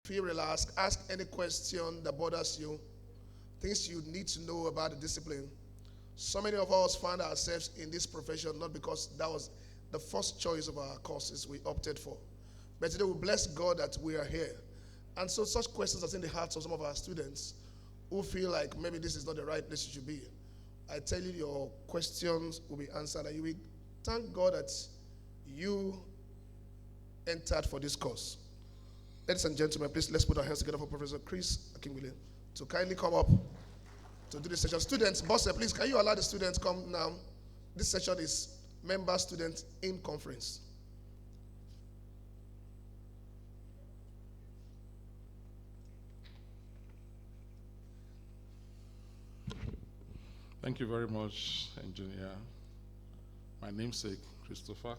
Feel relaxed. Ask any question that bothers you, things you need to know about the discipline. So many of us find ourselves in this profession not because that was the first choice of our courses we opted for, but today we bless God that we are here. And so, such questions are in the hearts of some of our students who feel like maybe this is not the right place you should be. I tell you, your questions will be answered, and you will thank God that you entered for this course. Ladies and gentlemen, please let's put our hands together for Professor Chris Akinwile to kindly come up to do this session. Students, boss, please, can you allow the students come now? This session is member students in conference. Thank you very much, engineer. My namesake, Christopher.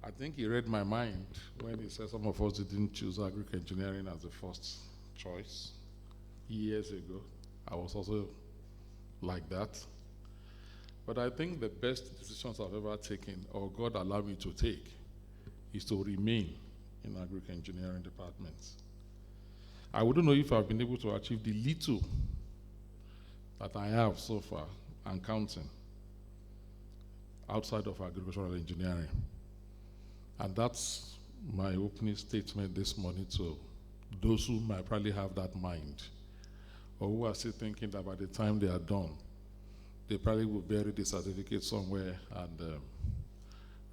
I think he read my mind when he said some of us didn't choose agric engineering as the first choice. Years ago, I was also like that. But I think the best decisions I've ever taken, or God allowed me to take, is to remain in agric engineering departments. I wouldn't know if I've been able to achieve the little that I have so far and counting outside of agricultural engineering. And that's my opening statement this morning to those who might probably have that mind, or who are still thinking that by the time they are done, they probably will bury the certificate somewhere and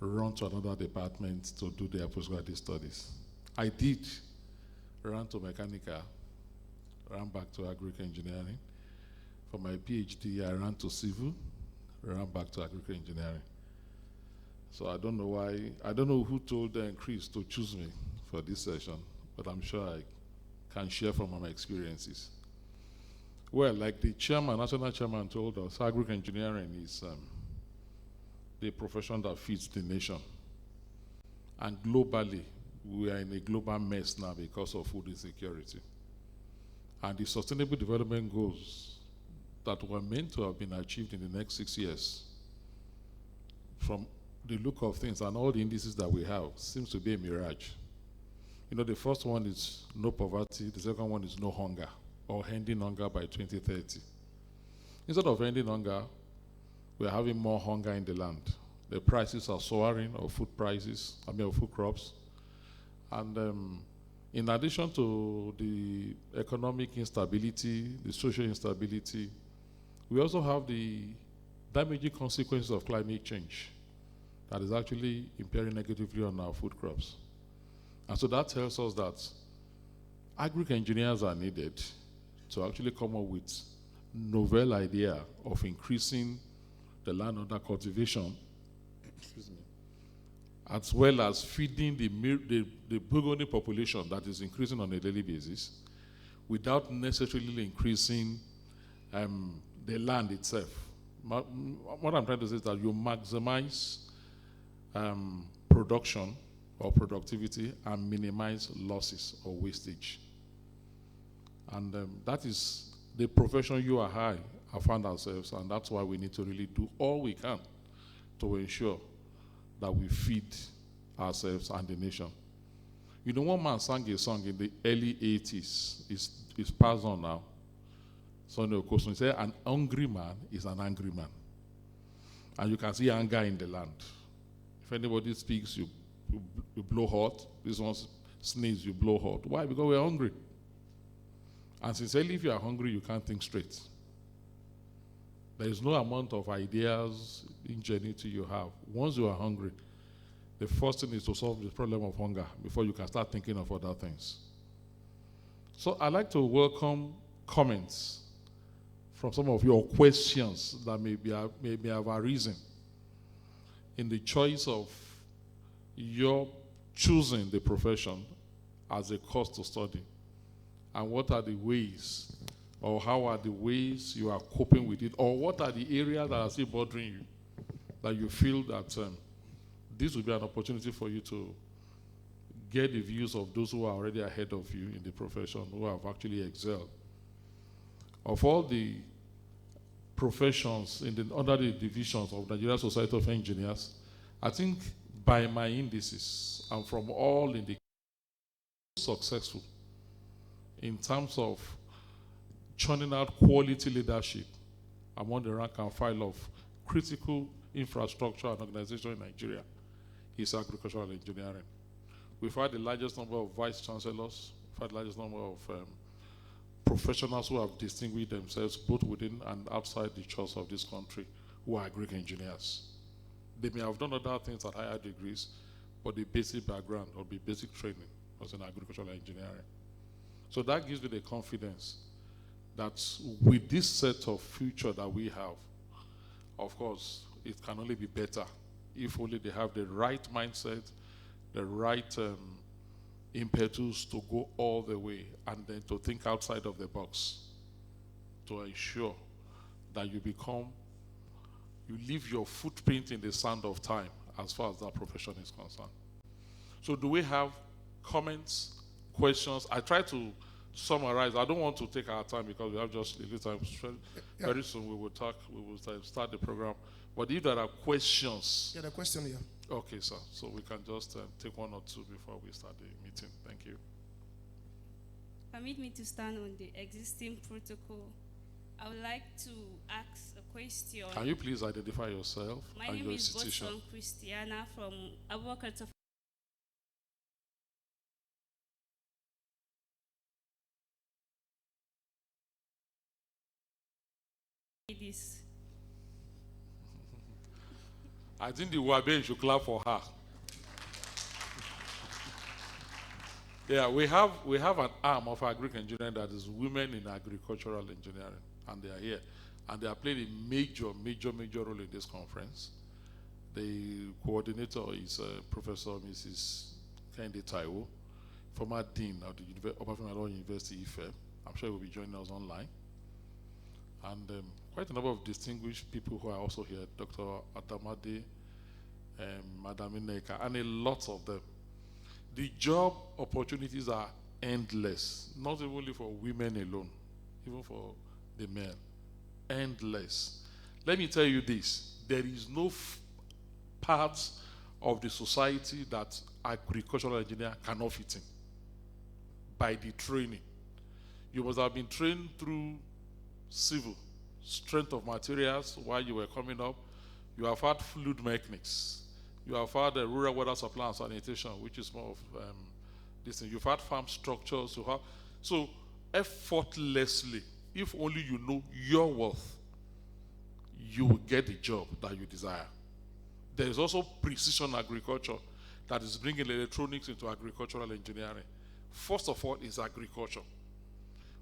run to another department to do their postgraduate studies. I did run to mechanical, ran back to agric engineering. For my PhD, I ran to civil, ran back to agric engineering. So I don't know why, I don't know who told Chris to choose me for this session, but I'm sure I can share from my experiences. Well, like the chairman, national chairman told us, agric engineering is the profession that feeds the nation. And globally, we are in a global mess now because of food insecurity. And the sustainable development goals that were meant to have been achieved in the next 6 years, from the look of things and all the indices that we have, seems to be a mirage. You know, the first one is no poverty, the second one is no hunger, or ending hunger by 2030. Instead of ending hunger, we're having more hunger in the land. The prices are soaring of food prices, of food crops. And in addition to the economic instability, the social instability, we also have the damaging consequences of climate change that is actually impairing negatively on our food crops. And so that tells us that agric engineers are needed to actually come up with novel idea of increasing the land under cultivation, excuse me, as well as feeding the burgeoning population that is increasing on a daily basis without necessarily increasing the land itself. What I'm trying to say is that you maximize production or productivity and minimize losses or wastage. And that is the profession you and I have found ourselves, and that's why we need to really do all we can to ensure that we feed ourselves and the nation. You know, one man sang a song in the early 80s, it's passed on now. Sonny Okosun said, an hungry man is an angry man. And you can see anger in the land. If anybody speaks, you blow hot. This one sneeze, you blow hot. Why? Because we're hungry. And sincerely, if you are hungry, you can't think straight. There is no amount of ideas, ingenuity you have. Once you are hungry, the first thing is to solve the problem of hunger before you can start thinking of other things. So I'd like to welcome comments from some of your questions that may have arisen in the choice of your choosing the profession as a course to study. And what are the ways, or how are the ways you are coping with it, or what are the areas that are still bothering you, that you feel that this will be an opportunity for you to get the views of those who are already ahead of you in the profession, who have actually excelled. Of all the professions under the divisions of Nigeria Society of Engineers, I think by my indices and from all indicators, successful in terms of churning out quality leadership among the rank and file of critical infrastructure and organization in Nigeria is agricultural engineering. We've had the largest number of vice chancellors, we've had the largest number of professionals who have distinguished themselves both within and outside the church of this country who are agric engineers. They may have done other things at higher degrees, but the basic background or the basic training was in agricultural engineering. So that gives me the confidence that with this set of future that we have, of course, it can only be better if only they have the right mindset, the right impetus to go all the way and then to think outside of the box to ensure that you leave your footprint in the sand of time as far as that profession is concerned. So do we have comments, questions? I try to summarize. I don't want to take our time because we have just a little time. Very soon we will start the program. But if there are questions. Yeah, the question here. Okay, sir. So we can just take one or two before we start the meeting. Thank you. Permit me to stand on the existing protocol. I would like to ask a question. Can you please identify yourself My and name your is institution? Boson Christiana from Advocates of Ladies. I think the Wabe should clap for her. Yeah, we have an arm of agric engineering that is women in agricultural engineering, and they are here, and they are playing a major role in this conference. The coordinator is Professor Mrs. Kende Taiwo, former dean of the Obafemi University Ife. I'm sure he will be joining us online, and quite a number of distinguished people who are also here, Dr. Adamade, Madam Niae, and a lot of them. The job opportunities are endless, not only for women alone, even for the men. Endless. Let me tell you this, there is no part of the society that agricultural engineer cannot fit in by the training. You must have been trained through civil, strength of materials while you were coming up. You have had fluid mechanics. You have had rural water supply and sanitation, which is more of this thing. You've had farm structures. So effortlessly, if only you know your worth, you will get the job that you desire. There is also precision agriculture that is bringing electronics into agricultural engineering. First of all is agriculture.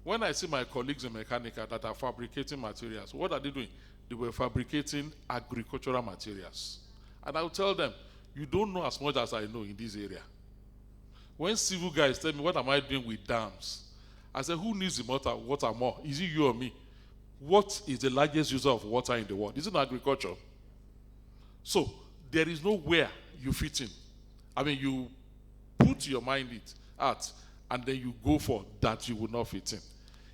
When I see my colleagues in mechanical that are fabricating materials, what are they doing? They were fabricating agricultural materials. And I'll tell them, you don't know as much as I know in this area. When civil guys tell me, what am I doing with dams? I say, who needs the water more? Is it you or me? What is the largest user of water in the world? Is it agriculture? So, there is nowhere you fit in. I mean, you put your mind at, and then you go for that you will not fit in.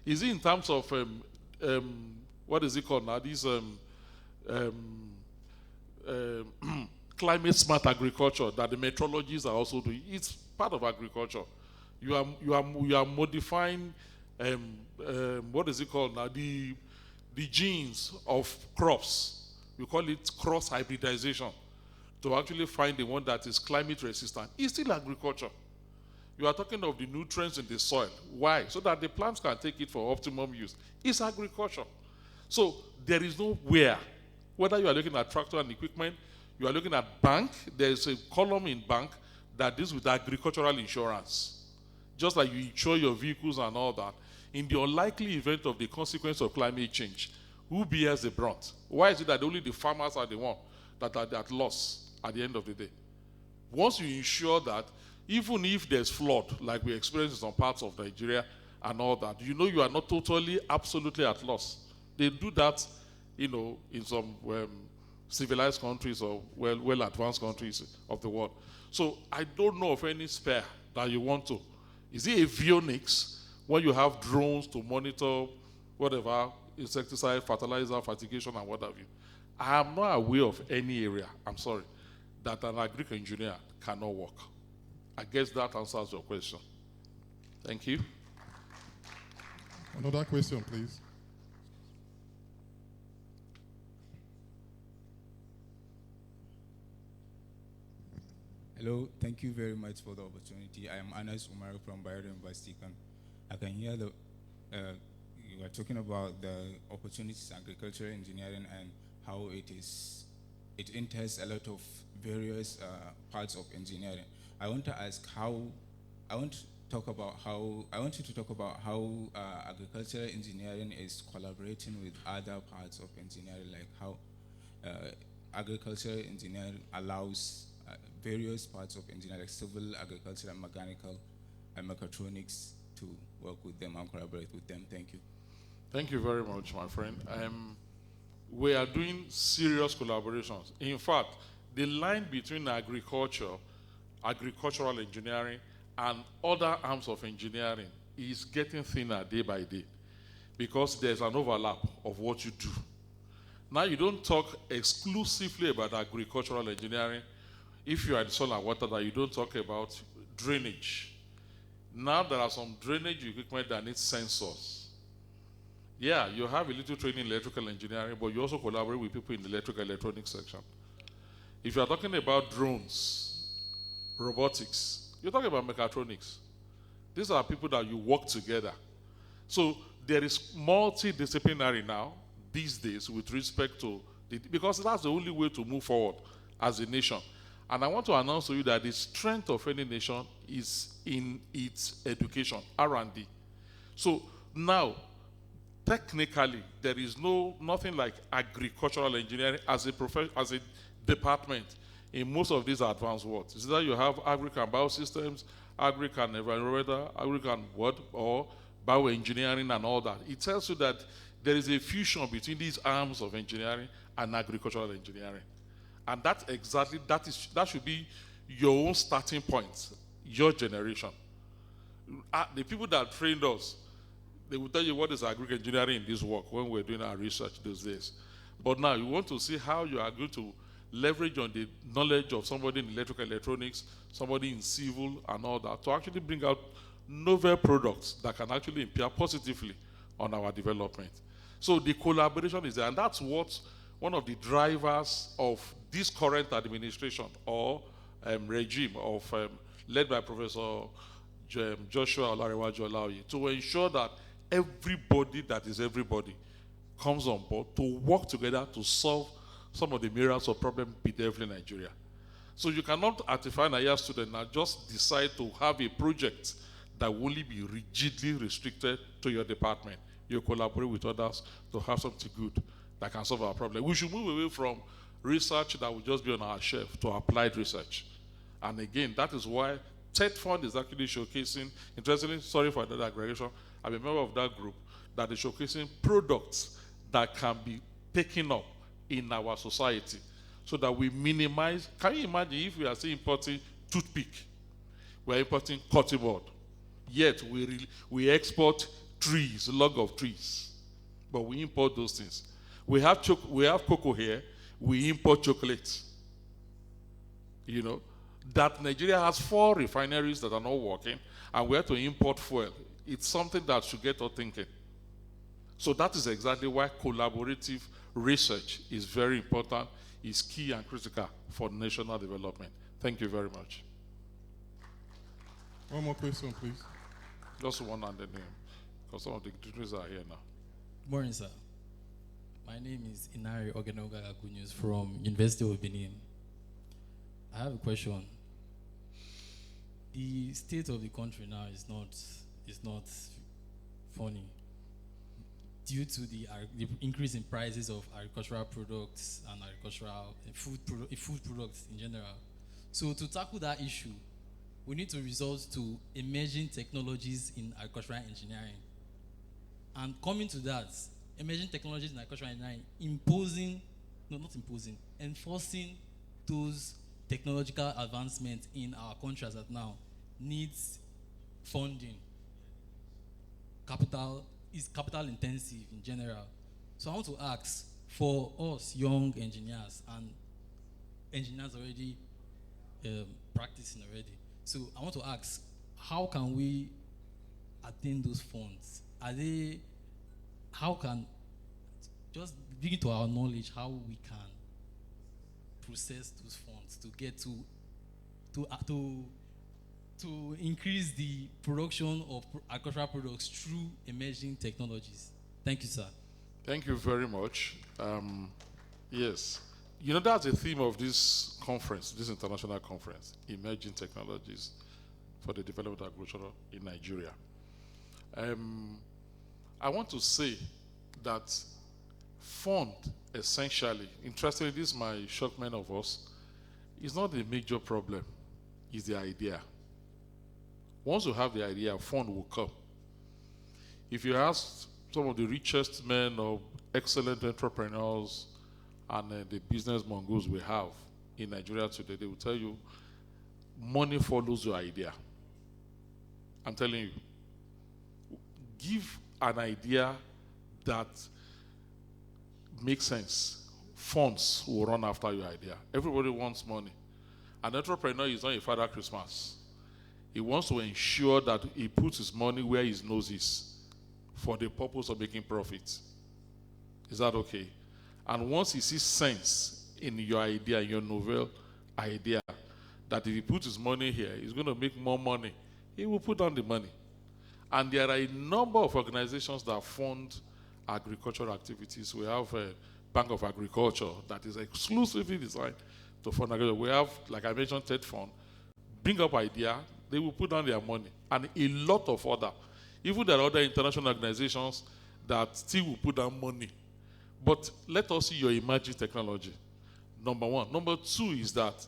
Is it in terms of, what is it called now? These climate smart agriculture that the meteorologists are also doing. It's part of agriculture. You are modifying what is it called now? The genes of crops. We call it cross hybridization to actually find the one that is climate resistant. It's still agriculture. You are talking of the nutrients in the soil. Why? So that the plants can take it for optimum use. It's agriculture. So there is nowhere, whether you are looking at tractor and equipment, you are looking at bank, there is a column in bank that deals with agricultural insurance. Just like you insure your vehicles and all that. In the unlikely event of the consequence of climate change, who bears the brunt? Why is it that only the farmers are the ones that are at loss at the end of the day? Once you ensure that, even if there's flood, like we experience in some parts of Nigeria and all that, you know you are not totally, absolutely at loss. They do that, you know, in some civilized countries or well-advanced countries of the world. So I don't know of any spare that you want to. Is it avionics when you have drones to monitor whatever, insecticide, fertilizer, fertigation, and what have you? I am not aware of any area, I'm sorry, that an agric engineer cannot work. I guess that answers your question. Thank you. Another question, please. Hello, thank you very much for the opportunity. I am Anas Umar from Bayero University. I can hear you are talking about the opportunities in agricultural engineering and how it enters a lot of various parts of engineering. I want to ask I want you to talk about how agricultural engineering is collaborating with other parts of engineering, like how agricultural engineering allows various parts of engineering, like civil, agriculture, and mechanical, and mechatronics, to work with them and collaborate with them. Thank you. Thank you very much, my friend. We are doing serious collaborations. In fact, the line between agriculture, agricultural engineering, and other arms of engineering is getting thinner day by day because there's an overlap of what you do. Now, you don't talk exclusively about agricultural engineering if you are in soil and water, that you don't talk about drainage. Now, there are some drainage equipment that need sensors. Yeah, you have a little training in electrical engineering, but you also collaborate with people in the electrical electronics section. If you are talking about drones, robotics, you're talking about mechatronics. These are people that you work together. So there is multidisciplinary now, these days, with respect to, because that's the only way to move forward as a nation. And I want to announce to you that the strength of any nation is in its education, R&D. So now, technically, there is nothing like agricultural engineering as a department in most of these advanced worlds. It's either you have agric and biosystems, agric and environmental, agric and what, or bioengineering and all that. It tells you that there is a fusion between these arms of engineering and agricultural engineering. And that should be your own starting point, your generation. The people that trained us, they will tell you what is agric engineering in this work when we're doing our research those days. But now you want to see how you are going to leverage on the knowledge of somebody in electrical electronics, somebody in civil and all that, to actually bring out novel products that can actually impair positively on our development. So the collaboration is there, and that's what one of the drivers of this current administration or regime led by Professor Joshua Olarewaju Olaoye, to ensure that everybody that is everybody comes on board to work together to solve some of the myriads of problems bedeviling Nigeria. So you cannot, as a final year student, now just decide to have a project that will only be rigidly restricted to your department. You collaborate with others to have something good that can solve our problem. We should move away from research that will just be on our shelf to applied research. And again, that is why TED Fund is actually showcasing, interestingly, sorry for that aggregation, I'm a member of that group, that is showcasing products that can be taken up in our society so that we minimize. Can you imagine if we are still importing toothpick, we're importing cotton board, yet we export trees, a log of trees, but we import those things. We have cocoa here, we import chocolate. You know, that Nigeria has 4 refineries that are not working, and we have to import fuel. It's something that should get us thinking. So that is exactly why collaborative research is very important, is key and critical for national development. Thank you very much. One more question, please. Just one and the name, because some of the dignitaries are here now. Good morning, sir. My name is Inari Ogenoga from University of Benin. I have a question. The state of the country now is not funny due to the increase in prices of agricultural products and food products in general. So to tackle that issue, we need to resort to emerging technologies in agricultural engineering. And coming to that, emerging technologies in agricultural engineering, enforcing those technological advancements in our country as of now needs funding. Capital is capital intensive in general. So I want to ask, for us young engineers and engineers already practicing already, so I want to ask, how can we attain those funds? Are they, how can, just bring it to our knowledge, how we can process those funds to get to increase the production of agricultural products through emerging technologies? Thank you, sir. Thank you very much. Yes. You know, that's the theme of this conference, this international conference, Emerging Technologies for the Development of Agriculture in Nigeria. I want to say that fund, essentially, interestingly, this might shock many of us, is not the major problem, it's the idea. Once you have the idea, fund will come. If you ask some of the richest men or excellent entrepreneurs and the business mongols we have in Nigeria today, they will tell you, money follows your idea. I'm telling you, give an idea that makes sense. Funds will run after your idea. Everybody wants money. An entrepreneur is not a Father Christmas. He wants to ensure that he puts his money where his nose is for the purpose of making profit. Is that okay? And once he sees sense in your idea, your novel idea, that if he puts his money here, he's going to make more money, he will put down the money. And there are a number of organizations that fund agricultural activities. We have a Bank of Agriculture that is exclusively designed to fund agriculture. We have, like I mentioned, TED Fund. Bring up idea, they will put down their money. And a lot of other. Even there are other international organizations that still will put down money. But let us see your emerging technology. Number one. Number two is that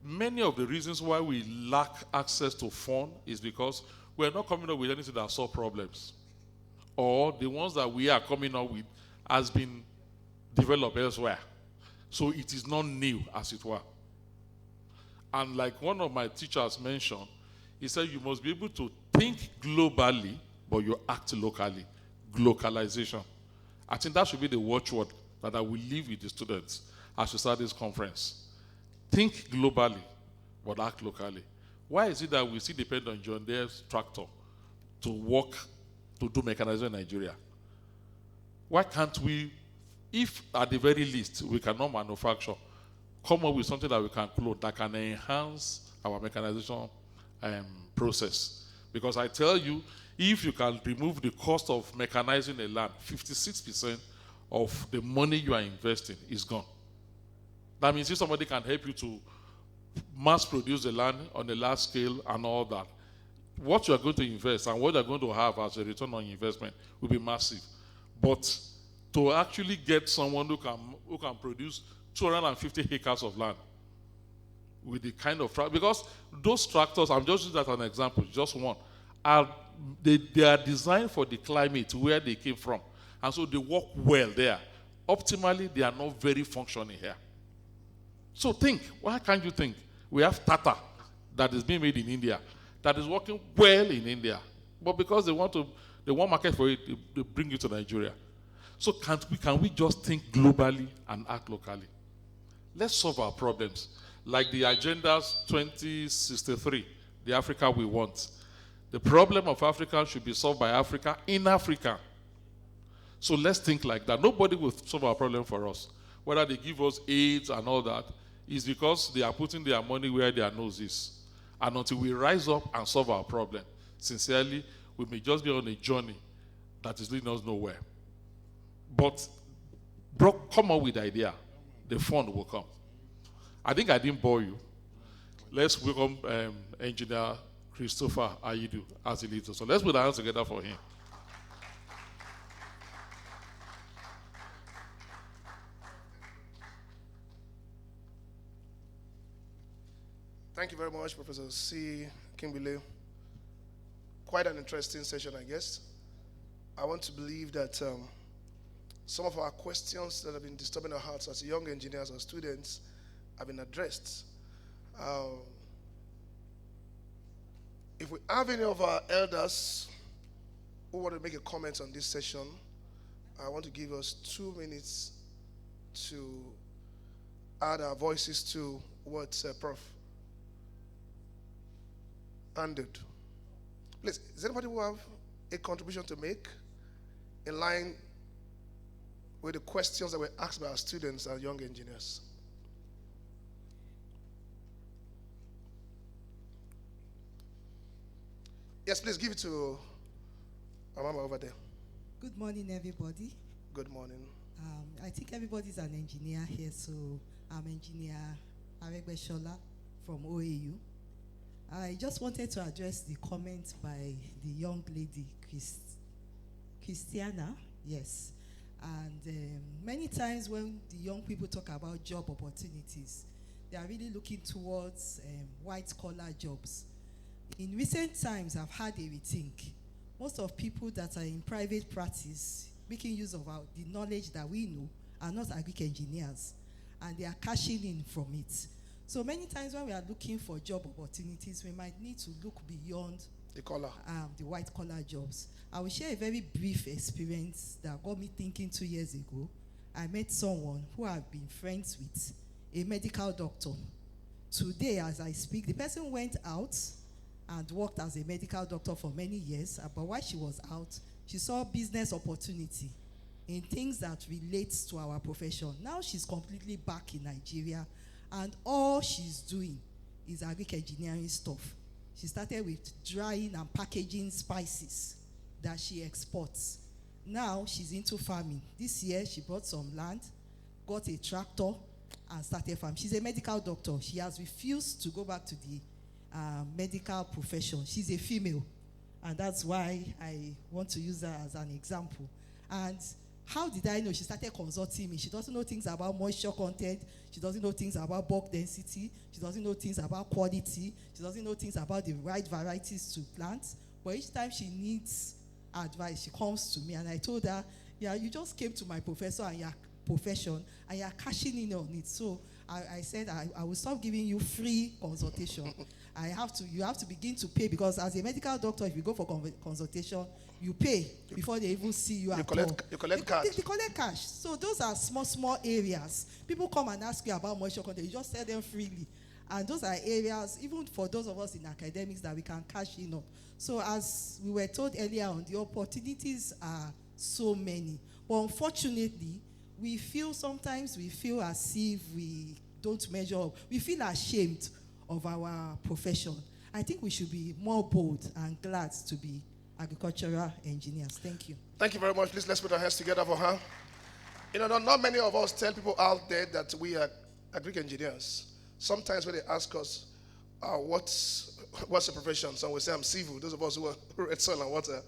many of the reasons why we lack access to fund is because we're not coming up with anything that solves problems. Or the ones that we are coming up with has been developed elsewhere. So it is not new, as it were. And like one of my teachers mentioned, he said you must be able to think globally, but you act locally. Glocalization. I think that should be the watchword that I will leave with the students as we start this conference. Think globally, but act locally. Why is it that we still depend on John Deere's tractor to work, to do mechanization in Nigeria? Why can't we, if at the very least we cannot manufacture, come up with something that we can clone that can enhance our mechanization process? Because I tell you, if you can remove the cost of mechanizing a land, 56% of the money you are investing is gone. That means if somebody can help you to mass produce the land on a large scale and all that, what you are going to invest and what you are going to have as a return on investment will be massive. But to actually get someone who can produce 250 acres of land with the kind of because those tractors, I'm just using that as an example, just one, they are designed for the climate where they came from. And so they work well there. Optimally, they are not very functioning here. So think, why can't you think? We have Tata that is being made in India, that is working well in India. But because they want market for it, they bring it to Nigeria. So can we just think globally and act locally? Let's solve our problems. Like the Agendas 2063, the Africa we want. The problem of Africa should be solved by Africa in Africa. So let's think like that. Nobody will solve our problem for us. Whether they give us aids and all that, is because they are putting their money where their nose is. And until we rise up and solve our problem, sincerely, we may just be on a journey that is leading us nowhere. But come up with the idea. The fund will come. I think I didn't bore you. Let's welcome Engineer Christopher Ayidu as the leader. So let's put our hands together for him. Thank you very much, Professor C. Kimbile. Quite an interesting session, I guess. I want to believe that some of our questions that have been disturbing our hearts as young engineers or students have been addressed. If we have any of our elders who want to make a comment on this session, I want to give us 2 minutes to add our voices to what Prof. ended. Please, is anybody who have a contribution to make in line with the questions that were asked by our students and young engineers? Yes, please give it to our mama over there. Good morning, everybody. Good morning. I think everybody's an engineer here, so I'm engineer Aregbeshola from OAU. I just wanted to address the comment by the young lady, Christiana, yes. And many times when the young people talk about job opportunities, they are really looking towards white-collar jobs. In recent times, I've had a rethink. Most of people that are in private practice, making use of the knowledge that we know, are not agric engineers, and they are cashing in from it. So many times when we are looking for job opportunities, we might need to look beyond the white-collar jobs. I will share a very brief experience that got me thinking 2 years ago. I met someone who I've been friends with, a medical doctor. Today, as I speak, the person went out and worked as a medical doctor for many years, but while she was out, she saw business opportunity in things that relate to our profession. Now she's completely back in Nigeria, and all she's doing is agric engineering stuff. She started with drying and packaging spices that she exports. Now she's into farming. This year she bought some land, got a tractor, and started farming. She's a medical doctor. She has refused to go back to the medical profession. She's a female, and that's why I want to use her as an example. And how did I know? She started consulting me. She doesn't know things about moisture content. She doesn't know things about bulk density. She doesn't know things about quality. She doesn't know things about the right varieties to plant. But each time she needs advice, she comes to me, and I told her, yeah, you just came to my profession and you're cashing in on it. So I said I will stop giving you free consultation. You have to begin to pay, because as a medical doctor, if you go for consultation, you pay before they even see you at all. You collect cash. They collect cash. So those are small areas. People come and ask you about moisture content. You just tell them freely. And those are areas, even for those of us in academics, that we can cash in on. So as we were told earlier on, the opportunities are so many. But unfortunately, sometimes we feel as if we don't measure up. We feel ashamed of our profession. I think we should be more bold and glad to be agricultural engineers. Thank you. Thank you very much. Please, let's put our hands together for her. You know, not many of us tell people out there that we are agric engineers. Sometimes when they ask us, what's the profession? Some will say, I'm civil. Those of us who are red soil and water.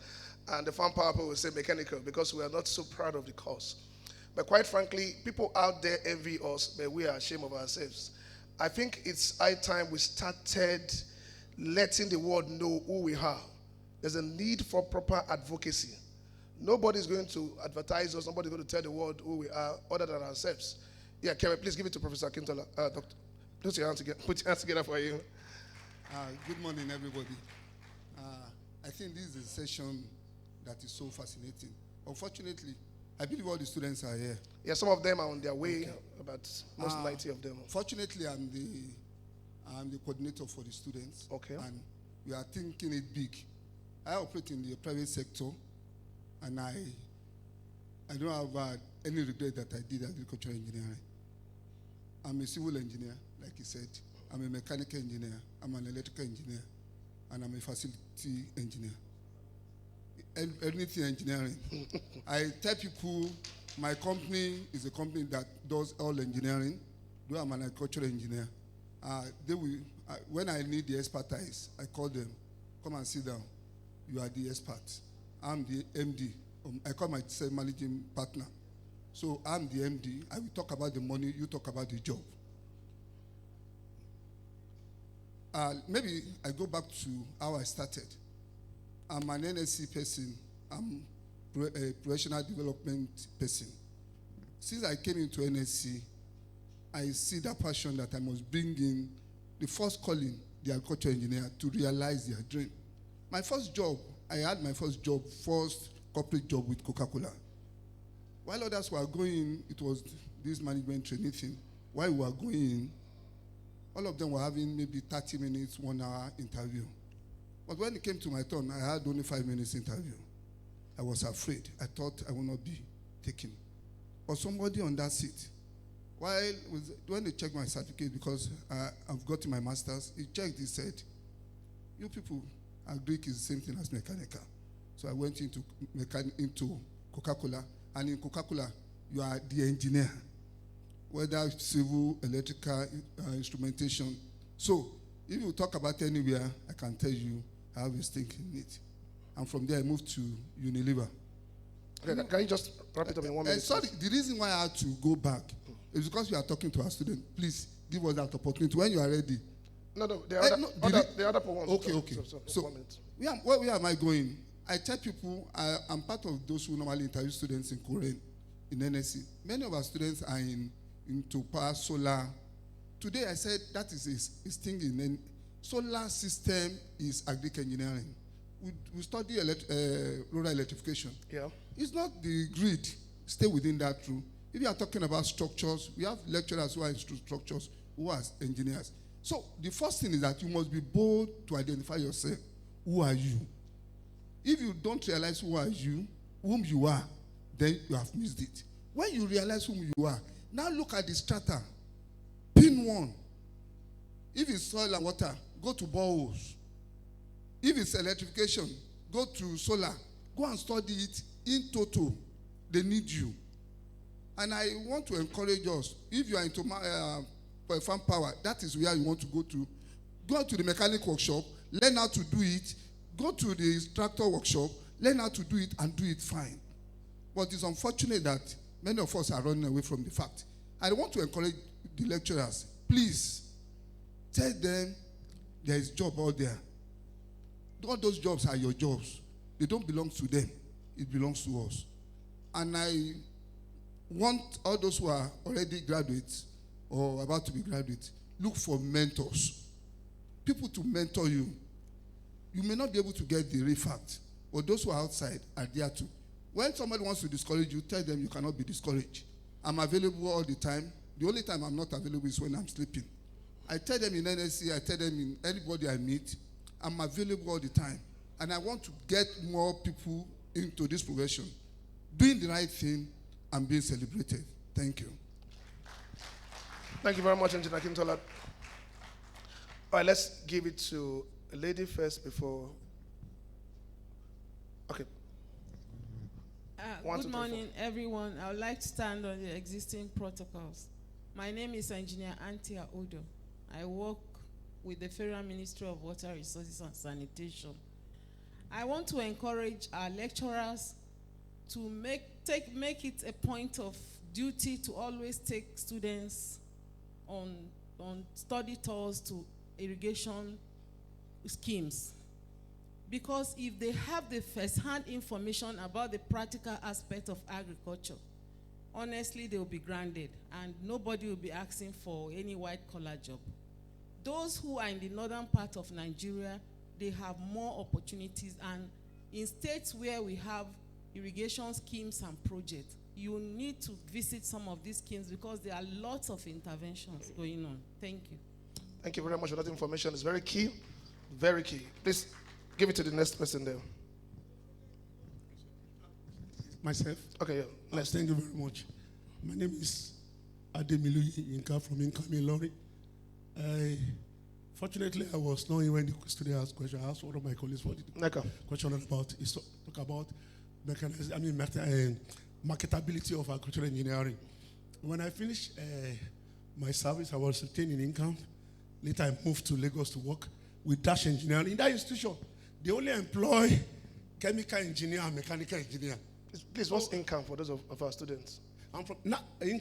And the farm power people will say mechanical, because we are not so proud of the course. But quite frankly, people out there envy us, but we are ashamed of ourselves. I think it's high time we started letting the world know who we are. There's a need for proper advocacy. Nobody's going to advertise us. Nobody's going to tell the world who we are other than ourselves. Yeah, Kevin, please give it to Professor Akintola. Doctor, put your hands together for you. Good morning, everybody. I think this is a session that is so fascinating. Unfortunately, I believe all the students are here. Yeah, some of them are on their way, about most 90 of them. Fortunately, I'm the coordinator for the students. Okay. And we are thinking it big. I operate in the private sector, and I don't have any regret that I did agricultural engineering. I'm a civil engineer, like he said. I'm a mechanical engineer. I'm an electrical engineer. And I'm a facility engineer. Anything engineering. I tell people my company is a company that does all engineering. Though I'm an agricultural engineer. When I need the expertise, I call them, come and sit down. You are the expert. I'm the MD. I call myself managing partner. So I'm the MD. I will talk about the money, you talk about the job. Maybe I go back to how I started. I'm an NSC person. I'm a professional development person. Since I came into NSC, I see that passion that I must bring in the first calling, the agricultural engineer, to realize their dream. My first job, I had my first corporate job with Coca-Cola. While others were going, it was this management training thing. While we were going, all of them were having maybe 30 minutes, 1 hour interview. But when it came to my turn, I had only 5 minutes interview. I was afraid. I thought I would not be taken. But somebody on that seat, when they checked my certificate, because I've gotten my master's, he checked, he said, you people, Greek is the same thing as mechanical. So I went into Coca-Cola, and in Coca-Cola, you are the engineer, whether civil, electrical, instrumentation. So if you talk about anywhere, I can tell you I have a stake in it. And from there, I moved to Unilever. Okay, can you just wrap it up in 1 minute? Sorry, the reason why I had to go back is because we are talking to our students. Please give us that opportunity when you are ready. No, the other one. Okay. So 1 minute. where am I going? I tell people I'm part of those who normally interview students in Korean, in NSC. Many of our students are into power, solar. Today I said that is his thing in solar system is agric engineering. We study rural electrification. Yeah. It's not the grid. Stay within that rule. If you are talking about structures, we have lecturers who are in structures, who are engineers. So the first thing is that you must be bold to identify yourself. Who are you? If you don't realize whom you are, then you have missed it. When you realize whom you are, now look at the strata. Pin 1. If it's soil and water, go to boreholes. If it's electrification, go to solar. Go and study it in total. They need you. And I want to encourage us, if you are into farm power, that is where you want to go to. Go to the mechanic workshop, learn how to do it. Go to the tractor workshop, learn how to do it and do it fine. But it's unfortunate that many of us are running away from the fact. I want to encourage the lecturers, please tell them there is a job out there. All those jobs are your jobs. They don't belong to them. It belongs to us. And I want all those who are already graduates or about to be graduates, look for mentors. People to mentor you. You may not be able to get the real fact, but those who are outside are there too. When somebody wants to discourage you, tell them you cannot be discouraged. I'm available all the time. The only time I'm not available is when I'm sleeping. I tell them in NSC, I tell them in anybody I meet, I'm available all the time. And I want to get more people into this profession, doing the right thing and being celebrated. Thank you. Thank you very much, Engineer Kintola. All right, let's give it to a lady first before. Okay. Good morning, everyone. I would like to stand on the existing protocols. My name is Engineer Antia Odo. I work with the Federal Ministry of Water Resources and Sanitation. I want to encourage our lecturers to make it a point of duty to always take students on study tours to irrigation schemes. Because if they have the first-hand information about the practical aspect of agriculture, honestly, they will be grounded and nobody will be asking for any white-collar job. Those who are in the northern part of Nigeria, they have more opportunities, and in states where we have irrigation schemes and projects, you need to visit some of these schemes because there are lots of interventions going on. Thank you. Thank you very much for that information. It's very key. Very key. Please give it to the next person there. Myself? Okay, yeah. Next. Thank you very much. My name is Ademilu Yinka from Inkami Lori. Fortunately, I was not here when the student asked question. I asked one of my colleagues what the question about is talk about marketability of agricultural engineering. When I finished my service, I was retained in income. Later, I moved to Lagos to work with Dash Engineering. In that institution, they only employ chemical engineer and mechanical engineer. Please, what's income for those of our students? I'm from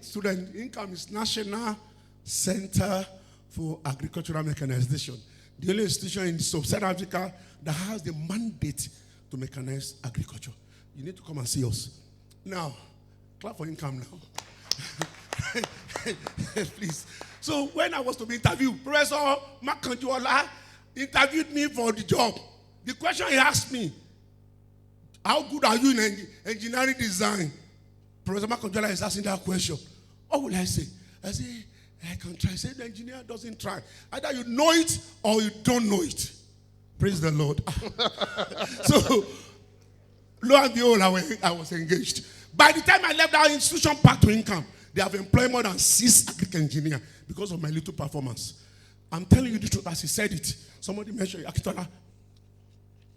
student income is National Center for Agricultural Mechanization. The only institution in sub-Saharan Africa that has the mandate to mechanize agriculture. You need to come and see us. Now, clap for income now. Please. So when I was to be interviewed, Professor Makanjuola interviewed me for the job. The question he asked me, how good are you in engineering design? Professor Makanjuola is asking that question. What will I say? I say, I can try. I say, the engineer doesn't try. Either you know it or you don't know it. Praise the Lord. So, Lo and behold, I was engaged. By the time I left that institution back to income, they have employed more than 6 agric engineers because of my little performance. I'm telling you the truth as he said it. Somebody mentioned Akitola.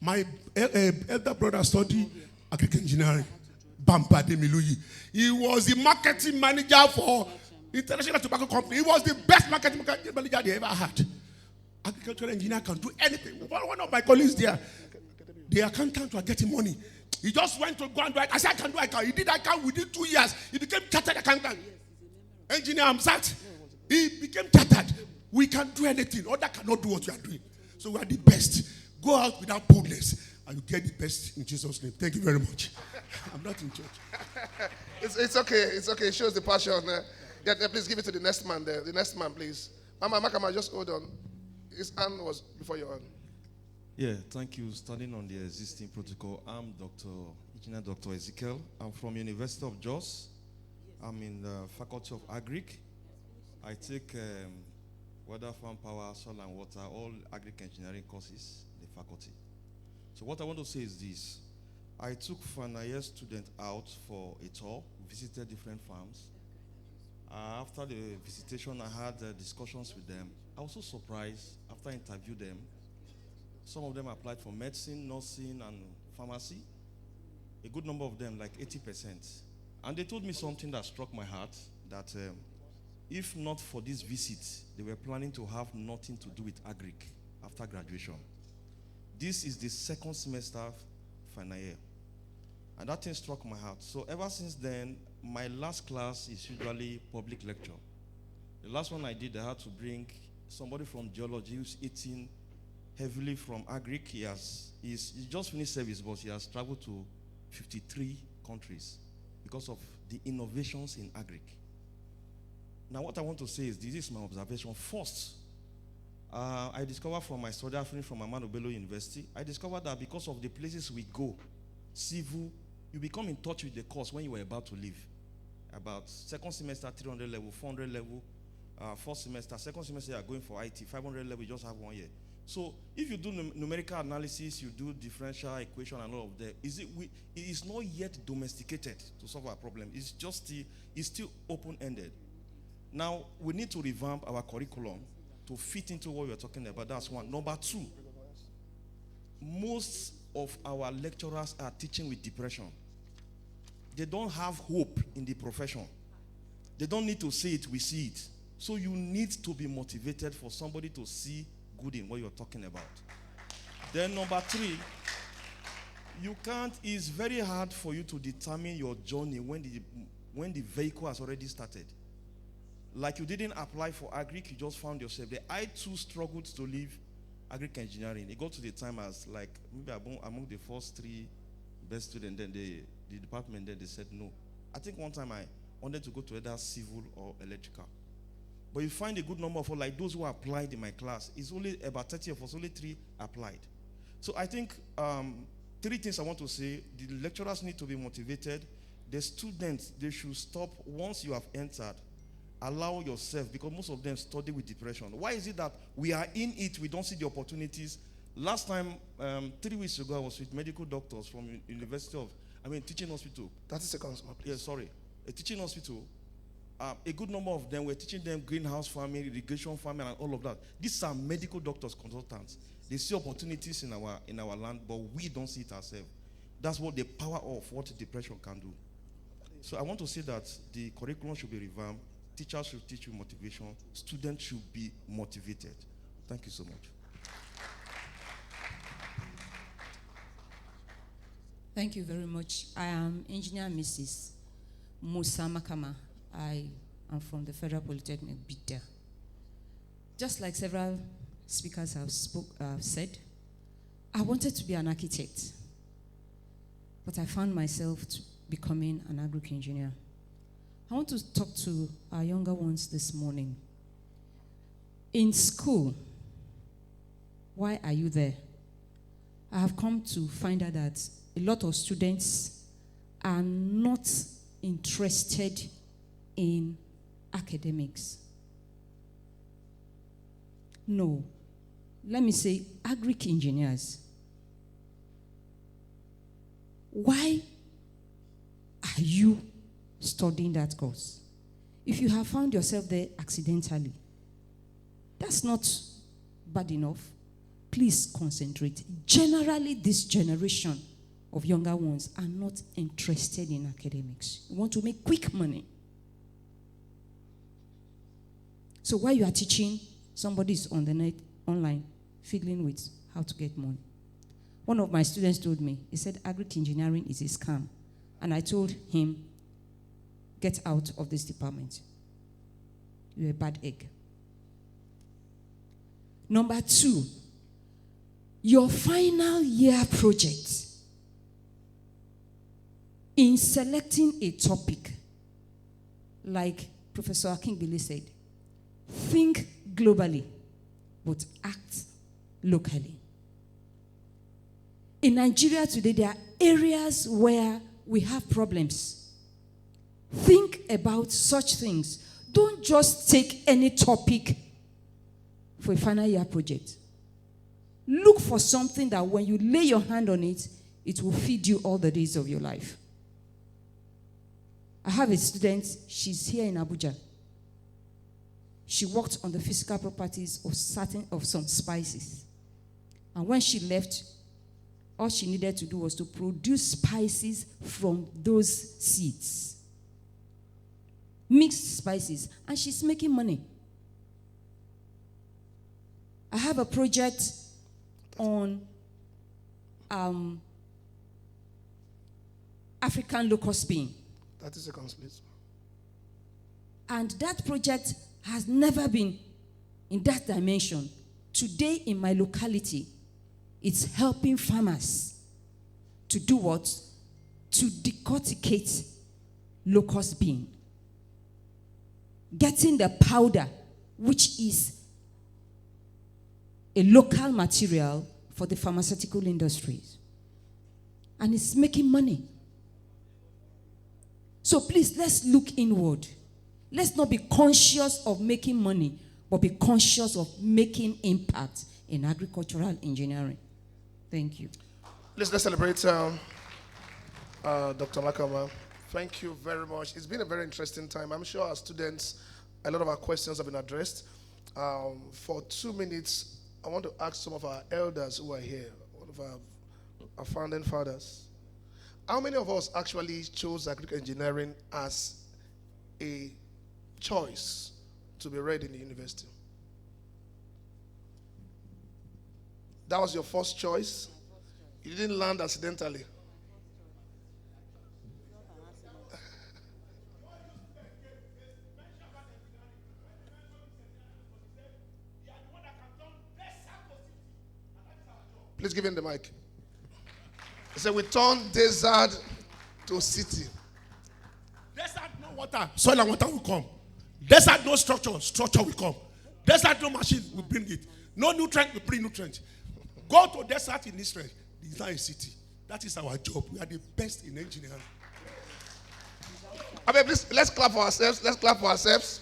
My elder brother studied agric engineering. Bampa de Miluyi. He was the marketing manager for International Tobacco Company. He was the best marketing manager they ever had. Agricultural engineer can do anything. One of my colleagues there, the accountant were getting money. He just went to go and do it. I said, I can do it. He did account within 2 years. He became chartered accountant. Engineer Amsat. He became chartered. We can do anything. Others cannot do what we are doing. So we are the best. Go out without boldness and you get the best in Jesus' name. Thank you very much. I'm not in church. It's okay. It's okay. It shows the passion. Yeah, please give it to the next man there. The next man, please. Mama Makama, just hold on. His hand was before your hand. Yeah, thank you. Standing on the existing protocol, I'm Engineer Dr. Ezekiel. I'm from University of Jos. I'm in the Faculty of Agric. I take weather, farm power, soil and water, all agric engineering courses in the faculty. So what I want to say is this. I took final-year students out for a tour, visited different farms. After the visitation, I had discussions with them. I was so surprised after I interviewed them. Some of them applied for medicine, nursing, and pharmacy. A good number of them, like 80%. And they told me something that struck my heart, that if not for this visit, they were planning to have nothing to do with agric after graduation. This is the second semester final year. And that thing struck my heart. So ever since then, my last class is usually public lecture. The last one I did, I had to bring somebody from geology who's eating heavily from agric. He just finished service, but he has traveled to 53 countries because of the innovations in agric. Now what I want to say is, this is my observation. First, I discovered from my study offering from Ahmadu Bello University, I discovered that because of the places we go, civil, you become in touch with the course when you were about to leave. About second semester, 300 level, 400 level, first semester, second semester, you are going for IT, 500 level, you just have 1 year. So if you do numerical analysis, you do differential equation and all of that, it is not yet domesticated to solve our problem. It's still open-ended. Now, we need to revamp our curriculum to fit into what we're talking about. That's one. Number two, most of our lecturers are teaching with depression. They don't have hope in the profession. They don't need to see it, we see it. So you need to be motivated for somebody to see good in what you're talking about. Then number three, it's very hard for you to determine your journey when the vehicle has already started. Like you didn't apply for agric, you just found yourself there. I too struggled to leave agric engineering. It got to the time as like maybe among the first 3 best students, then the department, then they said no. I think one time I wanted to go to either civil or electrical. But you find a good number of, like those who applied in my class, it's only about 30 of us, only 3 applied. So I think 3 things I want to say. The lecturers need to be motivated. The students, they should stop once you have entered. Allow yourself, because most of them study with depression. Why is it that we are in it, we don't see the opportunities? Last time, 3 weeks ago, I was with medical doctors from teaching hospital. 30 seconds, please. Yeah, sorry. A teaching hospital. A good number of them were teaching them greenhouse farming, irrigation farming, and all of that. These are medical doctors, consultants. They see opportunities in our land, but we don't see it ourselves. That's what the power of what depression can do. So I want to say that the curriculum should be revamped. Teachers should teach with motivation. Students should be motivated. Thank you so much. Thank you very much. I am Engineer Mrs. Musa Makama. I am from the Federal Polytechnic, Bidda. Just like several speakers have said, I wanted to be an architect, but I found myself becoming an agric engineer. I want to talk to our younger ones this morning. In school, why are you there? I have come to find out that a lot of students are not interested in academics. No, let me say agric engineers. why are you studying that course? If you have found yourself there accidentally, that's not bad enough. Please concentrate. Generally, this generation of younger ones are not interested in academics. You want to make quick money. So while you are teaching, somebody is on the net, online, fiddling with how to get money. One of my students told me, he said, agric engineering is a scam. And I told him, get out of this department. You're a bad egg. Number 2, your final year project in selecting a topic, like Professor Akingbili said, think globally, but act locally. In Nigeria today, there are areas where we have problems. Think about such things. Don't just take any topic for a final year project. Look for something that when you lay your hand on it, it will feed you all the days of your life. I have a student, she's here in Abuja. She worked on the physical properties of some spices. And when she left, all she needed to do was to produce spices from those seeds. Mixed spices. And she's making money. I have a project on African locust bean. 30 seconds, please. And that project has never been in that dimension. Today in my locality, it's helping farmers to do what? To decorticate locust bean. Getting the powder, which is a local material for the pharmaceutical industries. And it's making money. So please, let's look inward. Let's not be conscious of making money, but be conscious of making impact in agricultural engineering. Thank you. Let's celebrate Dr. Makama. Thank you very much. It's been a very interesting time. I'm sure our students, a lot of our questions have been addressed. For 2 minutes, I want to ask some of our elders who are here, one of our founding fathers. How many of us actually chose agricultural engineering as a choice to be read in the university? That was your first choice? You didn't land accidentally? Please give him the mic. He said, we turn desert to city. Desert, no water, soil and water will come. Desert, no structure, structure will come. Desert, no machine, we bring it. No nutrient, we bring nutrient. Go to desert in Israel, design a city. That is our job. We are the best in engineering. I mean, please, let's clap for ourselves. Let's clap for ourselves.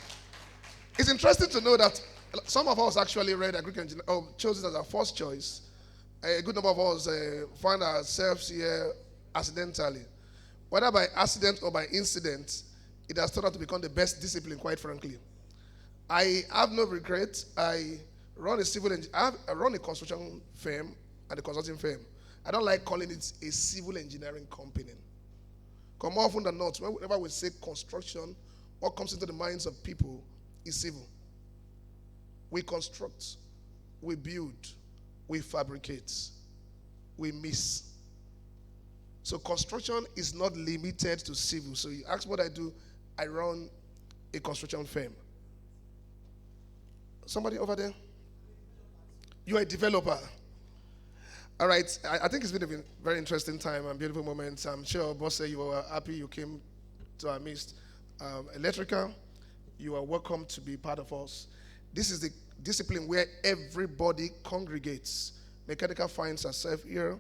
It's interesting to know that some of us actually read agricultural engineering, or chose it as our first choice. A good number of us find ourselves here accidentally. Whether by accident or by incident, it has turned out to become the best discipline, quite frankly. I have no regret. I run a construction firm and a consulting firm. I don't like calling it a civil engineering company. Because more often than not, whenever we say construction, what comes into the minds of people is civil. We construct, we build, we fabricate, we miss. So construction is not limited to civil. So you ask what I do, I run a construction firm. Somebody over there? You are a developer. All right, I think it's been a very interesting time and beautiful moments. I'm sure, boss, you were happy you came to our midst. Electrical, you are welcome to be part of us. This is the discipline where everybody congregates. Mechanical finds herself here,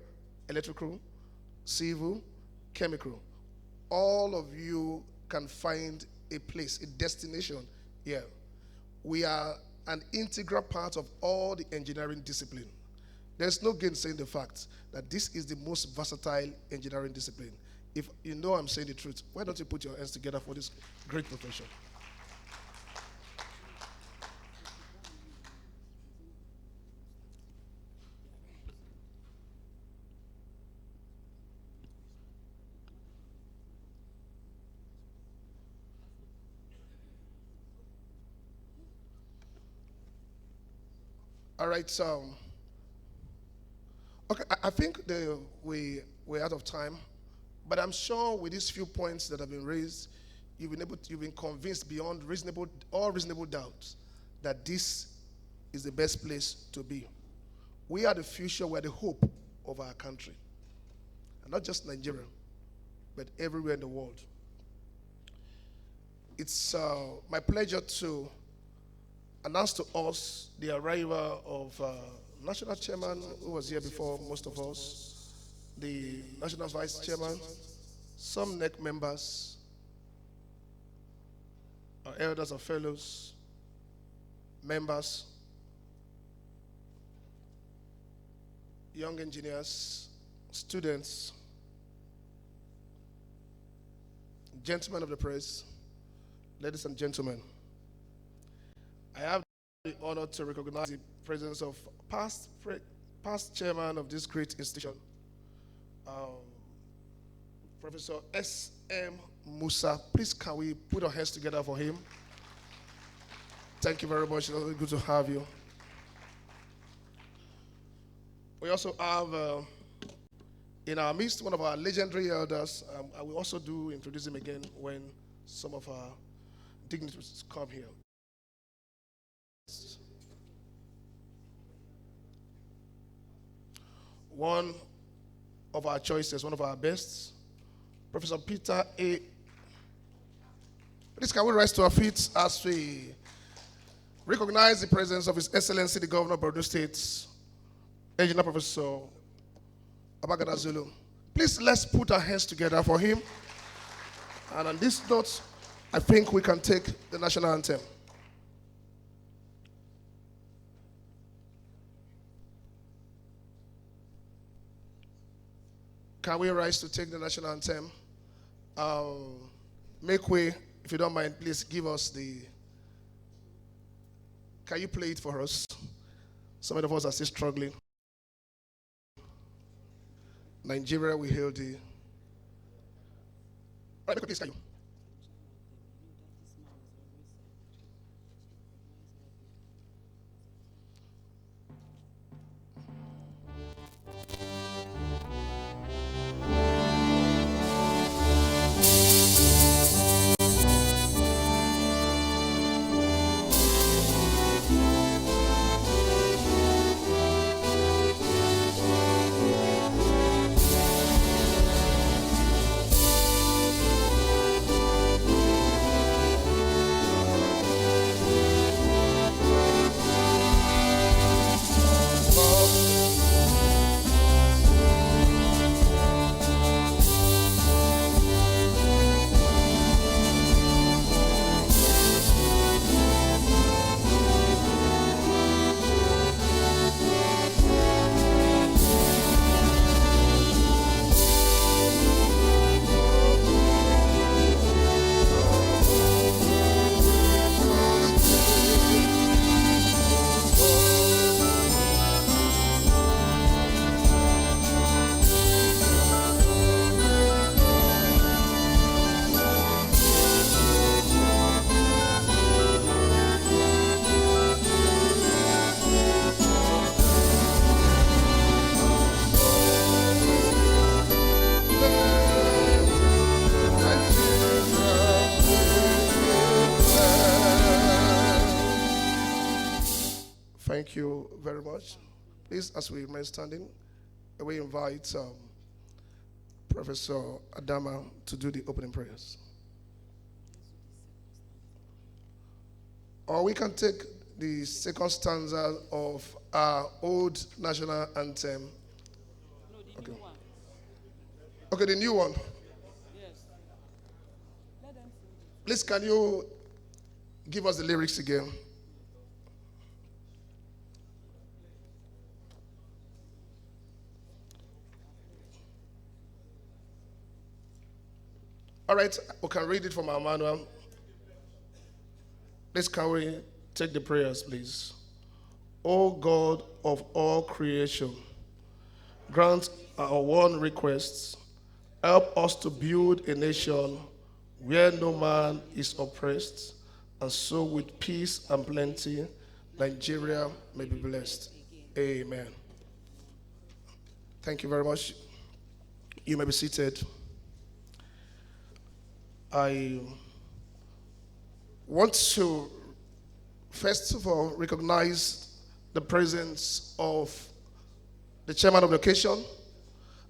electrical, civil, chemical. All of you can find a place, a destination here. We are an integral part of all the engineering discipline. There's no gainsaying the fact that this is the most versatile engineering discipline. If you know I'm saying the truth, why don't you put your hands together for this great profession? All right, so okay, I think we're out of time, but I'm sure with these few points that have been raised, you've been convinced beyond all reasonable doubts that this is the best place to be. We are the future, we are the hope of our country, and not just Nigeria, but everywhere in the world. It's my pleasure to announce to us the arrival of National Chairman, who was here before most of us, the National Vice Chairman, some NEC members, our elders and fellows, members, young engineers, students, gentlemen of the press, ladies and gentlemen. I have the honor to recognize the presence of past chairman of this great institution, Professor S.M. Musa. Please, can we put our hands together for him? Thank you very much. It's good to have you. We also have in our midst one of our legendary elders. I will also introduce him again when some of our dignitaries come here. One of our choices, one of our best, Professor Peter A. Please, can we rise to our feet as we recognize the presence of His Excellency the Governor of Borno State, Engineer Professor Abagada Zulu. Please, let's put our hands together for him. And on this note, I think we can take the national anthem. Can we rise to take the national anthem? Make way, if you don't mind, please give us can you play it for us? Some of us are still struggling. Nigeria, we hail thee. All right, please, can you? Thank you very much. Please, as we remain standing, we invite Professor Adama to do the opening prayers. Or we can take the second stanza of our old national anthem. No, the new one. Okay, the new one. Yes. Please, can you give us the lyrics again? All right, we can read it from our manual. Please, can we take the prayers, please? O God of all creation, grant our one request. Help us to build a nation where no man is oppressed, and so with peace and plenty, Nigeria may be blessed. Amen. Thank you very much. You may be seated. I want to, first of all, recognize the presence of the chairman of the occasion,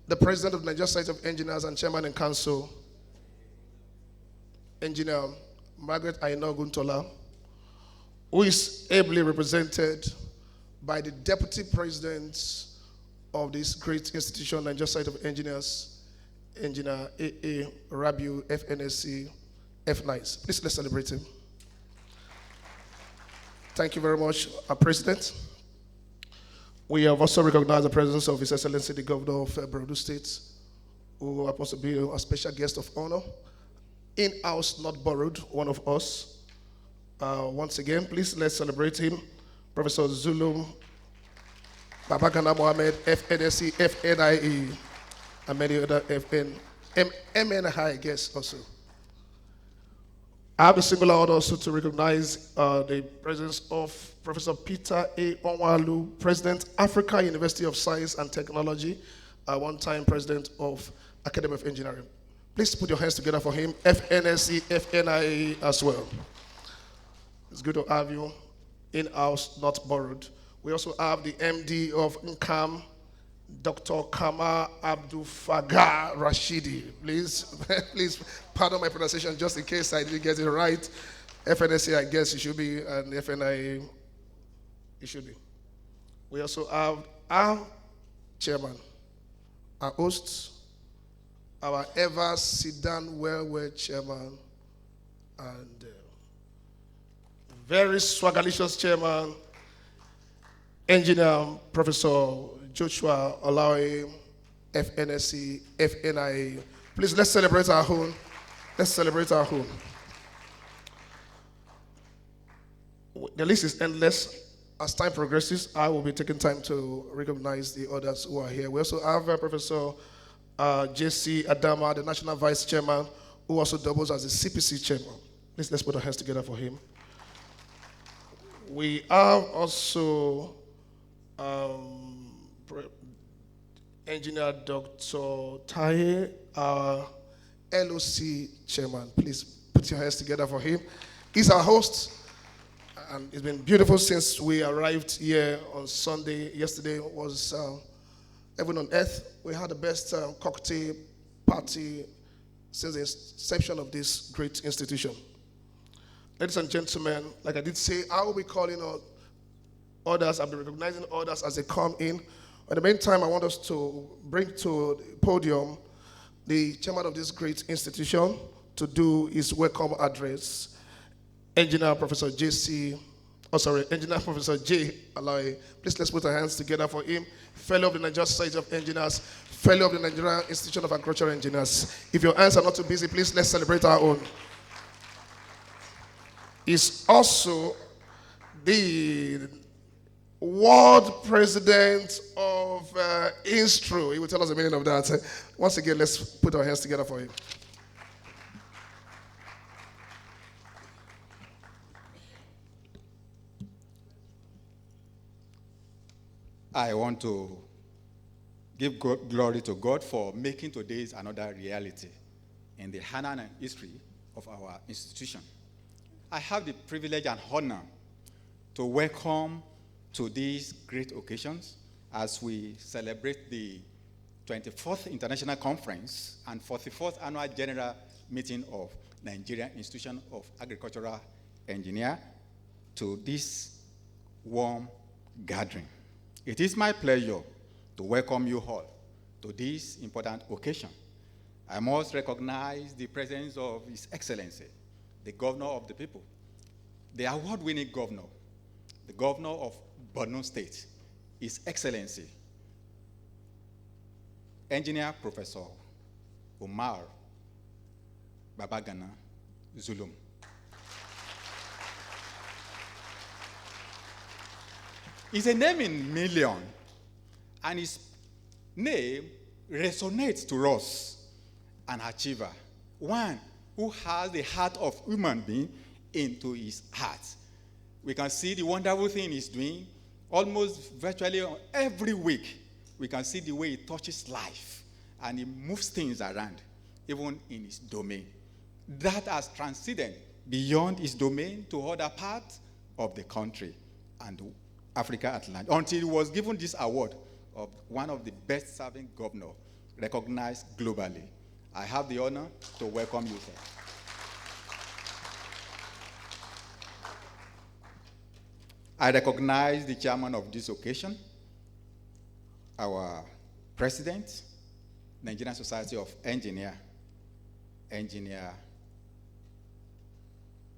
the president of the Nigeria Society of Engineers and chairman in council, Engineer Margaret Aino Guntola, who is ably represented by the deputy president of this great institution, Nigeria Society of Engineers, Engineer A.A. Rabiu, FNSC, F9. Please, let's celebrate him. Thank you very much, our president. We have also recognized the presence of His Excellency, the Governor of Borno State, who happens to be a special guest of honor. In-house, not borrowed, one of us. Once again, please, let's celebrate him. Professor Zulum Babagana Mohammed, FNSC, FNIE, and many other MNI, I guess, also. I have the singular honor also to recognize the presence of Professor Peter A. Onwalu, President, Africa University of Science and Technology, one-time President of Academy of Engineering. Please put your hands together for him, FNSC, FNIE as well. It's good to have you in-house, not borrowed. We also have the MD of NCAM, Dr. Kama Abdul Fagar Rashidi. Please pardon my pronunciation just in case I didn't get it right. FNSC, I guess it should be, and FNIA, it should be. We also have our chairman, our host, our ever sit-down well chairman, and very swagalicious chairman, Engineer Professor Joshua Olawe, FNSC, FNIA. Please, let's celebrate our own. Let's celebrate our own. The list is endless. As time progresses, I will be taking time to recognize the others who are here. We also have Professor J.C. Adama, the National Vice Chairman, who also doubles as the CPC Chairman. Please, let's put our hands together for him. We have also Engineer Dr. Taye, our LOC Chairman. Please put your hands together for him. He's our host, and it's been beautiful since we arrived here on Sunday. Yesterday was Heaven on Earth. We had the best cocktail party since the inception of this great institution. Ladies and gentlemen, like I did say, I will be calling on others. I'll be recognizing others as they come in. In the meantime, I want us to bring to the podium the chairman of this great institution to do his welcome address, Engineer Professor Engineer Professor J. Alawi. Please, let's put our hands together for him. Fellow of the Nigeria Society of Engineers, fellow of the Nigerian Institution of Agricultural Engineers. If your hands are not too busy, please, let's celebrate our own. He's also the world president of INSTRO. He will tell us the meaning of that. Once again, let's put our hands together for him. I want to give glory to God for making today another reality in the Hanan history of our institution. I have the privilege and honor to welcome to these great occasions as we celebrate the 24th International Conference and 44th Annual General Meeting of Nigerian Institution of Agricultural Engineers to this warm gathering. It is my pleasure to welcome you all to this important occasion. I must recognize the presence of His Excellency, the Governor of the people, the award-winning governor, the Governor of Borno State, His Excellency, Engineer Professor Umar Babagana Zulum. It's a name in million, and his name resonates to us, an achiever, one who has the heart of human being into his heart. We can see the wonderful thing he's doing almost virtually every week. We can see the way he touches life and he moves things around, even in his domain. That has transcended beyond his domain to other parts of the country and Africa at large, until he was given this award of one of the best-serving governors recognized globally. I have the honor to welcome you, sir. I recognize the chairman of this occasion, our president, Nigerian Society of Engineer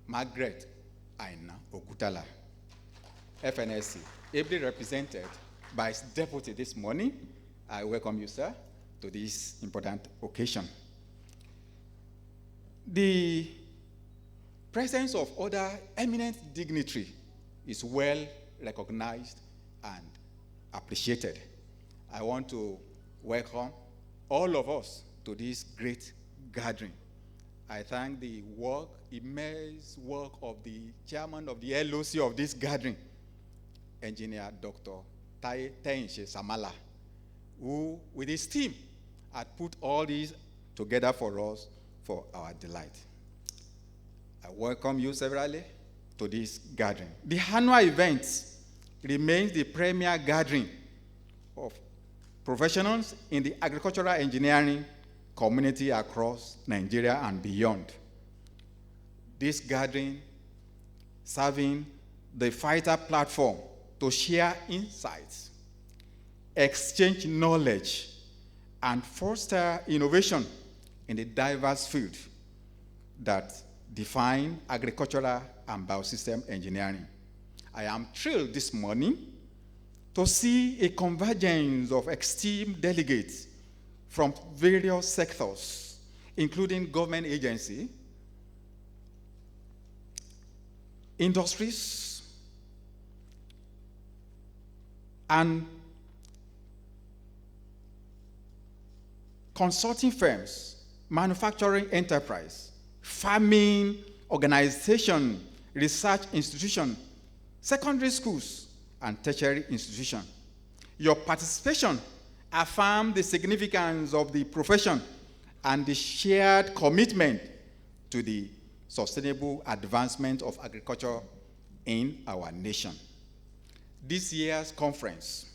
Margaret Aina Okutala, FNSC, ably represented by his deputy this morning. I welcome you, sir, to this important occasion. The presence of other eminent dignitaries is well recognized and appreciated. I want to welcome all of us to this great gathering. I thank the immense work of the chairman of the LOC of this gathering, Engineer Dr. Tainshe Samala, who, with his team, had put all these together for us for our delight. I welcome you severally to this gathering. The annual event remains the premier gathering of professionals in the agricultural engineering community across Nigeria and beyond. This gathering serving the fighter platform to share insights, exchange knowledge, and foster innovation in the diverse field that define agricultural and biosystem engineering. I am thrilled this morning to see a convergence of esteemed delegates from various sectors, including government agencies, industries, and consulting firms, manufacturing enterprise, farming organization, research institution, secondary schools, and tertiary institution. Your participation affirms the significance of the profession and the shared commitment to the sustainable advancement of agriculture in our nation. This year's conference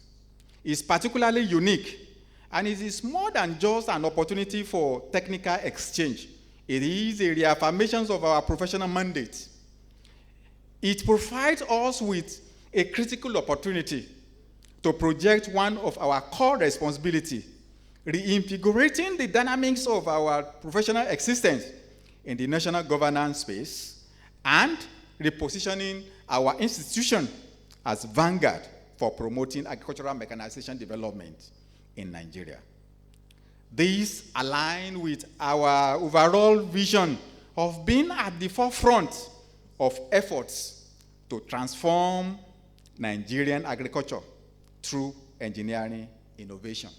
is particularly unique, and it is more than just an opportunity for technical exchange. It is a reaffirmation of our professional mandate. It provides us with a critical opportunity to project one of our core responsibilities, reinvigorating the dynamics of our professional existence in the national governance space and repositioning our institution as vanguard for promoting agricultural mechanization development in Nigeria. This aligns with our overall vision of being at the forefront of efforts to transform Nigerian agriculture through engineering innovation.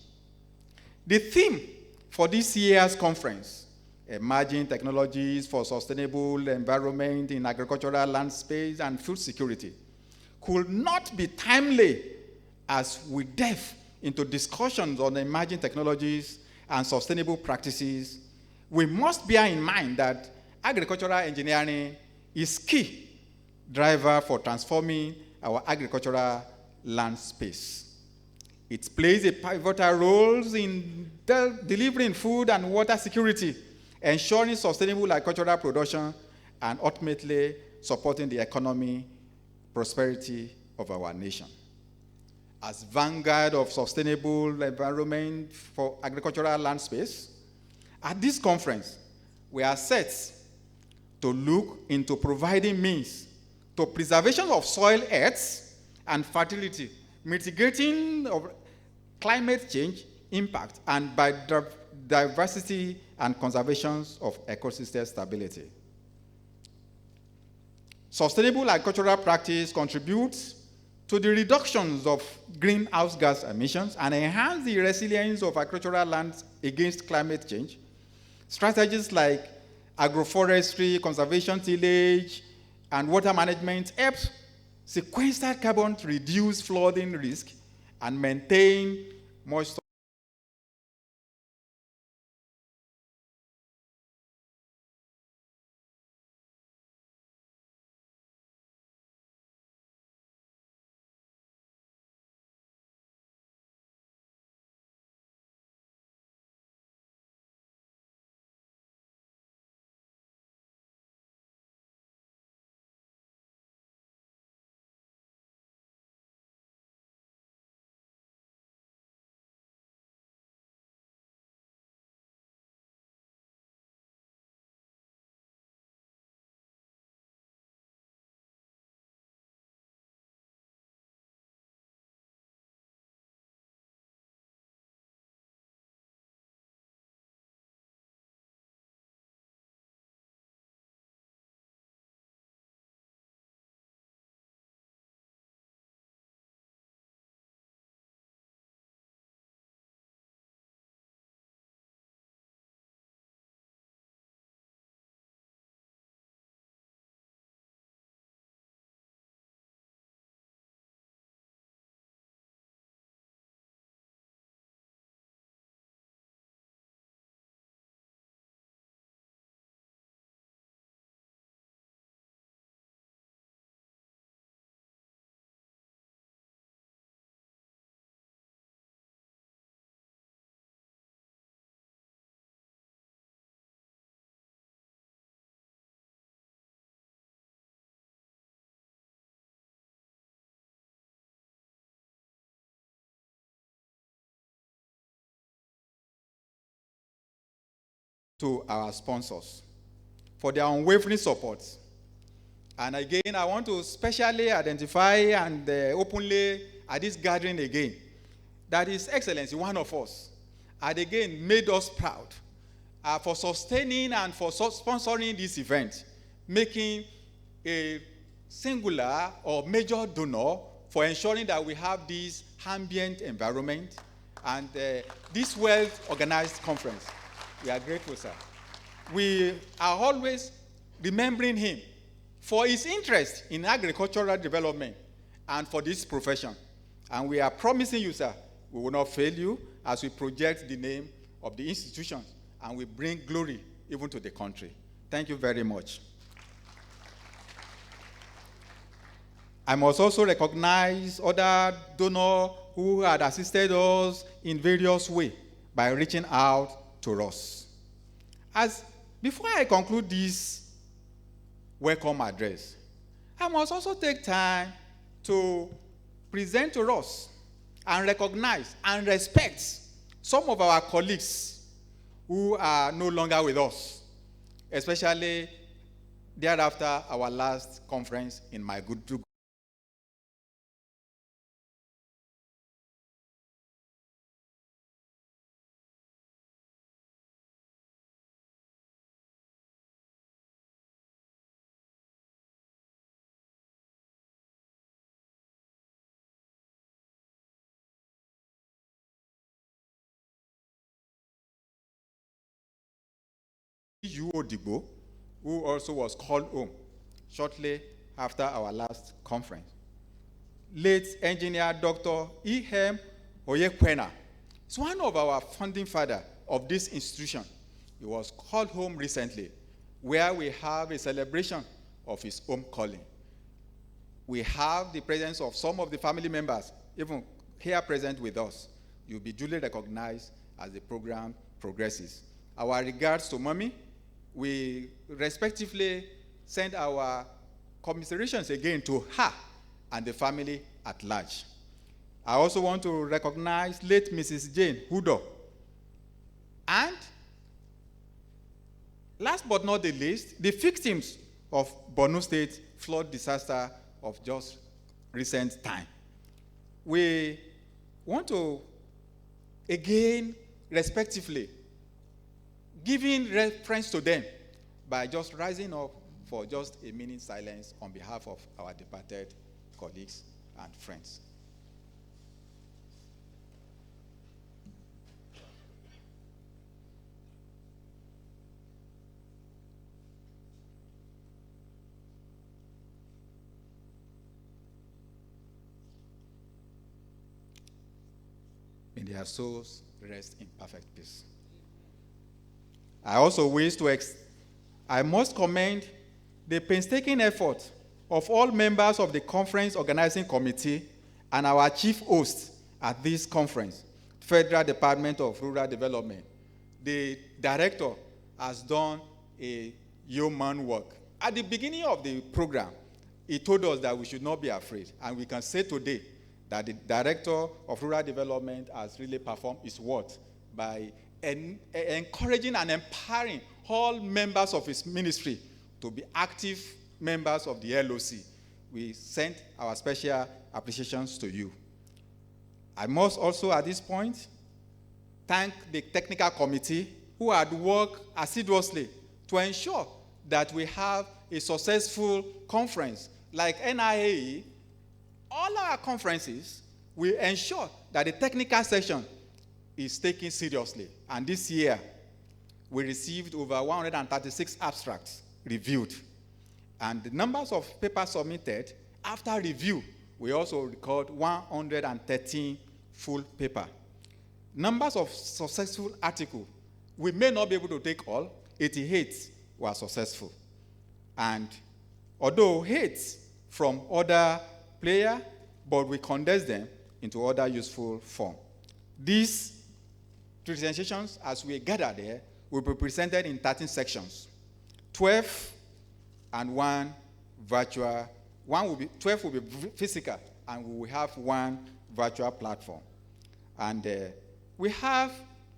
The theme for this year's conference, Emerging Technologies for Sustainable Environment in Agricultural Land Space and Food Security, could not be timely as we delve into discussions on emerging technologies and sustainable practices. We must bear in mind that agricultural engineering is key driver for transforming our agricultural land space. It plays a pivotal role in delivering food and water security, ensuring sustainable agricultural production, and ultimately supporting the economy, prosperity of our nation. As vanguard of sustainable environment for agricultural land space, at this conference, we are set to look into providing means to preservation of soil health and fertility, mitigating of climate change impact, and diversity and conservation of ecosystem stability. Sustainable agricultural practice contributes to the reductions of greenhouse gas emissions and enhance the resilience of agricultural lands against climate change. Strategies like agroforestry, conservation tillage, and water management help sequester carbon to reduce flooding risk and maintain moisture. To our sponsors for their unwavering support. And again, I want to specially identify and openly at this gathering again that His Excellency, one of us, had again made us proud for sustaining and for sponsoring this event, making a singular or major donor for ensuring that we have this ambient environment and this well-organized conference. We are grateful, sir. We are always remembering him for his interest in agricultural development and for this profession. And we are promising you, sir, we will not fail you as we project the name of the institution and we bring glory even to the country. Thank you very much. I must also recognize other donors who had assisted us in various ways by reaching out to us. Before I conclude this welcome address, I must also take time to present to us and recognize and respect some of our colleagues who are no longer with us, especially thereafter our last conference in my good. Odigbo, who also was called home shortly after our last conference. Late engineer Dr. E.M. Oyekwena is one of our founding fathers of this institution. He was called home recently, where we have a celebration of his home calling. We have the presence of some of the family members, even here present with us. You'll be duly recognized as the program progresses. Our regards to Mommy. We respectively send our commiserations again to her and the family at large. I also want to recognize late Mrs. Jane Hudo. And last but not the least, the victims of Borno State flood disaster of just recent time. We want to again respectively giving reference to them by just rising up for just a minute silence on behalf of our departed colleagues and friends. May their souls rest in perfect peace. I also wish to I must commend the painstaking effort of all members of the conference organizing committee and our chief host at this conference, Federal Department of Rural Development. The director has done a yeoman work. At the beginning of the program, he told us that we should not be afraid, and we can say today that the director of rural development has really performed his work by encouraging and empowering all members of his ministry to be active members of the LOC. We send our special appreciations to you. I must also, at this point, thank the technical committee who had worked assiduously to ensure that we have a successful conference. Like Niae, all our conferences, we ensure that the technical section is taken seriously. And this year, we received over 136 abstracts reviewed. And the numbers of papers submitted, after review, we also record 113 full paper. Numbers of successful articles, we may not be able to take all, 88 were successful. And although 8 from other players, but we condense them into other useful form. These presentations, as we gather there, will be presented in 13 sections, 12 and 1 virtual. 12 will be physical, and we will have 1 virtual platform. And we have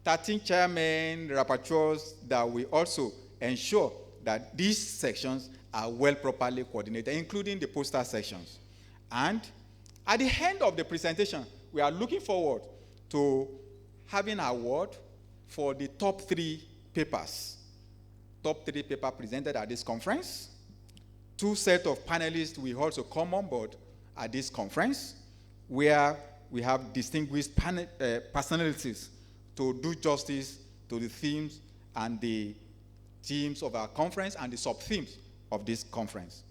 13 chairmen, rapporteurs that will also ensure that these sections are well properly coordinated, including the poster sections. And at the end of the presentation, we are looking forward to having an award for the top 3 papers. Top 3 papers presented at this conference. 2 sets of panelists will also come on board at this conference, where we have distinguished personalities to do justice to the themes and the themes of our conference and the sub-themes of this conference.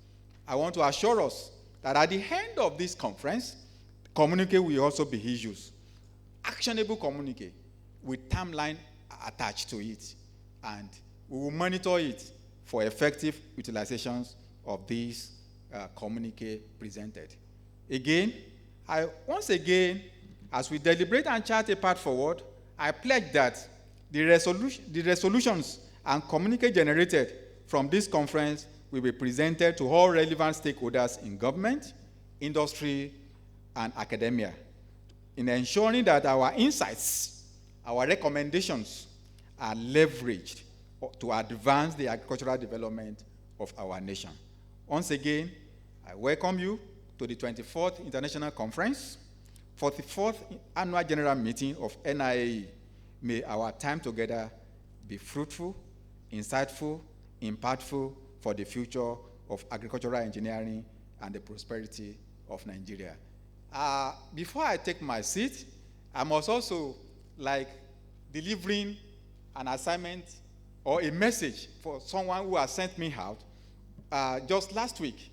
I want to assure us that at the end of this conference, communique will also be issued. Actionable communique with timeline attached to it, and we will monitor it for effective utilizations of these communique presented. Again, once again, as we deliberate and chart a path forward, I pledge that the resolutions and communique generated from this conference will be presented to all relevant stakeholders in government, industry, and academia, in ensuring that our insights, our recommendations are leveraged to advance the agricultural development of our nation. Once again, I welcome you to the 24th International Conference, 44th Annual General Meeting of Niae. May our time together be fruitful, insightful, impactful for the future of agricultural engineering and the prosperity of Nigeria. Before I take my seat, I must also like delivering an assignment or a message for someone who has sent me out. Just last week,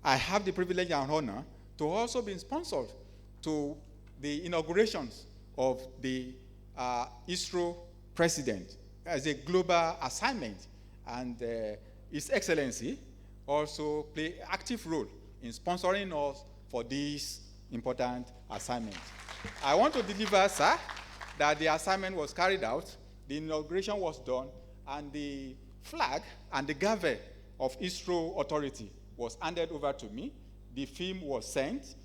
I have the privilege and honor to also be sponsored to the inaugurations of the ISRO president as a global assignment, and His Excellency also play an active role in sponsoring us for this important assignment. I want to deliver, sir, that the assignment was carried out, the inauguration was done, and the flag and the gavel of ISRO authority was handed over to me. The film was sent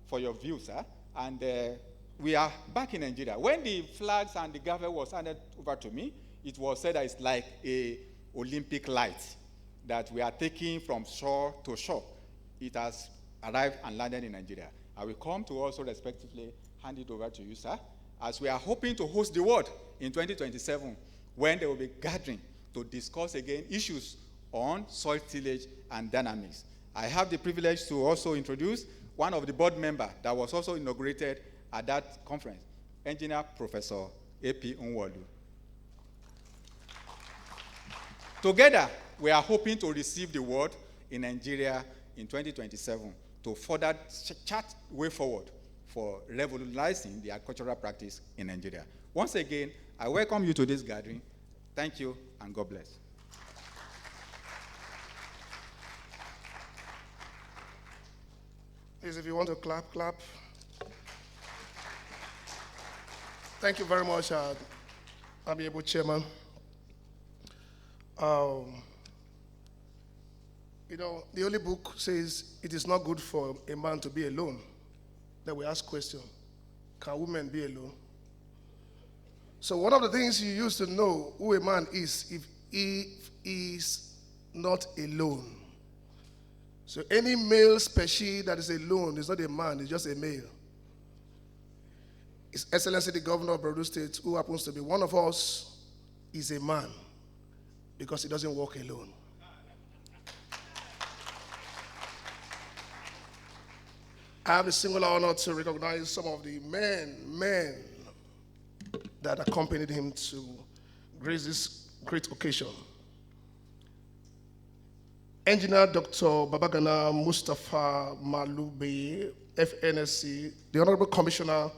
for your view, sir, and we are back in Nigeria. When the flags and the gavel was handed over to me, it was said that it's like a Olympic light that we are taking from shore to shore. It has arrived and landed in Nigeria. I will come to also respectively hand it over to you, sir, as we are hoping to host the world in 2027 when they will be gathering to discuss again issues on soil tillage and dynamics. I have the privilege to also introduce one of the board members that was also inaugurated at that conference, Engineer Professor A.P. Unwalu. Together, we are hoping to receive the award in Nigeria in 2027 to further chart way forward for revolutionizing the agricultural practice in Nigeria. Once again, I welcome you to this gathering. Thank you, and God bless. Please, if you want to clap, clap. Thank you very much, Amiable Chairman. You know, the Holy Book says it is not good for a man to be alone. Then we ask question, can women be alone? So one of the things you used to know who a man is if he is not alone. So any male species that is alone is not a man, it's just a male. His Excellency the Governor of Borno State, who happens to be one of us, is a man because he doesn't walk alone. I have the singular honor to recognize some of the men that accompanied him to grace this great occasion. Engineer Dr. Babagana Mustafa Malube, FNSC, the Honorable Commissioner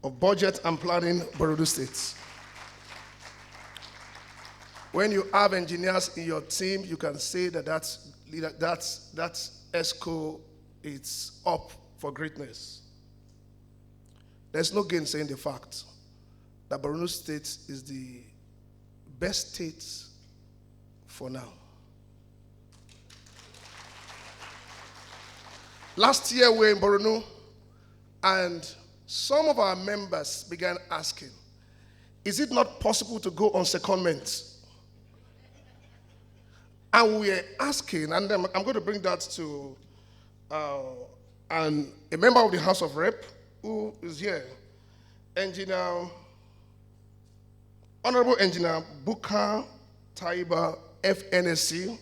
of Budget and Planning, Borno State. When you have engineers in your team, you can say that that ESCO is up for greatness. There's no gainsaying the fact that Borno State is the best state for now. Last year we were in Borno, and some of our members began asking, is it not possible to go on secondment? And we are asking, and I'm going to bring that to a member of the House of Rep who is here, Honorable Engineer Buka Taiba, FNSC,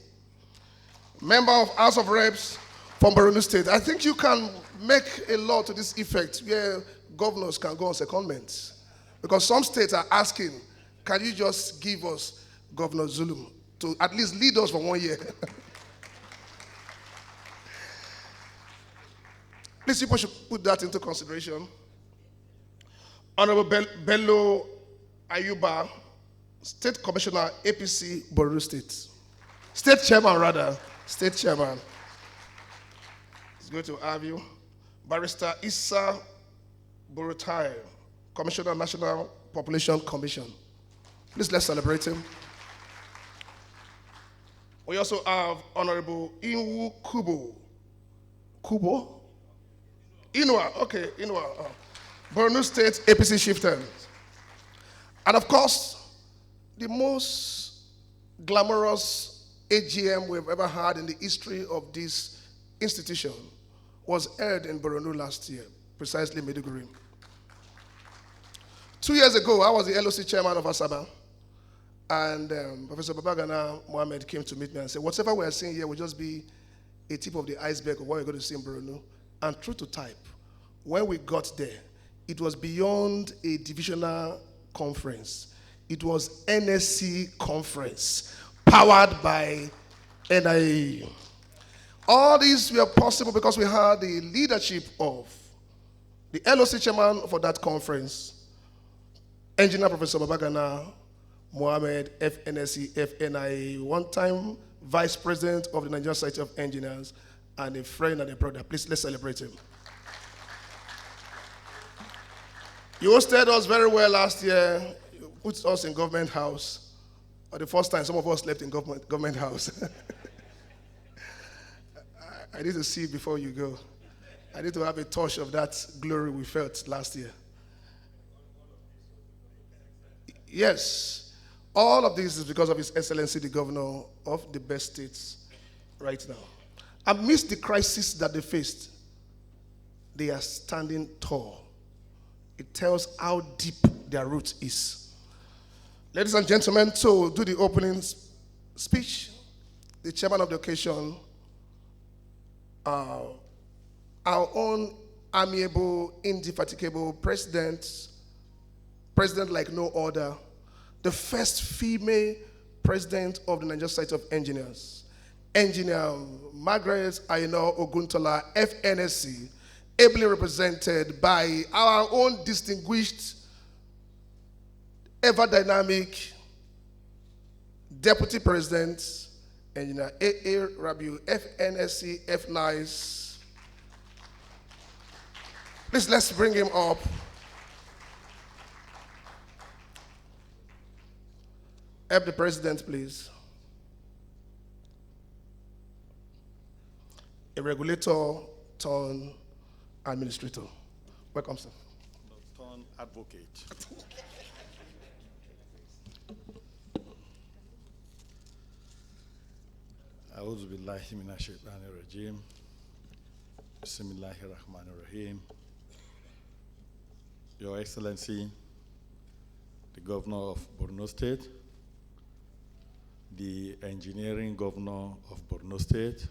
member of House of Reps from Borno State. I think you can make a law to this effect where governors can go on secondment. Because some states are asking, can you just give us Governor Zulum to at least lead us for 1 year? Please, people should put that into consideration. Honorable Bello Ayuba, State Commissioner, APC, Borno State. State Chairman, rather. State Chairman. It's good to have you. Barrister Issa Burutai, Commissioner, National Population Commission. Please, let's celebrate him. We also have Honorable Inwu Kubo. Kubo? Inua, okay, Inua. Borno State APC chieftain. And of course, the most glamorous AGM we've ever had in the history of this institution was held in Borno last year, precisely Maiduguri. 2 years ago, I was the LOC chairman of Asaba, and Professor Babagana Mohammed came to meet me and said, whatever we are seeing here will just be a tip of the iceberg of what we're going to see in Borno. And true to type, when we got there, it was beyond a divisional conference. It was NSC conference, powered by Niae. All these were possible because we had the leadership of the LOC chairman for that conference, Engineer Professor Babagana Mohammed, FNSC, FNIA, one-time Vice President of the Nigerian Society of Engineers, and a friend and a brother. Please, let's celebrate him. You hosted us very well last year. You put us in government house. For the first time, some of us slept in government house. I need to see before you go. I need to have a touch of that glory we felt last year. Yes, all of this is because of His Excellency, the Governor of the best states right now. Amidst the crisis that they faced, they are standing tall. It tells how deep their root is. Ladies and gentlemen, to do the opening speech, the chairman of the occasion, our own amiable, indefatigable president like no other, the first female president of the Nigerian Society of Engineers, Engineer Margaret Aino Oguntola, FNSC, ably represented by our own distinguished, ever-dynamic Deputy President, Engineer A.A. Rabiu, FNSC, F-NICE. Please, let's bring him up. Help the President, please. A regulator turned administrator. Welcome, sir. Turned advocate. A'udhu billahi minash shaitanir rajim. Bismillahir rahmanir rahim. Your Excellency, the Governor of Borno State, the Engineering Governor of Borno State,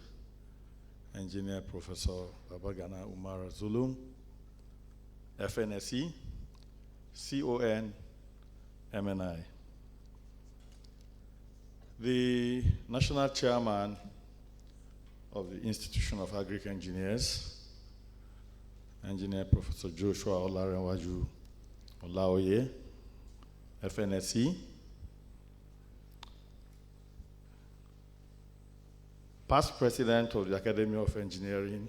Engineer Professor Babagana Umar Zulum, FNSE, CON, MNI. The National Chairman of the Institution of Agric Engineers, Engineer Professor Joshua Olarenwaju Olaoye, FNSE, past President of the Academy of Engineering,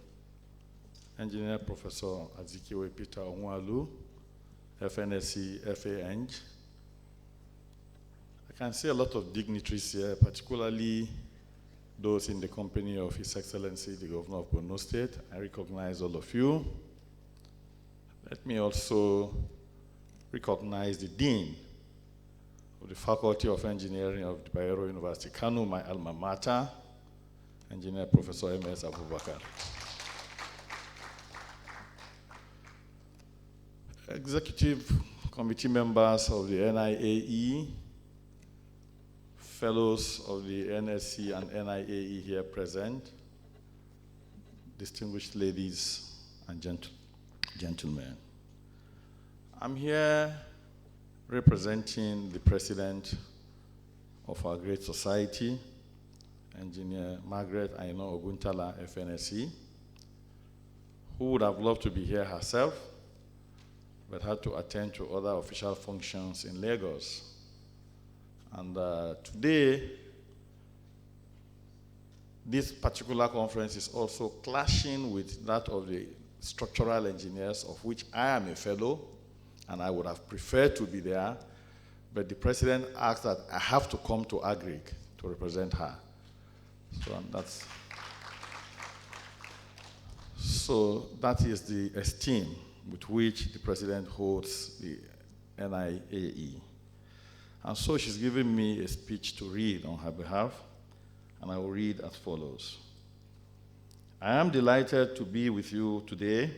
Engineer Professor Azikiwe Peter Onwalu, FNSE, FAEng. I can see a lot of dignitaries here, particularly those in the company of His Excellency, the Governor of Borno State. I recognize all of you. Let me also recognize the Dean of the Faculty of Engineering of the Bayero University, Kano, my alma mater, Engineer Professor M.S. Abubakar. Executive committee members of the NIAE, fellows of the NSC and NIAE here present, distinguished ladies and gentlemen. I'm here representing the president of our great society, Engineer Margaret Aino Oguntala, FNSC, who would have loved to be here herself, but had to attend to other official functions in Lagos. And today, this particular conference is also clashing with that of the structural engineers, of which I am a fellow, and I would have preferred to be there, but the president asked that I have to come to Agric to represent her. So that is the esteem with which the president holds the NIAE. And so she's given me a speech to read on her behalf, and I will read as follows. I am delighted to be with you today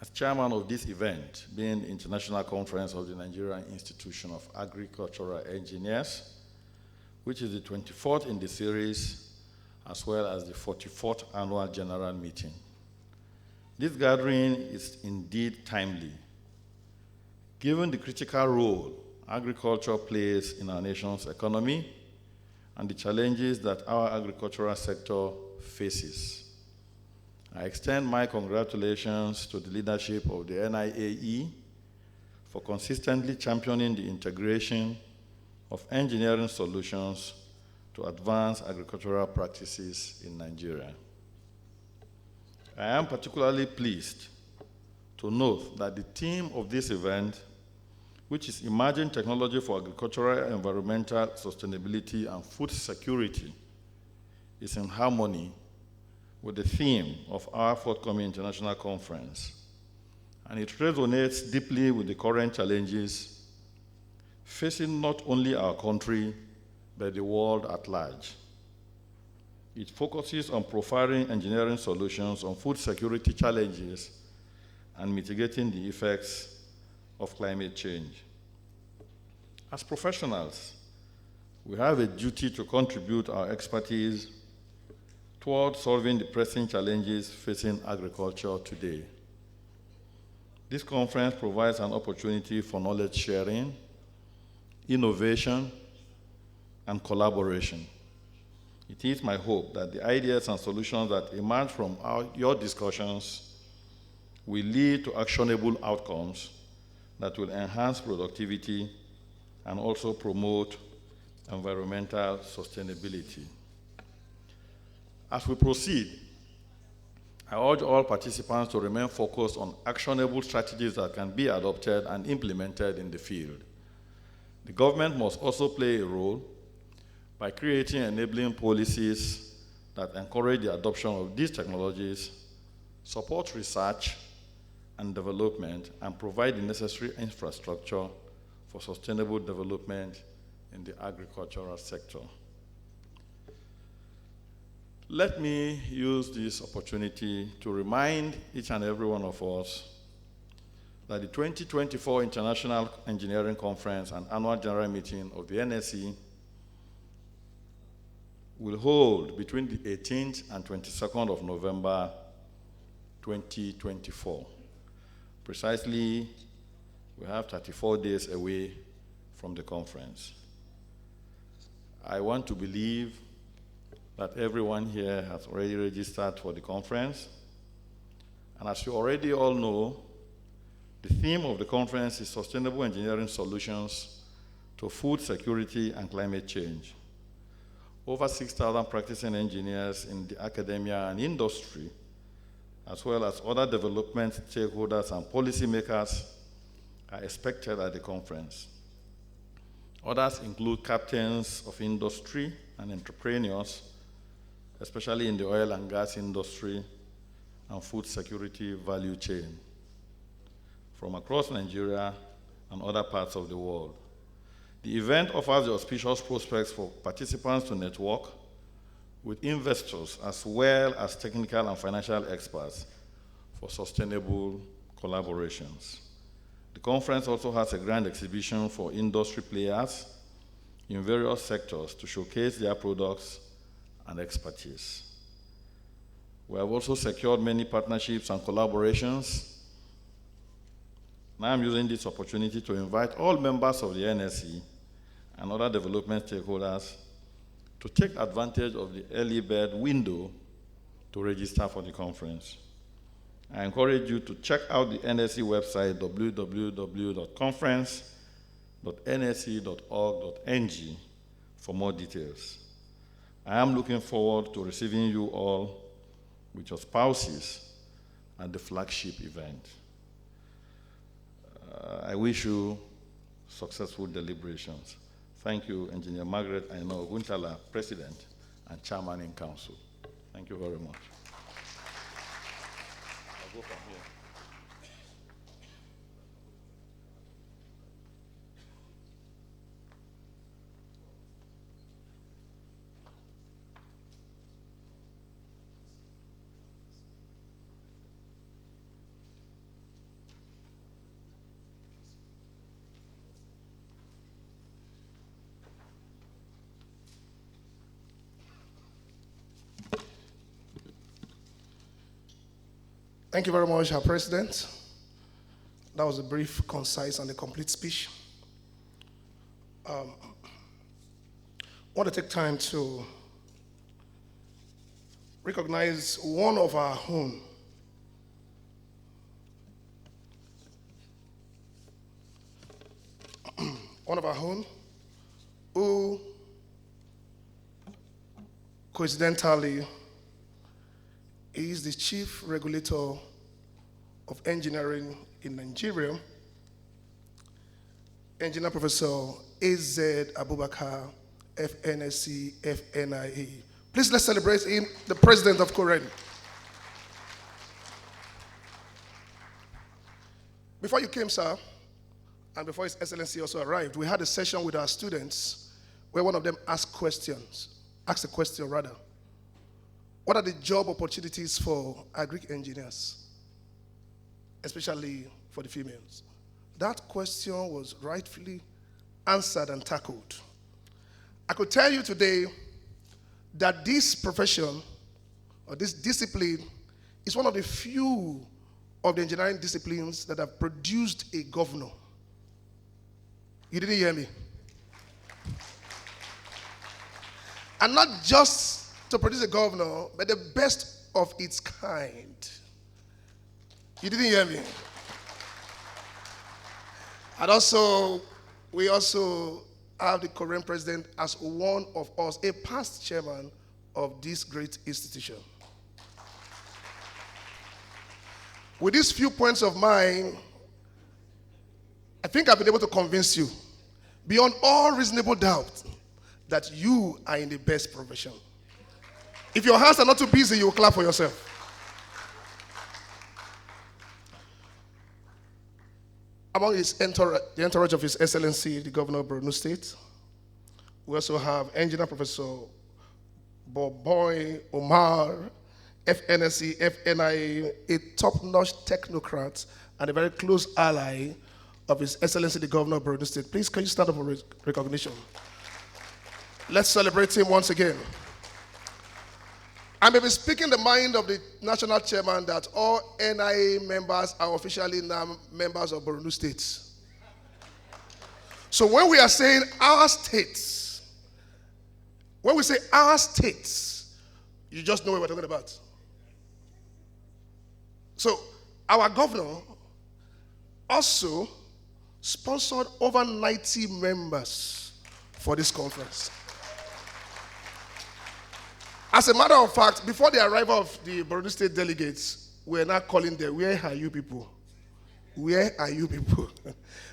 as chairman of this event, being the International Conference of the Nigerian Institution of Agricultural Engineers, which is the 24th in the series, as well as the 44th annual general meeting. This gathering is indeed timely, given the critical role agriculture plays in our nation's economy and the challenges that our agricultural sector faces. I extend my congratulations to the leadership of the NIAE for consistently championing the integration of engineering solutions to advance agricultural practices in Nigeria. I am particularly pleased to note that the theme of this event, which is Emerging Technology for Agricultural, Environmental Sustainability and Food Security, is in harmony with the theme of our forthcoming international conference, and it resonates deeply with the current challenges facing not only our country, but the world at large. It focuses on providing engineering solutions on food security challenges and mitigating the effects of climate change. As professionals, we have a duty to contribute our expertise toward solving the pressing challenges facing agriculture today. This conference provides an opportunity for knowledge sharing, innovation, and collaboration. It is my hope that the ideas and solutions that emerge from your discussions will lead to actionable outcomes that will enhance productivity and also promote environmental sustainability. As we proceed, I urge all participants to remain focused on actionable strategies that can be adopted and implemented in the field. The government must also play a role by creating enabling policies that encourage the adoption of these technologies, support research and development, and provide the necessary infrastructure for sustainable development in the agricultural sector. Let me use this opportunity to remind each and every one of us that the 2024 International Engineering Conference and Annual General Meeting of the NSE will hold between the 18th and 22nd of November 2024. Precisely, we have 34 days away from the conference. I want to believe that everyone here has already registered for the conference. And as you already all know, the theme of the conference is Sustainable Engineering Solutions to Food Security and Climate Change. Over 6,000 practicing engineers in the academia and industry, as well as other development stakeholders and policymakers, are expected at the conference. Others include captains of industry and entrepreneurs, especially in the oil and gas industry and food security value chain, from across Nigeria and other parts of the world. The event offers the auspicious prospects for participants to network with investors as well as technical and financial experts for sustainable collaborations. The conference also has a grand exhibition for industry players in various sectors to showcase their products and expertise. We have also secured many partnerships and collaborations. Now I'm using this opportunity to invite all members of the NSE and other development stakeholders to take advantage of the early bird window to register for the conference. I encourage you to check out the NSE website, www.conference.nsc.org.ng, for more details. I am looking forward to receiving you all with your spouses at the flagship event. I wish you successful deliberations. Thank you, Engineer Margaret Aino Oguntala, President and Chairman in Council. Thank you very much. I'll go from here. Thank you very much, Herr President. That was a brief, concise, and a complete speech. I want to take time to recognize one of our own. One of our own who coincidentally is the chief regulator of engineering in Nigeria, Engineer Professor A.Z. Abubakar, FNSC, FNIA. Please let's celebrate him, the President of Korea. Before you came, sir, and before His Excellency also arrived, we had a session with our students where one of them asked a question. What are the job opportunities for agric engineers, especially for the females? That question was rightfully answered and tackled. I could tell you today that this profession or this discipline is one of the few of the engineering disciplines that have produced a governor. You didn't hear me? And not just to produce a governor, but the best of its kind. You didn't hear me? And also, we also have the current president as one of us, a past chairman of this great institution. With these few points of mine, I think I've been able to convince you, beyond all reasonable doubt, that you are in the best profession. If your hands are not too busy, you will clap for yourself. Among the entourage of His Excellency, the Governor of Borno State, we also have Engineer Professor Boboy Omar, FNSC, FNIA, a top-notch technocrat and a very close ally of His Excellency, the Governor of Borno State. Please, can you stand up for recognition? Let's celebrate him once again. I may be speaking the mind of the national chairman that all NIA members are officially now members of Borno State. So when we are saying our states, when we say our states, you just know what we're talking about. So our governor also sponsored over 90 members for this conference. As a matter of fact, before the arrival of the Borno State delegates, we're now calling them, where are you people? Where are you people?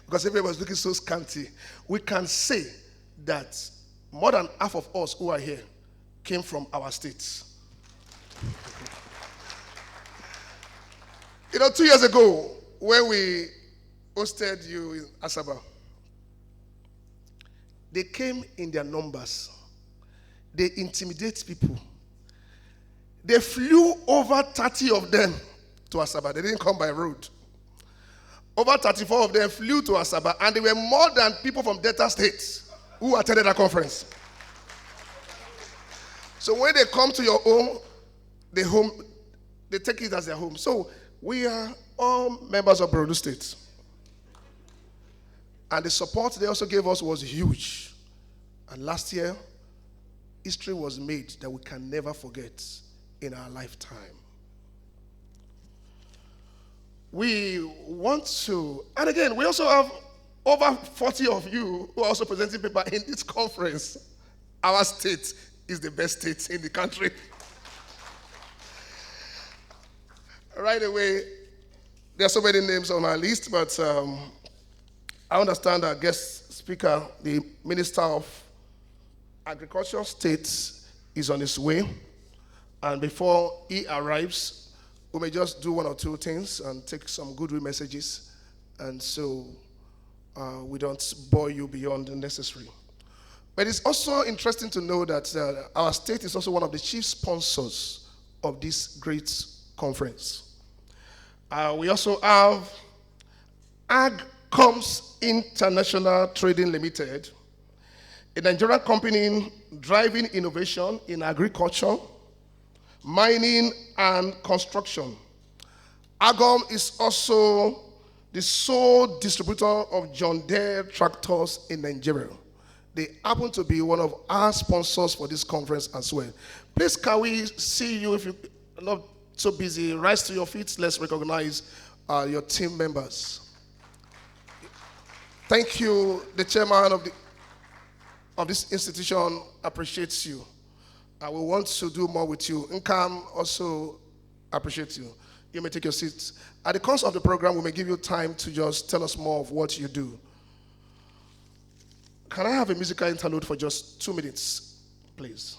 Because everybody was looking so scanty. We can say that more than half of us who are here came from our states. 2 years ago, when we hosted you in Asaba, they came in their numbers. They intimidate people. They flew over 30 of them to Asaba. They didn't come by road. Over 34 of them flew to Asaba, and they were more than people from Delta State who attended that conference. So when they come to your home, they take it as their home. So we are all members of Borno State. And the support they also gave us was huge. And last year, history was made that we can never forget in our lifetime. We want to, and again, we also have over 40 of you who are also presenting paper in this conference. Our state is the best state in the country. Right away, there are so many names on our list, but I understand our guest speaker, the Minister of Agriculture State, is on his way. And before he arrives, we may just do one or two things and take some goodwill messages. And so we don't bore you beyond the necessary. But it's also interesting to know that our state is also one of the chief sponsors of this great conference. We also have AgComs International Trading Limited, a Nigerian company driving innovation in agriculture, mining, and construction. AgComs is also the sole distributor of John Deere tractors in Nigeria. They happen to be one of our sponsors for this conference as well. Please, can we see you, if you're not so busy, rise to your feet. Let's recognize your team members. Thank you. The chairman of this institution appreciates you. We want to do more with you. Nkam also appreciates you. You may take your seats. At the course of the program, we may give you time to just tell us more of what you do. Can I have a musical interlude for just 2 minutes, please?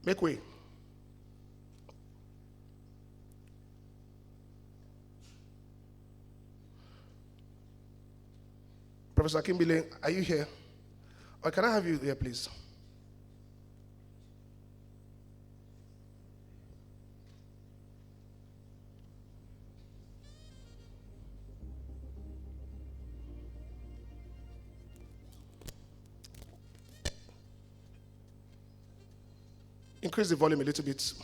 Make way. Professor Kimbile, are you here? Or can I have you here, please? Increase the volume a little bit.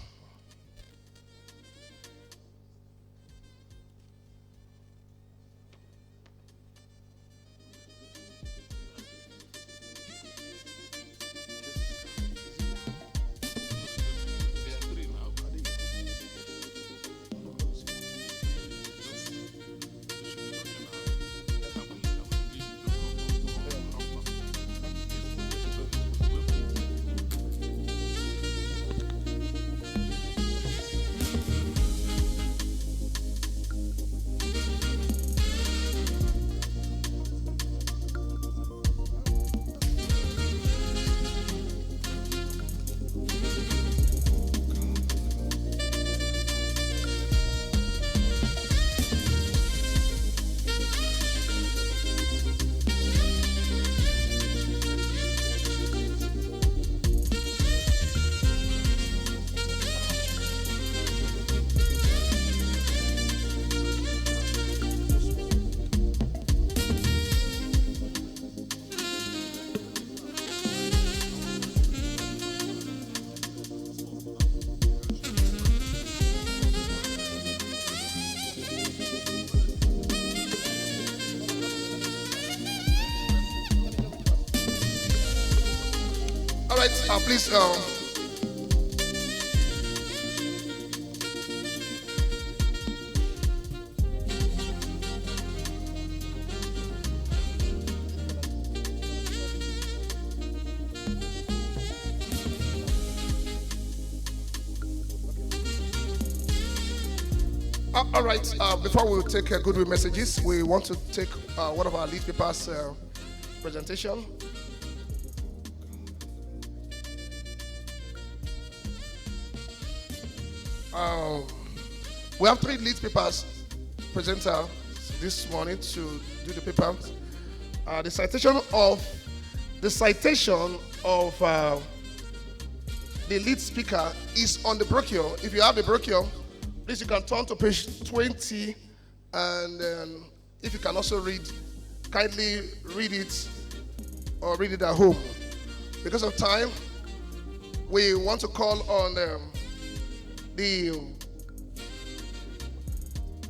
All right, please. All right, before we take goodwill messages, we want to take one of our lead papers presentation. We have 3 lead papers presenter this morning to do the papers. The citation of the lead speaker is on the brochure. If you have the brochure, please you can turn to page 20, and if you can also read, kindly read it or read it at home. Because of time, we want to call on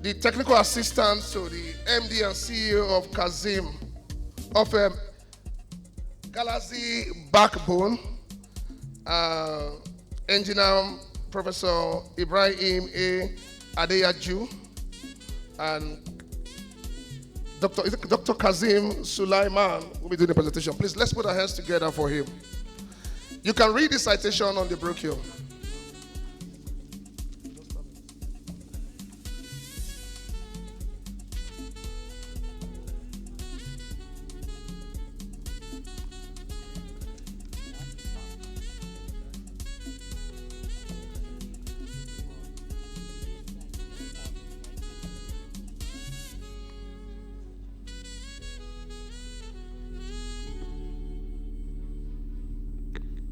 the technical assistant to the MD and CEO of Kazim, of Galaxy Backbone, Engineer Professor Ibrahim A. Adeyaju, and Dr. Kazim Sulaiman will be doing the presentation. Please, let's put our hands together for him. You can read the citation on the brochure.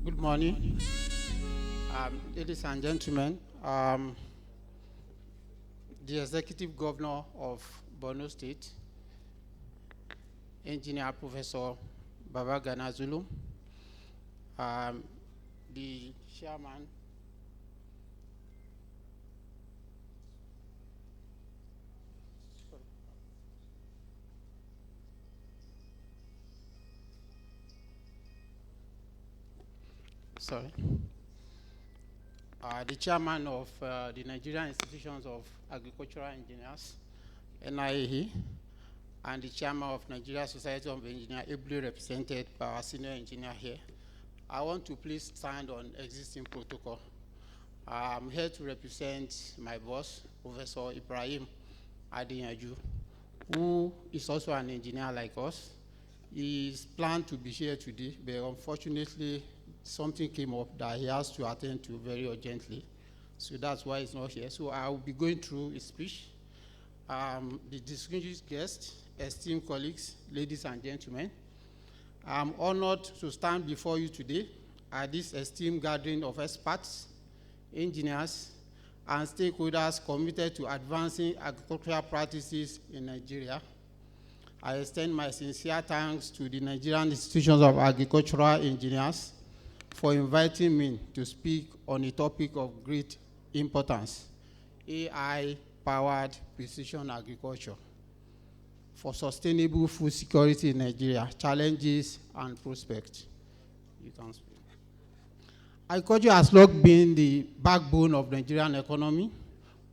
Good morning, ladies and gentlemen. The Executive Governor of Borno State, Engineer Professor Babagana Zulu, the Chairman, the Chairman of the Nigerian Institutions of Agricultural Engineers, NIAE, and the Chairman of Nigeria Society of Engineers, ably represented by our senior engineer here. I want to please stand on existing protocol. I'm here to represent my boss, Professor Ibrahim Adeyaju, who is also an engineer like us. He is planned to be here today, but unfortunately, something came up that he has to attend to very urgently. So that's why he's not here. So I will be going through his speech. The distinguished guests, esteemed colleagues, ladies and gentlemen, I'm honored to stand before you today at this esteemed gathering of experts, engineers, and stakeholders committed to advancing agricultural practices in Nigeria. I extend my sincere thanks to the Nigerian Institutions of Agricultural Engineers for inviting me to speak on a topic of great importance, AI-powered precision agriculture for sustainable food security in Nigeria, challenges and prospects. You can speak. Agriculture has long been the backbone of the Nigerian economy,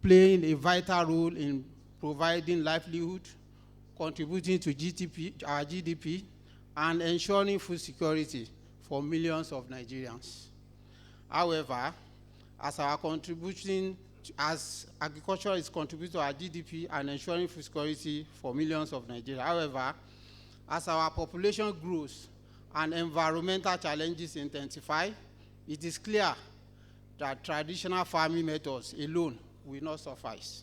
playing a vital role in providing livelihood, contributing to our GDP, and ensuring food security for millions of Nigerians. However, as agriculture is contributing to our GDP and ensuring food security for millions of Nigerians. However, as our population grows and environmental challenges intensify, it is clear that traditional farming methods alone will not suffice.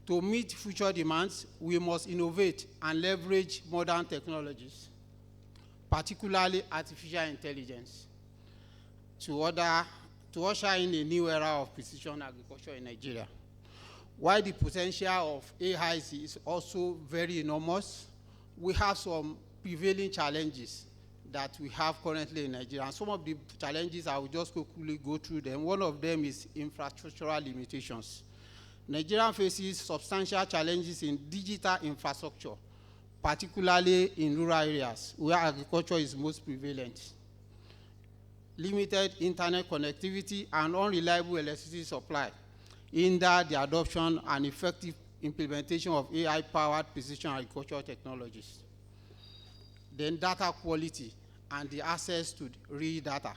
To meet future demands, we must innovate and leverage modern technologies, particularly artificial intelligence, to usher in a new era of precision agriculture in Nigeria. While the potential of AI is also very enormous, we have some prevailing challenges that we have currently in Nigeria. And some of the challenges, I will just quickly go through them. One of them is infrastructural limitations. Nigeria faces substantial challenges in digital infrastructure, particularly in rural areas where agriculture is most prevalent. Limited internet connectivity and unreliable electricity supply hinder the adoption and effective implementation of AI-powered precision agricultural technologies. Then data quality and the access to real data.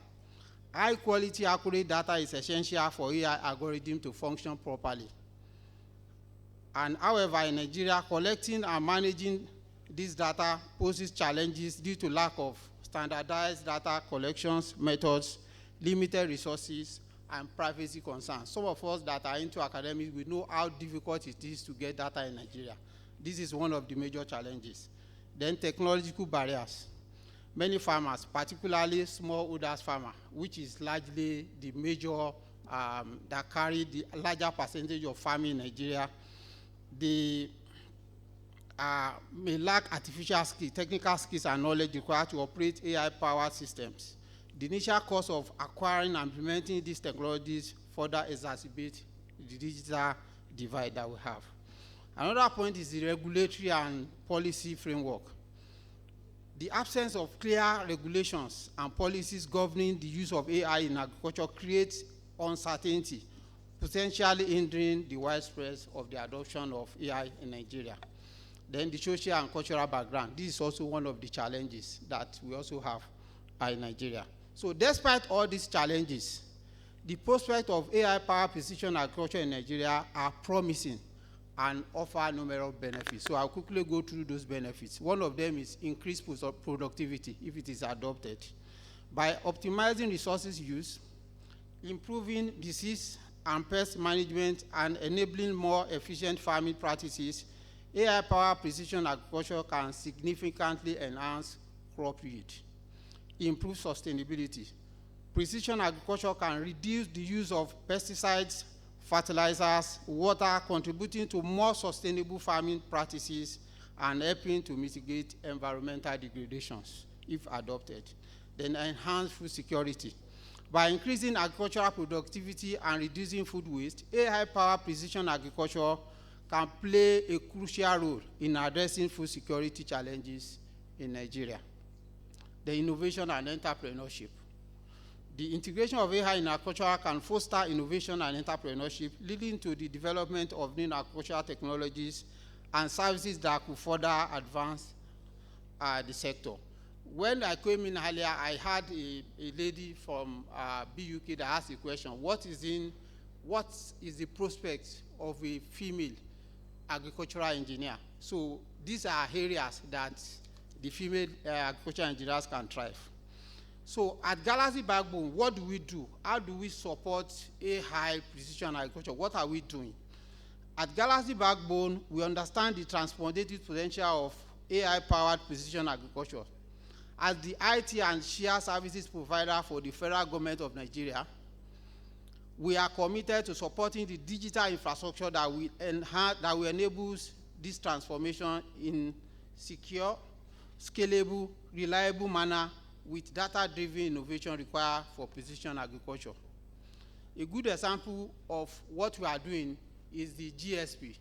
High quality, accurate data is essential for AI algorithm to function properly. And however, in Nigeria, collecting and managing this data poses challenges due to lack of standardized data collections methods, limited resources, and privacy concerns. Some of us that are into academics, we know how difficult it is to get data in Nigeria. This is one of the major challenges. Then technological barriers. Many farmers, particularly smallholders farmers, which is largely the major, that carry the larger percentage of farming in Nigeria, they may lack artificial skills, technical skills and knowledge required to operate AI-powered systems. The initial cost of acquiring and implementing these technologies further exacerbate the digital divide that we have. Another point is the regulatory and policy framework. The absence of clear regulations and policies governing the use of AI in agriculture creates uncertainty, potentially hindering the widespread of the adoption of AI in Nigeria. Then the social and cultural background. This is also one of the challenges that we also have in Nigeria. So despite all these challenges, the prospect of AI-powered precision agriculture in Nigeria are promising and offer numerous benefits. So I'll quickly go through those benefits. One of them is increased productivity if it is adopted. By optimizing resources use, improving disease and pest management, and enabling more efficient farming practices, AI-powered precision agriculture can significantly enhance crop yield, improve sustainability. Precision agriculture can reduce the use of pesticides, fertilizers, water, contributing to more sustainable farming practices and helping to mitigate environmental degradations if adopted. Then enhance food security. By increasing agricultural productivity and reducing food waste, AI-powered precision agriculture can play a crucial role in addressing food security challenges in Nigeria. The innovation and entrepreneurship. The integration of AI in agriculture can foster innovation and entrepreneurship, leading to the development of new agricultural technologies and services that could further advance the sector. When I came in earlier, I had a lady from BUK that asked a question, what is the prospect of a female agricultural engineer? So these are areas that the female agricultural engineers can thrive. So at Galaxy Backbone, what do we do? How do we support AI precision agriculture? What are we doing? At Galaxy Backbone, we understand the transformative potential of AI-powered precision agriculture. As the IT and shared services provider for the federal government of Nigeria, we are committed to supporting the digital infrastructure that will enable this transformation in secure, scalable, reliable manner with data-driven innovation required for precision agriculture. A good example of what we are doing is the GSP.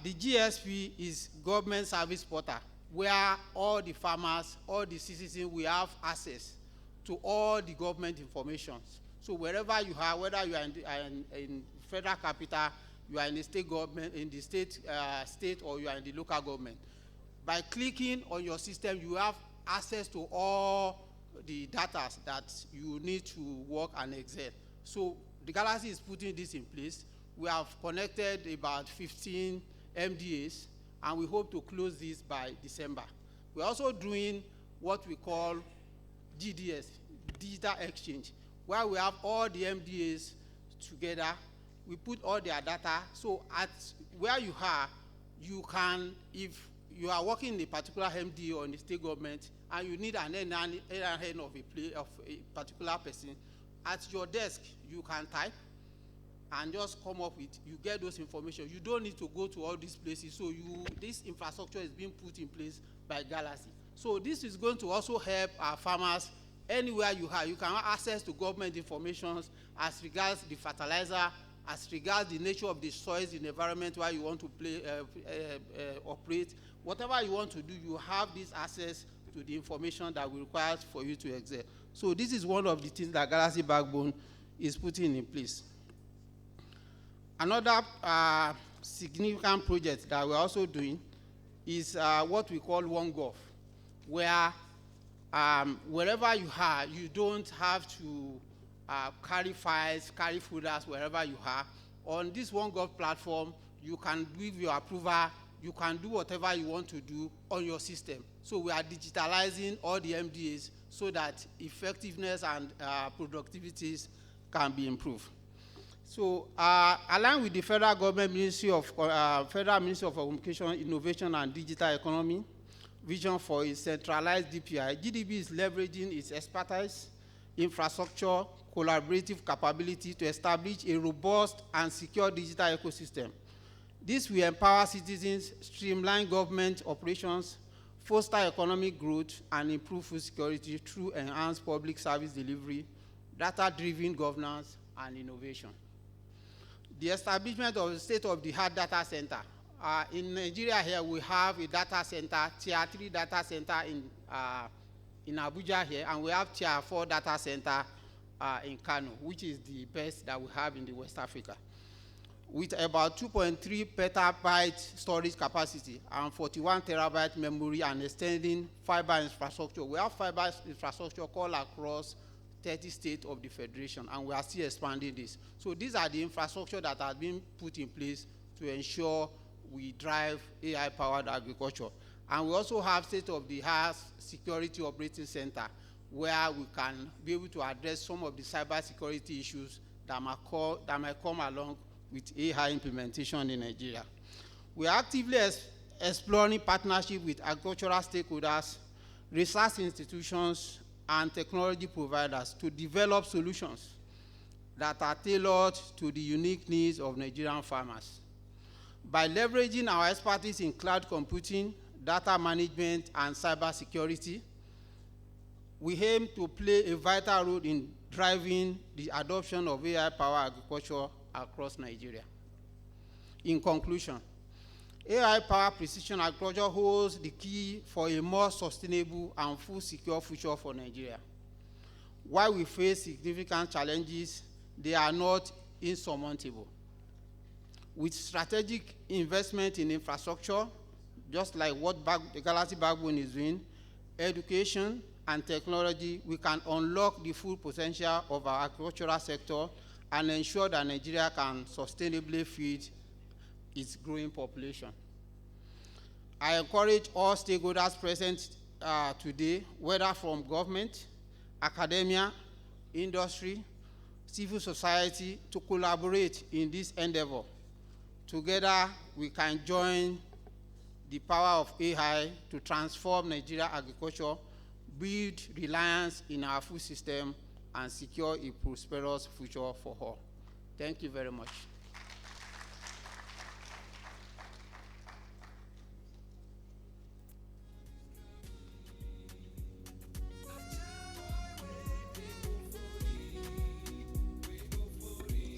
The GSP is government service portal, where all the farmers, all the citizens will have access to all the government information. So wherever you are, whether you are in federal capital, you are in the state government, in the state, or you are in the local government, by clicking on your system, you have access to all the data that you need to work and excel. So the Galaxy is putting this in place. We have connected about 15 MDAs, and we hope to close this by December. We're also doing what we call GDS, Digital Exchange, where we have all the MDAs together. We put all their data, so at where you are, you can, if you are working in a particular MDA or in the state government, and you need an NIN of a particular person, at your desk, you can type and just come up with, you get those information. You don't need to go to all these places. So this infrastructure is being put in place by Galaxy. So this is going to also help our farmers anywhere you are. You can have access to government information as regards the fertilizer, as regards the nature of the soils in the environment where you want to operate. Whatever you want to do, you have this access to the information that will require for you to excel. So this is one of the things that Galaxy Backbone is putting in place. Another significant project that we're also doing is what we call OneGov, where wherever you are, you don't have to carry files, carry folders wherever you are. On this OneGov platform, you can give your approval, you can do whatever you want to do on your system. So we are digitalizing all the MDAs so that effectiveness and productivities can be improved. So aligned with the federal government Ministry of Communication, Innovation and Digital Economy vision for a centralized DPI, GDB is leveraging its expertise, infrastructure, collaborative capability to establish a robust and secure digital ecosystem. This will empower citizens, streamline government operations, foster economic growth, and improve food security through enhanced public service delivery, data-driven governance, and innovation. The establishment of the state-of-the-art data center. In Nigeria here, we have a data center, Tier 3 data center in Abuja here, and we have Tier 4 data center in Kano, which is the best that we have in the West Africa, with about 2.3 petabyte storage capacity and 41 terabyte memory and extending fiber infrastructure. We have fiber infrastructure all across 30 states of the Federation, and we are still expanding this. So these are the infrastructure that have been put in place to ensure we drive AI-powered agriculture. And we also have state-of-the-art security operating center, where we can be able to address some of the cyber security issues that might come along with AI implementation in Nigeria. We are actively exploring partnership with agricultural stakeholders, research institutions, and technology providers to develop solutions that are tailored to the unique needs of Nigerian farmers. By leveraging our expertise in cloud computing, data management, and cybersecurity, we aim to play a vital role in driving the adoption of AI-powered agriculture across Nigeria. In conclusion, AI-powered precision agriculture holds the key for a more sustainable and food secure future for Nigeria. While we face significant challenges, they are not insurmountable. With strategic investment in infrastructure, just like what the Galaxy Backbone is doing, education and technology, we can unlock the full potential of our agricultural sector and ensure that Nigeria can sustainably feed its growing population. I encourage all stakeholders present today, whether from government, academia, industry, civil society, to collaborate in this endeavor. Together, we can join the power of AI to transform Nigeria agriculture, build reliance in our food system, and secure a prosperous future for all. Thank you very much.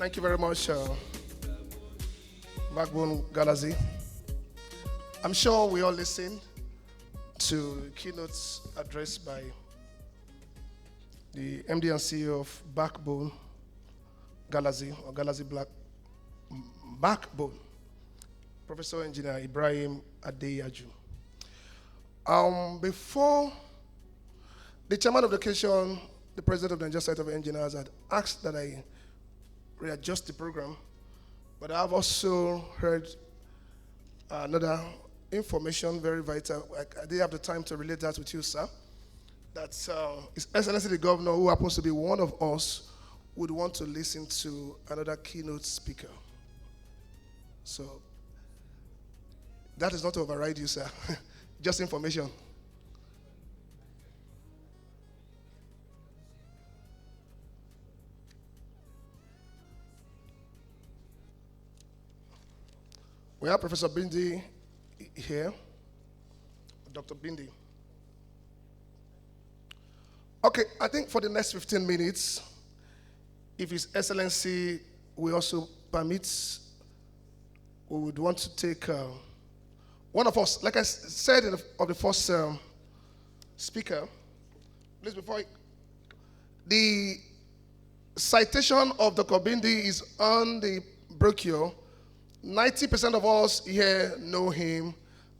Thank you very much, Backbone Galazi. I'm sure we all listened to keynotes addressed by the MD and CEO of Backbone Galazi, or Galazi Backbone, Professor Engineer Ibrahim Adeyaju. Before the chairman of the occasion, the president of the Nigeria Society of Engineers, had asked that I readjust the program, but I've also heard another information, very vital. I didn't have the time to relate that with you, sir. That His Excellency the Governor, who happens to be one of us, would want to listen to another keynote speaker. So that is not to override you, sir. Just information. We have Professor Bindi here, Dr. Bindi. Okay, I think for the next 15 minutes, if His Excellency will also permit, we would want to take one of us, like I said of the first speaker, please the citation of Dr. Bindi is on the brochure. 90% of us here know him,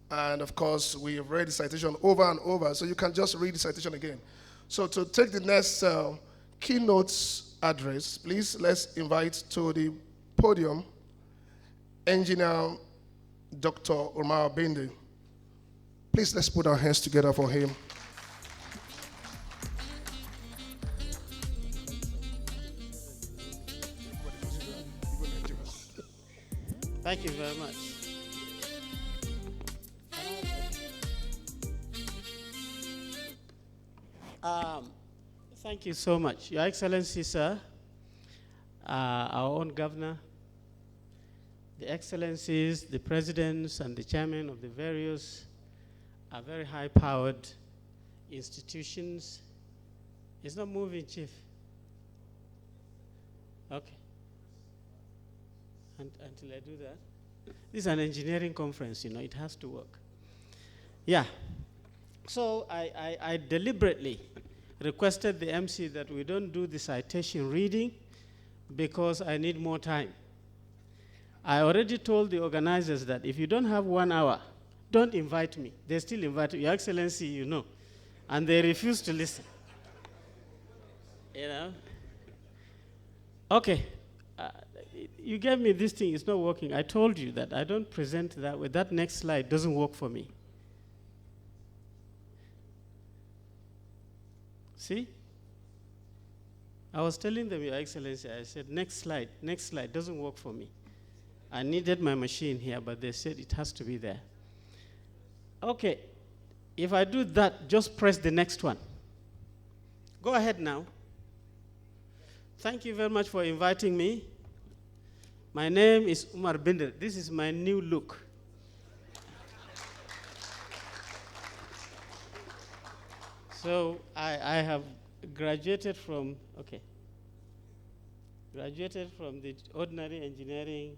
and of course, we have read the citation over and over, so you can just read the citation again. So to take the next keynote address, please let's invite to the podium Engineer Dr. Umar Bindi. Please let's put our hands together for him. Thank you very much. Thank you so much. Your Excellency, sir, our own governor, the excellencies, the presidents, and the chairmen of the various very high-powered institutions. It's not moving, Chief. Okay. Until I do that. This is an engineering conference, it has to work. Yeah. So I deliberately requested the MC that we don't do the citation reading because I need more time. I already told the organizers that if you don't have 1 hour, don't invite me. They still invite Your Excellency, and they refuse to listen. Okay. You gave me this thing, it's not working. I told you that I don't present that way. That next slide doesn't work for me. See? I was telling them, Your Excellency, I said, next slide doesn't work for me. I needed my machine here, but they said it has to be there. Okay, if I do that, just press the next one. Go ahead now. Thank you very much for inviting me. My name is Umar Binder. This is my new look. So I have graduated from the ordinary engineering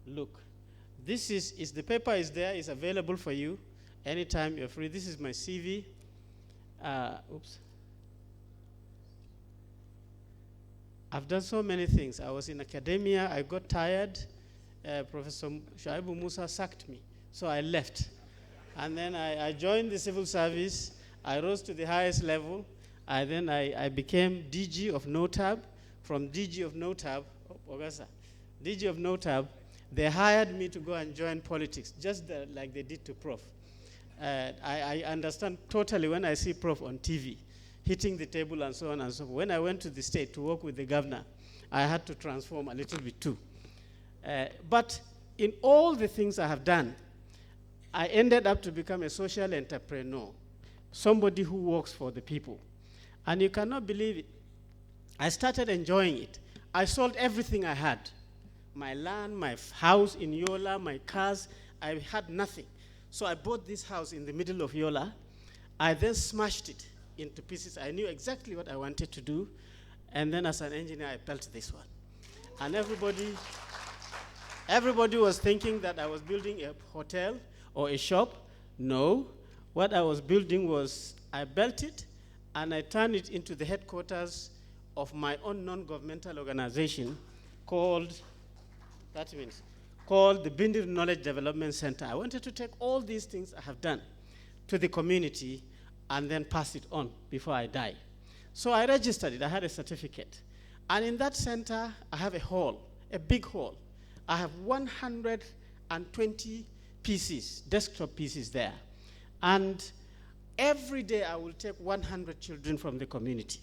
look. This is the paper is there, it's available for you anytime you're free. This is my CV. I've done so many things. I was in academia, I got tired. Professor Shaibu Musa sacked me, so I left. And then I joined the civil service. I rose to the highest level. I became DG of NOTAB. From DG of NOTAB, DG of NOTAB, they hired me to go and join politics, just like they did to Prof. I understand totally when I see Prof on TV, hitting the table and so on and so forth. When I went to the state to work with the governor, I had to transform a little bit too. But in all the things I have done, I ended up to become a social entrepreneur, somebody who works for the people. And you cannot believe it. I started enjoying it. I sold everything I had. My land, my house in Yola, my cars, I had nothing. So I bought this house in the middle of Yola. I then smashed it into pieces. I knew exactly what I wanted to do. And then as an engineer, I built this one. And everybody was thinking that I was building a hotel or a shop. No, what I was building was I built it and I turned it into the headquarters of my own non-governmental organization called the Bindi Knowledge Development Center. I wanted to take all these things I have done to the community and then pass it on before I die. So I registered it. I had a certificate. And in that center, I have a hall, a big hall. I have 120 PCs, desktop PCs there. And every day I will take 100 children from the community.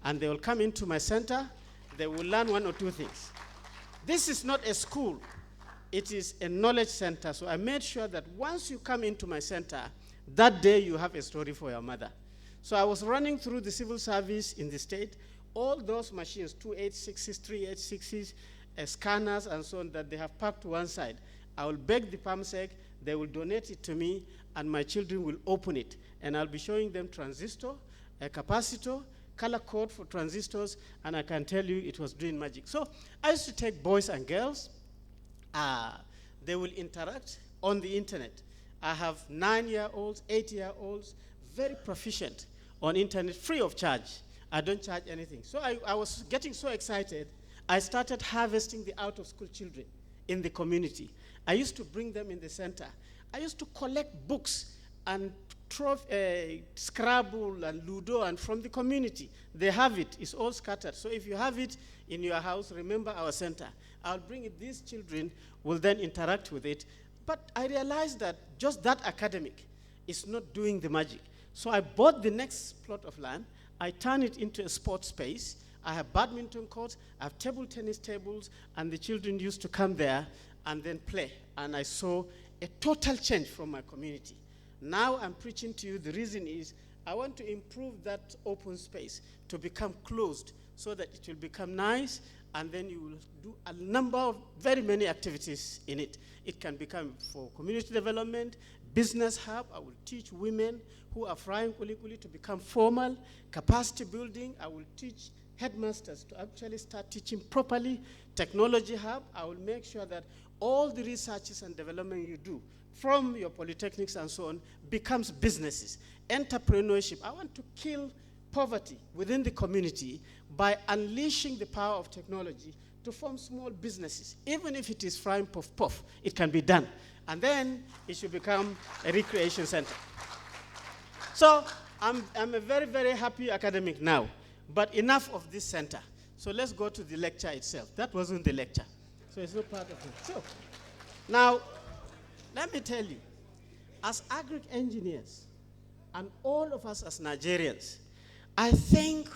And they will come into my center. They will learn one or two things. This is not a school. It is a knowledge center. So I made sure that once you come into my center, that day you have a story for your mother. So I was running through the civil service in the state, all those machines, 286s, 386s, scanners and so on that they have parked to one side. I will beg the PAMSEC, they will donate it to me, and my children will open it. And I'll be showing them transistor, a capacitor, color code for transistors, and I can tell you it was doing magic. So I used to take boys and girls. They will interact on the internet. I have 9-year-olds, 8-year-olds, very proficient on internet, free of charge. I don't charge anything. So I was getting so excited, I started harvesting the out-of-school children in the community. I used to bring them in the center. I used to collect books and Scrabble and Ludo and from the community. They have it. It's all scattered. So if you have it in your house, remember our center. I'll bring it. These children will then interact with it. But I realized that just that academic is not doing the magic. So I bought the next plot of land. I turned it into a sports space. I have badminton courts, I have table tennis tables, and the children used to come there and then play. And I saw a total change from my community. Now I'm preaching to you, the reason is I want to improve that open space to become closed so that it will become nice, and then you will do a number of very many activities in it. It can become for community development, business hub. I will teach women who are frying kuli-kuli to become formal, capacity building. I will teach headmasters to actually start teaching properly, technology hub. I will make sure that all the researches and development you do from your polytechnics and so on becomes businesses. Entrepreneurship. I want to kill poverty within the community by unleashing the power of technology to form small businesses. Even if it is frying puff, it can be done. And then it should become a recreation center. So I'm a very, very happy academic now. But enough of this center. So let's go to the lecture itself. That wasn't the lecture. So it's not part of it. So now, let me tell you, as agric engineers, and all of us as Nigerians, I think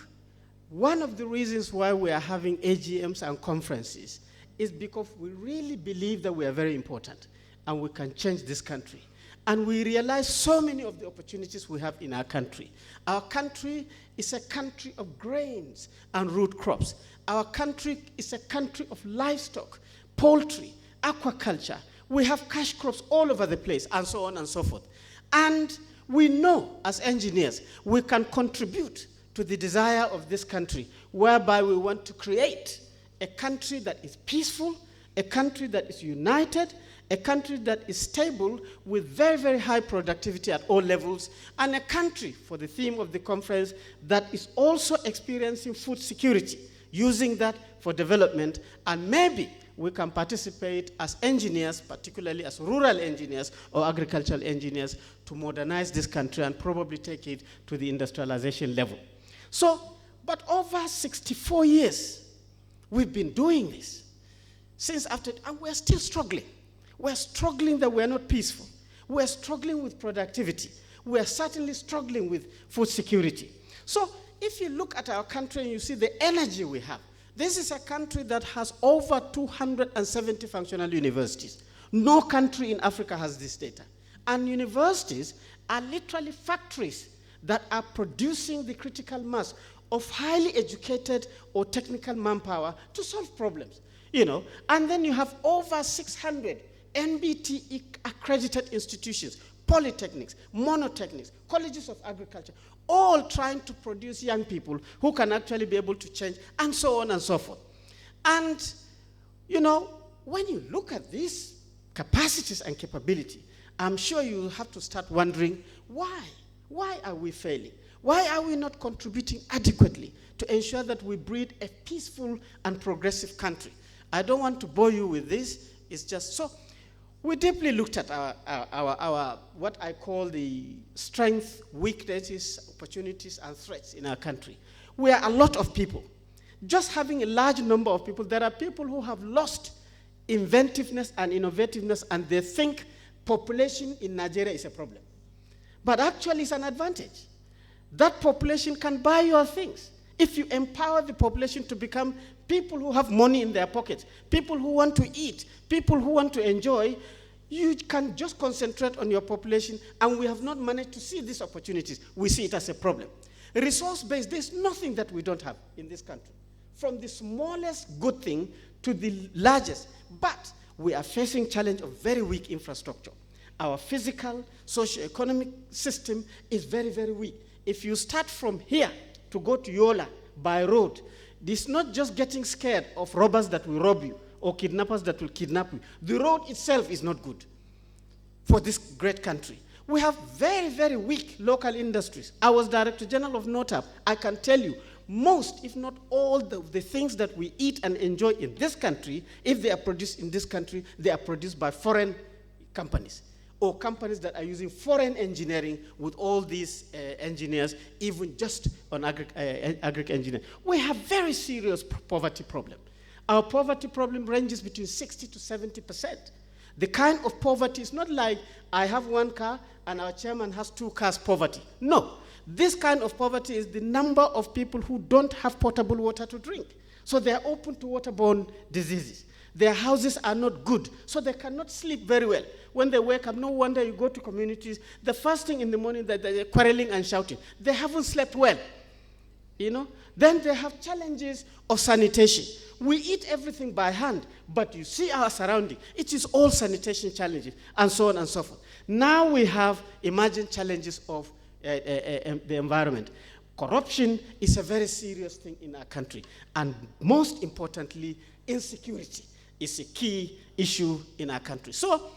one of the reasons why we are having AGMs and conferences is because we really believe that we are very important and we can change this country. And we realize so many of the opportunities we have in our country. Our country is a country of grains and root crops. Our country is a country of livestock, poultry, aquaculture. We have cash crops all over the place, and so on and so forth. And we know, as engineers, we can contribute to the desire of this country, whereby we want to create a country that is peaceful, a country that is united, a country that is stable with very, very high productivity at all levels, and a country, for the theme of the conference, that is also experiencing food security, using that for development, and maybe we can participate as engineers, particularly as rural engineers or agricultural engineers, to modernize this country and probably take it to the industrialization level. So, but over 64 years, we've been doing this. Since after, and we're still struggling. We're struggling that we're not peaceful. We're struggling with productivity. We're certainly struggling with food security. So if you look at our country and you see the energy we have, this is a country that has over 270 functional universities. No country in Africa has this data. And universities are literally factories that are producing the critical mass of highly educated or technical manpower to solve problems. You know, and then you have over 600 NBTE accredited institutions, polytechnics, monotechnics, colleges of agriculture, all trying to produce young people who can actually be able to change, and so on and so forth. And You know, when you look at these capacities and capability, I'm sure you have to start wondering, why? Why are we failing? Why are we not contributing adequately to ensure that we breed a peaceful and progressive country? I don't want to bore you with this. It's just so. We deeply looked at our what I call the strengths, weaknesses, opportunities, and threats in our country. We are a lot of people. Just having a large number of people, there are people who have lost inventiveness and innovativeness, and they think population in Nigeria is a problem. But actually it's an advantage. That population can buy your things. If you empower the population to become people who have money in their pockets, people who want to eat, people who want to enjoy, you can just concentrate on your population, and we have not managed to see these opportunities. We see it as a problem. Resource-based, there's nothing that we don't have in this country, from the smallest good thing to the largest. But we are facing challenge of very weak infrastructure. Our physical, socio-economic system is very, very weak. If you start from here to go to Yola by road, it's not just getting scared of robbers that will rob you or kidnappers that will kidnap you. The road itself is not good for this great country. We have very, very weak local industries. I was Director General of NOTAP. I can tell you, most, if not all, the things that we eat and enjoy in this country, if they are produced in this country, they are produced by foreign companies, or companies that are using foreign engineering with all these engineers, even just on agri-engineering. We have very serious poverty problem. Our poverty problem ranges between 60 to 70%. The kind of poverty is not like I have one car and our chairman has 2 cars poverty. No. This kind of poverty is the number of people who don't have potable water to drink. So they are open to waterborne diseases. Their houses are not good, so they cannot sleep very well. When they wake up, no wonder you go to communities, the first thing in the morning that they're quarreling and shouting. They haven't slept well, you know. Then they have challenges of sanitation. We eat everything by hand, but you see our surrounding. It is all sanitation challenges, and so on and so forth. Now we have emerging challenges of the environment. Corruption is a very serious thing in our country, and most importantly, insecurity is a key issue in our country. So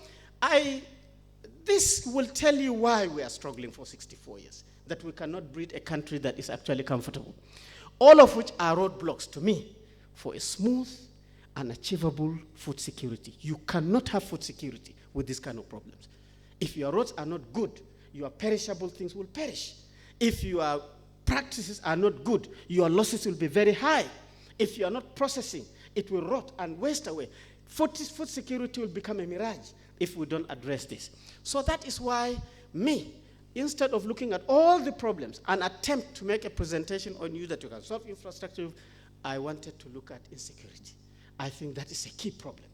this will tell you why we are struggling for 64 years, that we cannot breed a country that is actually comfortable. All of which are roadblocks to me for a smooth and achievable food security. You cannot have food security with these kind of problems. If your roads are not good, your perishable things will perish. If your practices are not good, your losses will be very high. If you are not processing, it will rot and waste away. Food security will become a mirage if we don't address this. So that is why instead of looking at all the problems and attempt to make a presentation on you that you can solve infrastructure, I wanted to look at insecurity. I think that is a key problem.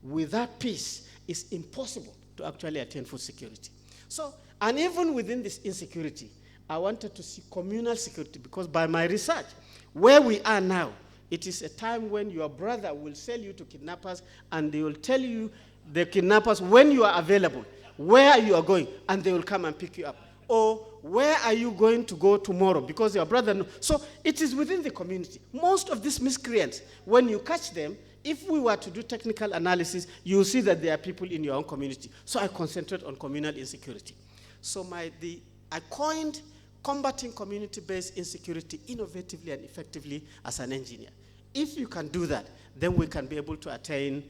Without peace, it's impossible to actually attain food security. So, and even within this insecurity, I wanted to see communal security, because by my research, where we are now, it is a time when your brother will sell you to kidnappers, and they will tell you, the kidnappers, when you are available, where you are going, and they will come and pick you up. Or where are you going to go tomorrow, because your brother knows. So it is within the community. Most of these miscreants, when you catch them, if we were to do technical analysis, you will see that there are people in your own community. So I concentrate on communal insecurity. So I coined combating community-based insecurity innovatively and effectively as an engineer. If you can do that, then we can be able to attain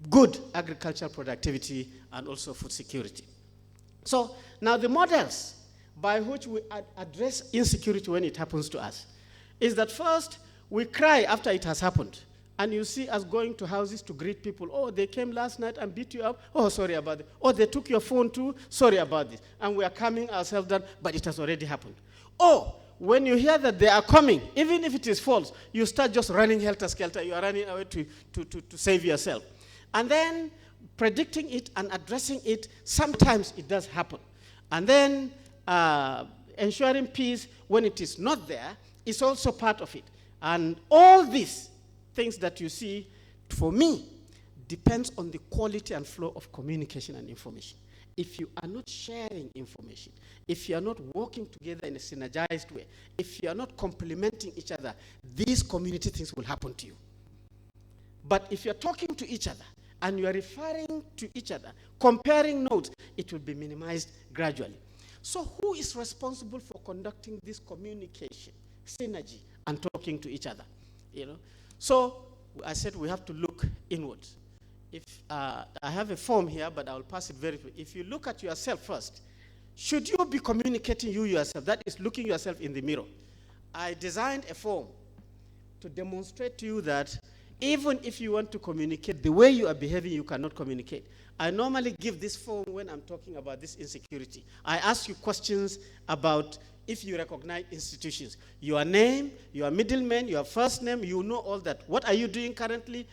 good agricultural productivity and also food security. So now the models by which we address insecurity when it happens to us is that first we cry after it has happened. And you see us going to houses to greet people. Oh, they came last night and beat you up. Oh, sorry about it. Oh, they took your phone too. Sorry about this. And we are calming ourselves down, but it has already happened. Oh, when you hear that they are coming, even if it is false, you start just running helter-skelter. You are running away to save yourself. And then predicting it and addressing it, sometimes it does happen. And then ensuring peace when it is not there is also part of it. And all these things that you see, for me, depends on the quality and flow of communication and information. If you are not sharing information, if you are not working together in a synergized way, if you are not complementing each other, these community things will happen to you. But if you're talking to each other and you're referring to each other, comparing notes, it will be minimized gradually. So who is responsible for conducting this communication, synergy, and talking to each other? You know? So I said we have to look inwards. If I have a form here, but I'll pass it very quickly. If you look at yourself first, should you be communicating you yourself? That is looking yourself in the mirror. I designed a form to demonstrate to you that even if you want to communicate, the way you are behaving, you cannot communicate. I normally give this form when I'm talking about this insecurity. I ask you questions about if you recognize institutions. Your name, your middle name, your first name, you know all that. What are you doing currently?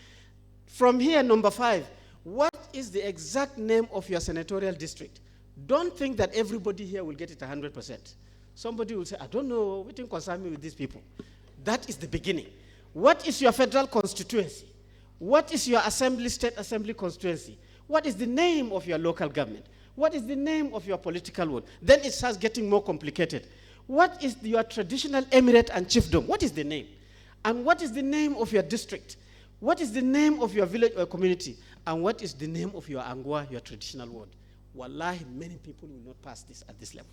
From here, number 5, what is the exact name of your senatorial district? Don't think that everybody here will get it 100%. Somebody will say, I don't know, what thing concern me with these people? That is the beginning. What is your federal constituency? What is your state assembly constituency? What is the name of your local government? What is the name of your political ward? Then it starts getting more complicated. What is your traditional emirate and chiefdom? What is the name? And what is the name of your district? What is the name of your village or community? And what is the name of your angwa, your traditional ward? Wallahi, many people will not pass this at this level.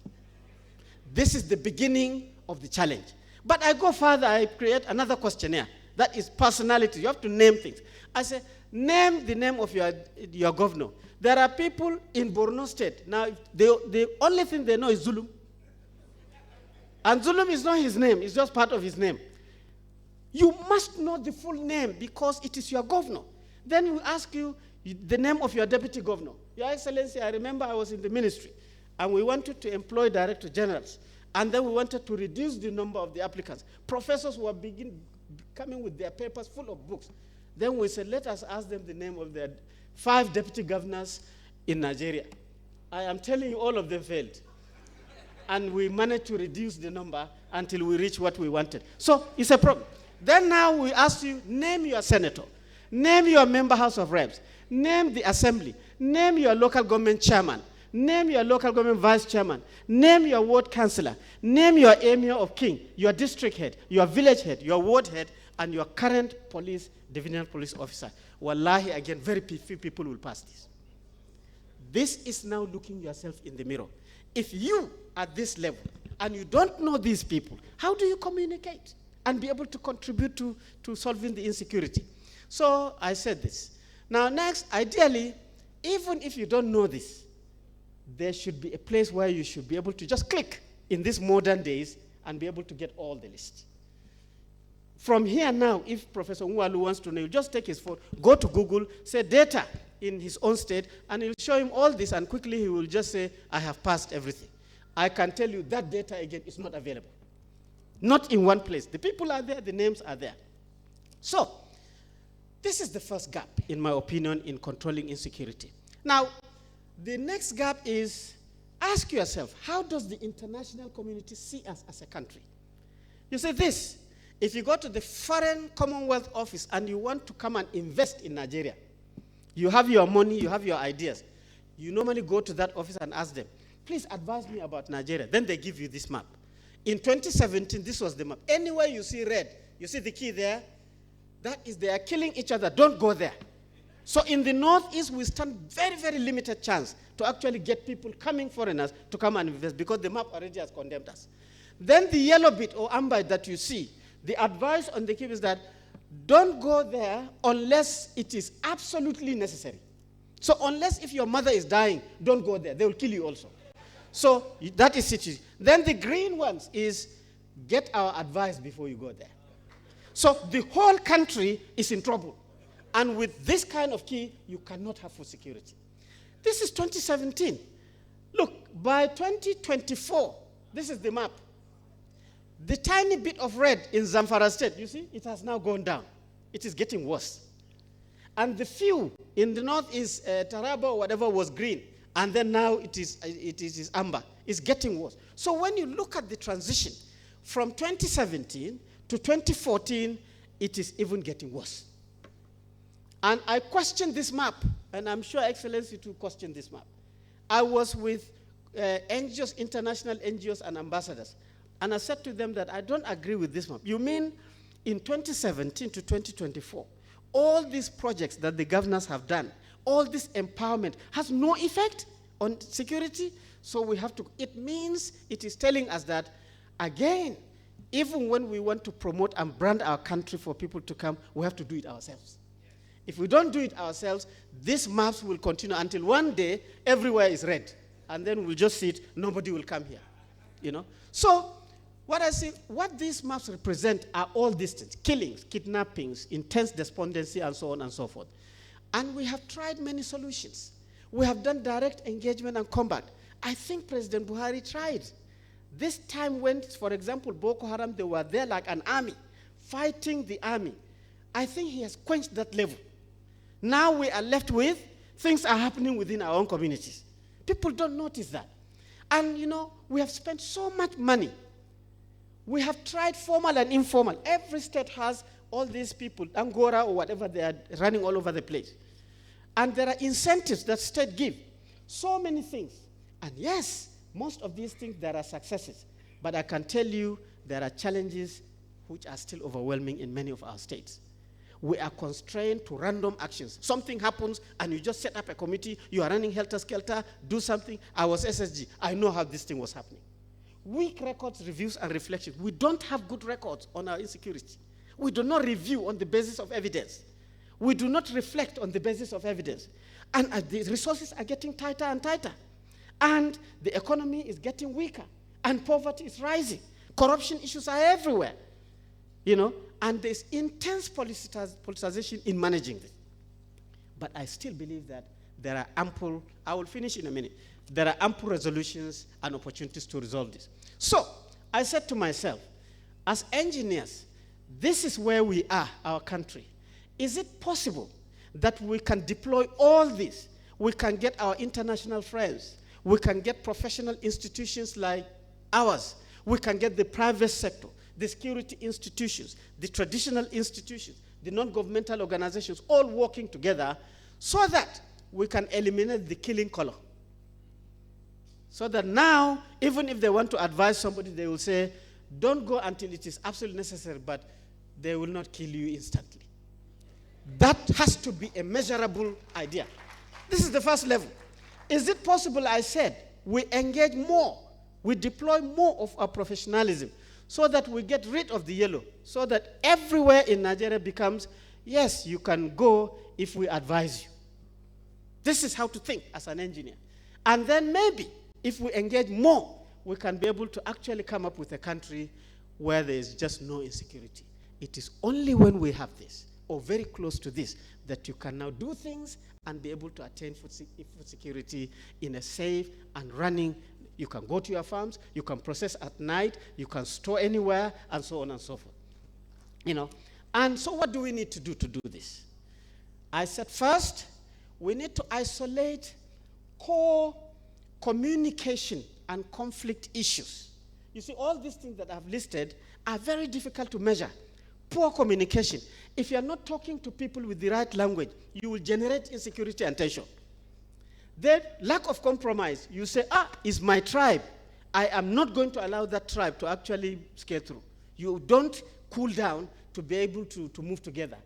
This is the beginning of the challenge. But I go further, I create another questionnaire. That is personality. You have to name things. I say, name the name of your governor. There are people in Borno State. Now, the only thing they know is Zulum. And Zulum is not his name. It's just part of his name. You must know the full name because it is your governor. Then we ask you the name of your deputy governor. Your Excellency, I remember I was in the ministry, and we wanted to employ director generals. And then we wanted to reduce the number of the applicants. Professors were coming with their papers full of books. Then we said, let us ask them the name of their 5 deputy governors in Nigeria. I am telling you, all of them failed. And we managed to reduce the number until we reached what we wanted. So it's a problem. Then now we ask you, name your senator, name your member House of Reps, name the assembly, name your local government chairman, name your local government vice chairman, name your ward councillor, name your emir of king, your district head, your village head, your ward head, and your current divisional police officer. Wallahi, again, very few people will pass this. This is now looking yourself in the mirror. If you are at this level and you don't know these people, how do you communicate and be able to contribute to solving the insecurity? So I said this. Now next, ideally, even if you don't know this, there should be a place where you should be able to just click in these modern days and be able to get all the list. From here now, if Professor Nwalu wants to know, you just take his phone, go to Google, say data in his own state, and he'll show him all this, and quickly he will just say, I have passed everything. I can tell you that data, again, is not available. Not in one place. The people are there, the names are there. So, this is the first gap, in my opinion, in controlling insecurity. Now, the next gap is, ask yourself, how does the international community see us as a country? You say this, if you go to the Foreign Commonwealth Office and you want to come and invest in Nigeria, you have your money, you have your ideas, you normally go to that office and ask them, please advise me about Nigeria. Then they give you this map. In 2017, this was the map. Anywhere you see red, you see the key there, that is they are killing each other. Don't go there. So in the northeast, we stand very, very limited chance to actually get people coming, foreigners, to come and invest because the map already has condemned us. Then the yellow bit or amber that you see, the advice on the key is that don't go there unless it is absolutely necessary. So unless if your mother is dying, don't go there. They will kill you also. So that is it. Then the green ones is get our advice before you go there. So the whole country is in trouble. And with this kind of key, you cannot have food security. This is 2017. Look, by 2024, this is the map. The tiny bit of red in Zamfara State, you see, it has now gone down. It is getting worse. And the few in the north is Taraba or whatever was green. And then now it is amber. It's getting worse. So when you look at the transition from 2017 to 2014, it is even getting worse. And I questioned this map, and I'm sure Excellency too questioned this map. I was with NGOs, international NGOs and ambassadors, and I said to them that I don't agree with this map. You mean in 2017 to 2024, all these projects that the governors have done, all this empowerment has no effect on security. So we have to, it means it is telling us that, again, even when we want to promote and brand our country for people to come, we have to do it ourselves. If we don't do it ourselves, these maps will continue until one day everywhere is red. And then we'll just see it, nobody will come here. You know? So what I see, what these maps represent are all these things: killings, kidnappings, intense despondency, and so on and so forth. And we have tried many solutions. We have done direct engagement and combat. I think President Buhari tried. This time when, for example, Boko Haram, they were there like an army, fighting the army. I think he has quenched that level. Now we are left with things are happening within our own communities. People don't notice that. And, you know, we have spent so much money. We have tried formal and informal. Every state has all these people, Angora or whatever, they are running all over the place. And there are incentives that state give. So many things. And yes, most of these things, there are successes. But I can tell you there are challenges which are still overwhelming in many of our states. We are constrained to random actions. Something happens and you just set up a committee, you are running helter-skelter, do something. I was SSG. I know how this thing was happening. Weak records, reviews, and reflections. We don't have good records on our insecurity. We do not review on the basis of evidence. We do not reflect on the basis of evidence. And the resources are getting tighter and tighter. And the economy is getting weaker. And poverty is rising. Corruption issues are everywhere. You know, and there's intense politicization in managing this. But I still believe that there are ample, I will finish in a minute, there are ample resolutions and opportunities to resolve this. So, I said to myself, as engineers, this is where we are, our country. Is it possible that we can deploy all this? We can get our international friends. We can get professional institutions like ours. We can get the private sector, the security institutions, the traditional institutions, the non-governmental organizations, all working together so that we can eliminate the killing color. So that now, even if they want to advise somebody, they will say, don't go until it is absolutely necessary, but they will not kill you instantly. That has to be a measurable idea. This is the first level. Is it possible, I said, we engage more, we deploy more of our professionalism so that we get rid of the yellow, so that everywhere in Nigeria becomes, yes, you can go if we advise you. This is how to think as an engineer. And then maybe, if we engage more, we can be able to actually come up with a country where there is just no insecurity. It is only when we have this, or very close to this, that you can now do things and be able to attain food security in a safe and running. You can go to your farms, you can process at night, you can store anywhere, and so on and so forth. You know, and so what do we need to do this? I said first, we need to isolate core communication and conflict issues. You see, all these things that I've listed are very difficult to measure. Poor communication. If you're not talking to people with the right language, you will generate insecurity and tension. Then, lack of compromise. You say, it's my tribe. I am not going to allow that tribe to actually scale through. You don't cool down to be able to move together.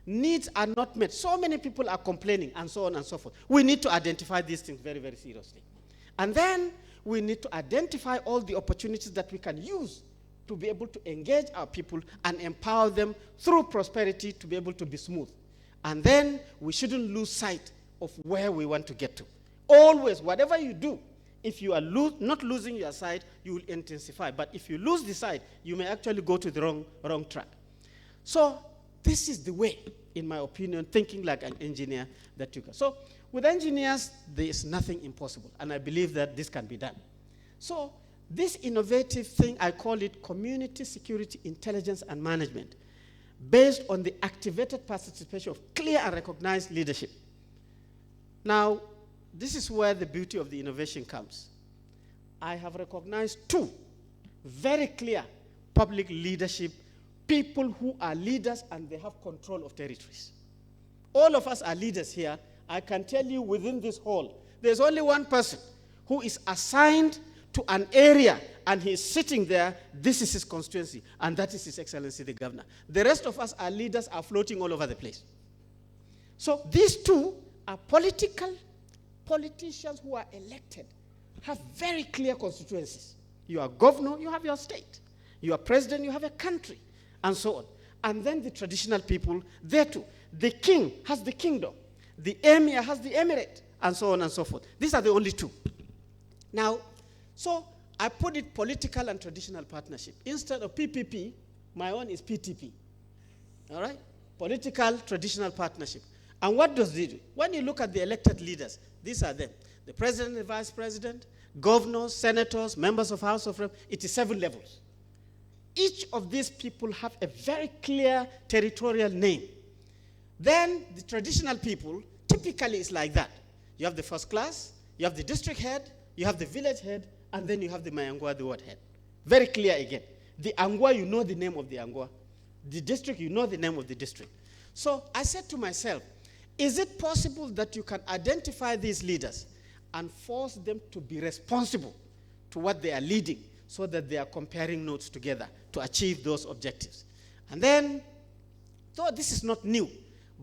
Needs are not met. So many people are complaining, and so on and so forth. We need to identify these things very, very seriously. And then, we need to identify all the opportunities that we can use to be able to engage our people and empower them through prosperity to be able to be smooth. And then we shouldn't lose sight of where we want to get to. Always, whatever you do, if you are not losing your sight, you will intensify. But if you lose the sight, you may actually go to the wrong track. So this is the way, in my opinion, thinking like an engineer that you can. So with engineers, there is nothing impossible. And I believe that this can be done. So this innovative thing, I call it community security intelligence and management, based on the activated participation of clear and recognized leadership. Now, this is where the beauty of the innovation comes. I have recognized two very clear public leadership, people who are leaders and they have control of territories. All of us are leaders here. I can tell you within this hall, there's only one person who is assigned to an area and he's sitting there. This is his constituency, and that is His Excellency the Governor. The rest of us, our leaders, are floating all over the place. So these two are politicians who are elected, have very clear constituencies. You are governor, you have your state. You are president, you have a country, and so on. And then the traditional people, there too. The king has the kingdom. The emir has the emirate, and so on and so forth. These are the only two. Now, so I put it political and traditional partnership. Instead of PPP, my own is PTP. All right? Political traditional partnership. And what does it do? When you look at the elected leaders, these are them. The president, the vice president, governors, senators, members of House of Reps. It is 7 levels. Each of these people have a very clear territorial name. Then the traditional people, typically it's like that. You have the first class, you have the district head, you have the village head, and then you have the Mayangwa, the ward head. Very clear again. The Angwa, you know the name of the Angwa. The district, you know the name of the district. So I said to myself, is it possible that you can identify these leaders and force them to be responsible to what they are leading so that they are comparing notes together to achieve those objectives? And then, though this is not new,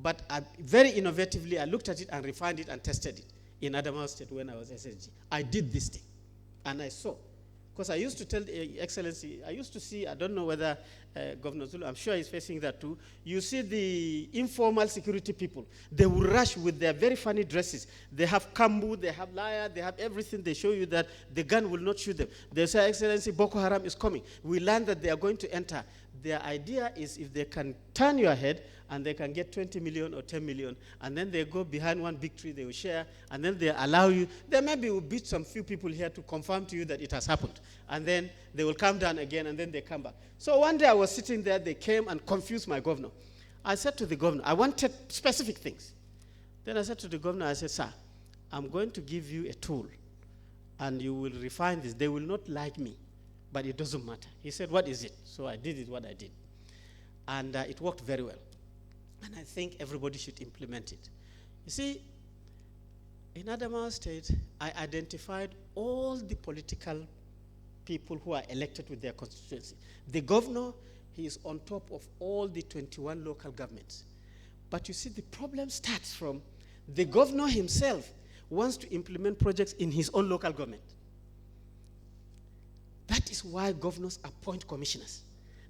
but very innovatively, I looked at it and refined it and tested it in Adamawa State when I was SSG. I did this thing, and I saw. Because I used to tell Excellency, I used to see, I don't know whether Governor Zulu, I'm sure he's facing that too. You see the informal security people. They will rush with their very funny dresses. They have kambu, they have liar, they have everything. They show you that the gun will not shoot them. They say, Excellency, Boko Haram is coming. We learn that they are going to enter. Their idea is if they can turn your head and they can get 20 million or 10 million, and then they go behind one big tree, they will share, and then they allow you. They maybe will beat some few people here to confirm to you that it has happened. And then they will come down again, and then they come back. So one day I was sitting there, they came and confused my governor. I said to the governor, I wanted specific things. Then I said to the governor, I said, sir, I'm going to give you a tool, and you will refine this. They will not like me, but it doesn't matter. He said, what is it? So I did what I did. And it worked very well. And I think everybody should implement it. You see, in Adamawa State, I identified all the political people who are elected with their constituency. The governor, he is on top of all the 21 local governments. But you see, the problem starts from the governor himself wants to implement projects in his own local government. That is why governors appoint commissioners.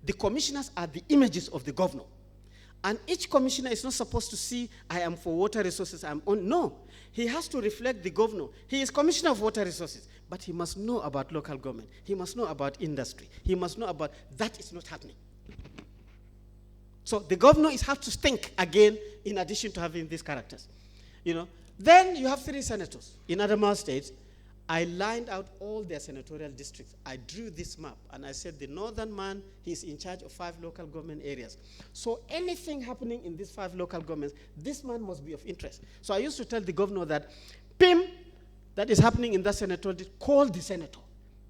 The commissioners are the images of the governor. And each commissioner is not supposed to see, I am for water resources, I'm on. No. He has to reflect the governor. He is commissioner of water resources, but he must know about local government. He must know about industry. He must know about, that is not happening. So the governor has to think again in addition to having these characters. You know. Then you have 3 senators. In Adamawa State, I lined out all their senatorial districts. I drew this map, and I said the northern man, he's in charge of 5 local government areas. So anything happening in these 5 local governments, this man must be of interest. So I used to tell the governor that, PIM, that is happening in that senatorial district, call the senator.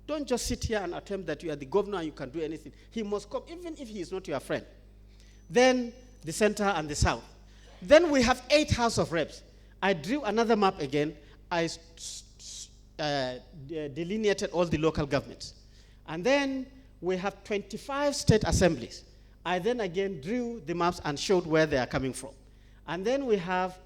Don't just sit here and attempt that you are the governor and you can do anything. He must come, even if he is not your friend. Then the center and the south. Then we have 8 House of Reps. I drew another map again. I delineated all the local governments. And then we have 25 state assemblies. I then again drew the maps and showed where they are coming from. And then we have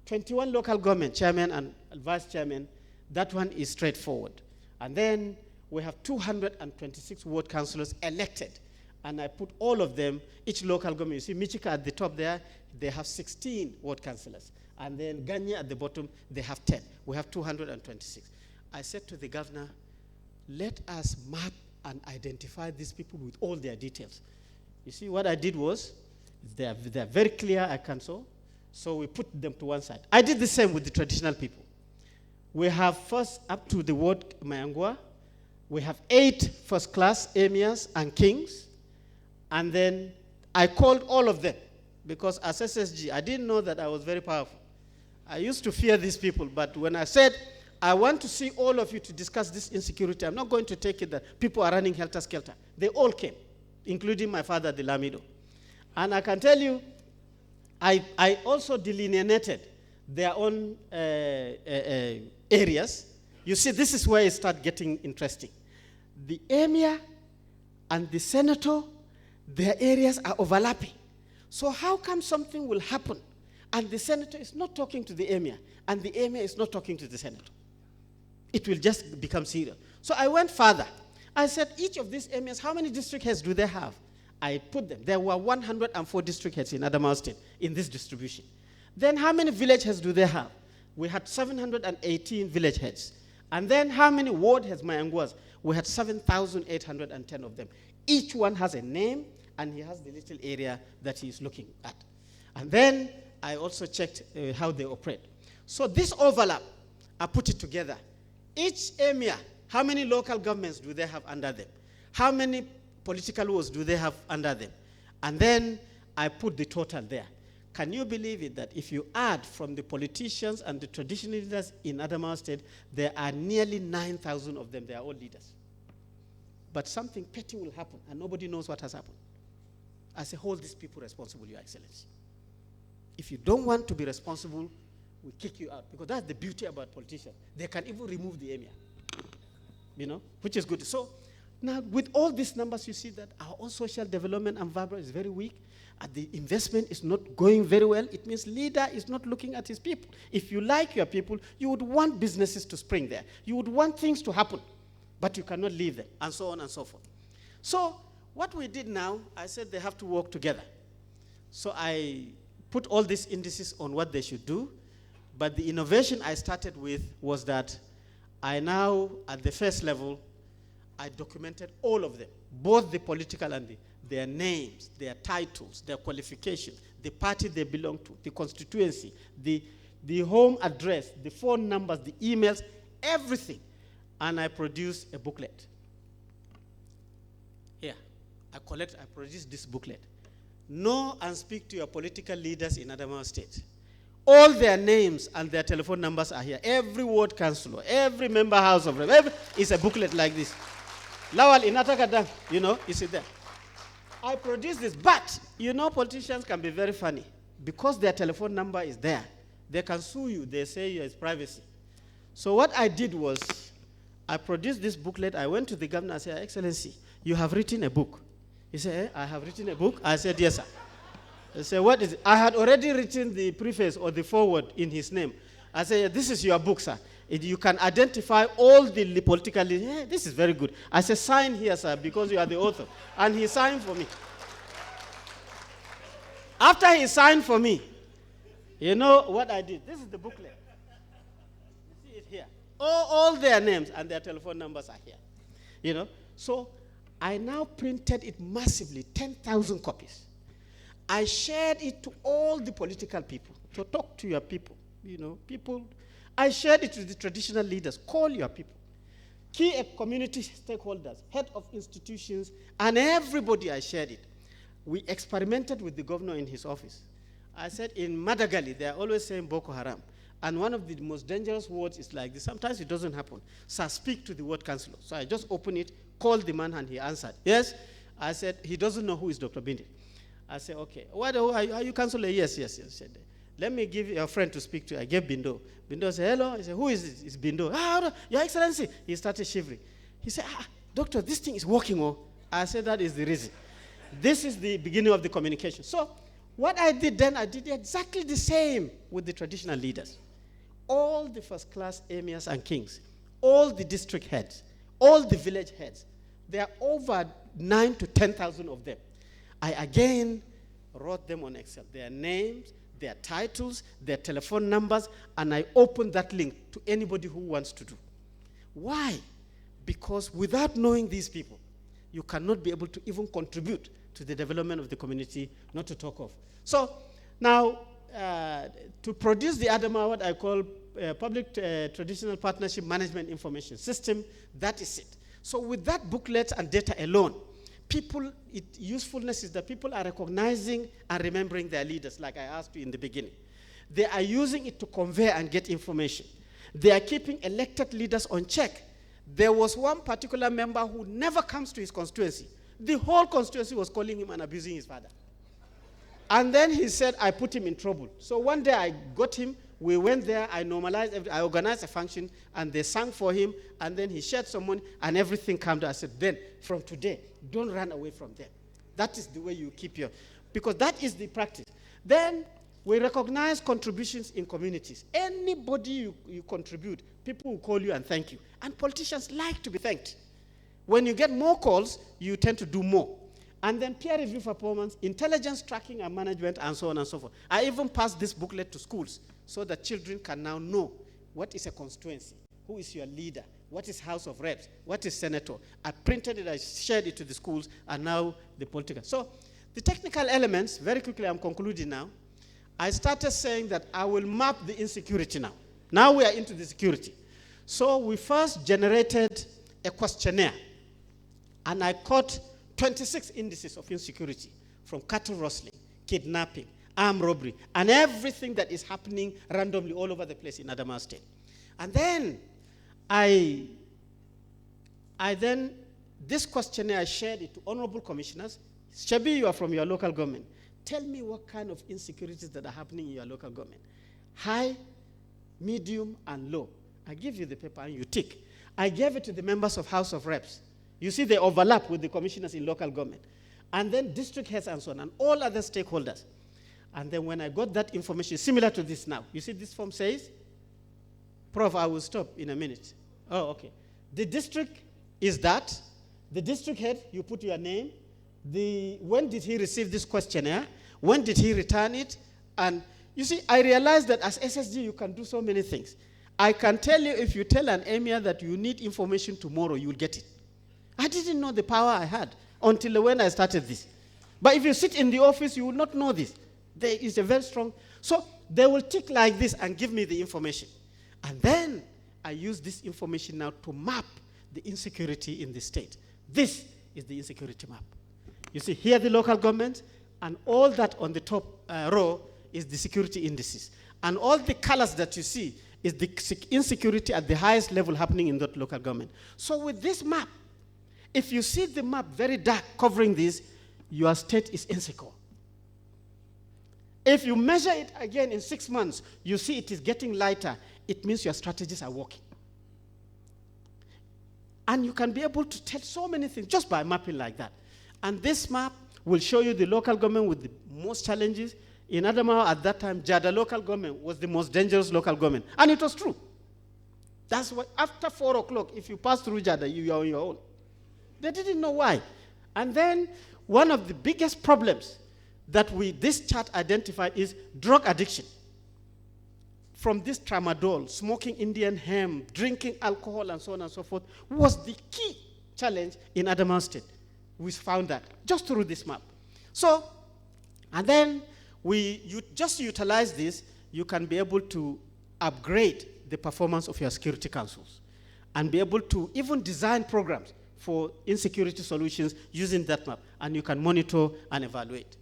21 local government chairman and vice chairman. That one is straightforward. And then we have 226 ward councillors elected. And I put all of them, each local government. You see Michika at the top there, they have 16 ward councillors. And then Ganye at the bottom, they have 10. We have 226. I said to the governor, let us map and identify these people with all their details. You see, what I did was, they're very clear, I can so we put them to one side. I did the same with the traditional people. We have first up to the ward Mayangwa, we have 8 first class emirs and kings, and then I called all of them, because as SSG, I didn't know that I was very powerful. I used to fear these people, but when I said, I want to see all of you to discuss this insecurity, I'm not going to take it that people are running helter-skelter. They all came, including my father, the Lamido. And I can tell you, I also delineated their own areas. You see, this is where it starts getting interesting. The emir and the senator, their areas are overlapping. So how come something will happen And the senator is not talking to the emir, and the emir is not talking to the senator. It will just become serious. So I went further. I said, each of these emirs, how many district heads do they have? I put them. There were 104 district heads in Adamawa State in this distribution. Then how many village heads do they have? We had 718 village heads. And then how many ward heads, Mayangwas? We had 7,810 of them. Each one has a name, and he has the little area that he is looking at. And then I also checked how they operate. So this overlap, I put it together. Each emir, how many local governments do they have under them? How many political wards do they have under them? And then I put the total there. Can you believe it that if you add from the politicians and the traditional leaders in Adamawa State, there are nearly 9,000 of them. They are all leaders. But something petty will happen, and nobody knows what has happened. I say, hold these people responsible, Your Excellency. If you don't want to be responsible, we kick you out. Because that's the beauty about politicians. They can even remove the emir. Which is good. So now with all these numbers, you see that our own social development environment is very weak, and the investment is not going very well. It means leader is not looking at his people. If you like your people, you would want businesses to spring there. You would want things to happen, but you cannot leave them, and so on and so forth. So what we did now, I said they have to work together. So I put all these indices on what they should do, but the innovation I started with was that I now, at the first level, I documented all of them, both the political and their names, their titles, their qualifications, the party they belong to, the constituency, the home address, the phone numbers, the emails, everything. And I produced a booklet. Here, I produced this booklet. Know and speak to your political leaders in Adamawa State. All their names and their telephone numbers are here. Every ward councillor, every member house of rep, is a booklet like this. Lawal in Atakada, is it there? I produced this, but politicians can be very funny. Because their telephone number is there, they can sue you. They say it's privacy. So what I did was, I produced this booklet. I went to the governor and said, Excellency, you have written a book. He said, I have written a book? I said, yes, sir. He said, what is it? I had already written the preface or the foreword in his name. I said, this is your book, sir. You can identify all the political leaders. Hey, this is very good. I said, sign here, sir, because you are the author. And he signed for me. After he signed for me, you know what I did? This is the booklet. You see it here. All their names and their telephone numbers are here. So I now printed it massively, 10,000 copies. I shared it to all the political people, to talk to your people, people. I shared it with the traditional leaders. Call your people. Key community stakeholders, head of institutions, and everybody. I shared it. We experimented with the governor in his office. I said, in Madagali, they are always saying Boko Haram. And one of the most dangerous words is like this. Sometimes it doesn't happen. So I speak to the ward councillor. So I just open it, called the man, and he answered. Yes? I said, he doesn't know who is Dr. Bindi. I said, okay. Are you councillor? Yes. Said, let me give you a friend to speak to. I gave Bindo. Bindo said, hello. I said, who is this? It's Bindo. Your Excellency. He started shivering. He said, doctor, this thing is working. Oh. I said, that is the reason. This is the beginning of the communication. So what I did then, I did exactly the same with the traditional leaders. All the first-class emirs and kings, all the district heads, all the village heads. There are over 9,000 to 10,000 of them. I again wrote them on Excel, their names, their titles, their telephone numbers, and I opened that link to anybody who wants to do. Why? Because without knowing these people, you cannot be able to even contribute to the development of the community, not to talk of. So now, to produce the Adamawa, what I call Public Traditional Partnership Management Information System, that is it. So with that booklet and data alone, usefulness is that people are recognizing and remembering their leaders, like I asked you in the beginning. They are using it to convey and get information. They are keeping elected leaders on check. There was one particular member who never comes to his constituency. The whole constituency was calling him and abusing his father. And then he said, I put him in trouble. So one day I got him, we went there, I normalized everything, I organized a function, and they sang for him, and then he shared some money, and everything came down. I said, then, from today, don't run away from them. That is the way you keep your, because that is the practice. Then, We recognize contributions in communities. Anybody you contribute, people will call you and thank you. And politicians like to be thanked. When you get more calls, you tend to do more. And then peer review performance, intelligence tracking and management, and so on and so forth. I even passed this booklet to schools so that children can now know what is a constituency, who is your leader, what is House of Reps, what is Senator. I printed it, I shared it to the schools, and now the political. So the technical elements, very quickly, I'm concluding now. I started saying that I will map the insecurity now. Now we are into the security. So we first generated a questionnaire, and I caught 26 indices of insecurity, from cattle rustling, kidnapping, armed robbery, and everything that is happening randomly all over the place in Adamawa State. And then this questionnaire, I shared it to honorable commissioners. Shabi, you are from your local government. Tell me what kind of insecurities that are happening in your local government. High, medium, and low. I give you the paper and you tick. I gave it to the members of House of Reps. You see, they overlap with the commissioners in local government. And then district heads and so on, and all other stakeholders. And then when I got that information, similar to this now, you see this form says, Prof, I will stop in a minute. Oh, okay. The district is that. The district head, you put your name. When did he receive this questionnaire? When did he return it? And you see, I realized that as SSG, you can do so many things. I can tell you, if you tell an emir that you need information tomorrow, you will get it. I didn't know the power I had until when I started this. But if you sit in the office, you will not know this. There is a very strong... So they will tick like this and give me the information. And then I use this information now to map the insecurity in the state. This is the insecurity map. You see here the local government, and all that on the top row is the security indices. And all the colors that you see is the insecurity at the highest level happening in that local government. So with this map, if you see the map very dark covering this, your state is insecure. If you measure it again in 6 months, you see it is getting lighter, it means your strategies are working. And you can be able to tell so many things just by mapping like that. And this map will show you the local government with the most challenges. In Adamawa at that time, Jada local government was the most dangerous local government. And it was true. That's why after 4 o'clock, if you pass through Jada, you are on your own. They didn't know why. And then one of the biggest problems that this chart identified is drug addiction. From this tramadol, smoking Indian hemp, drinking alcohol, and so on and so forth, was the key challenge in Adamawa State. We found that just through this map. So, and then you just utilize this, you can be able to upgrade the performance of your security councils and be able to even design programs for insecurity solutions using that map, and you can monitor and evaluate.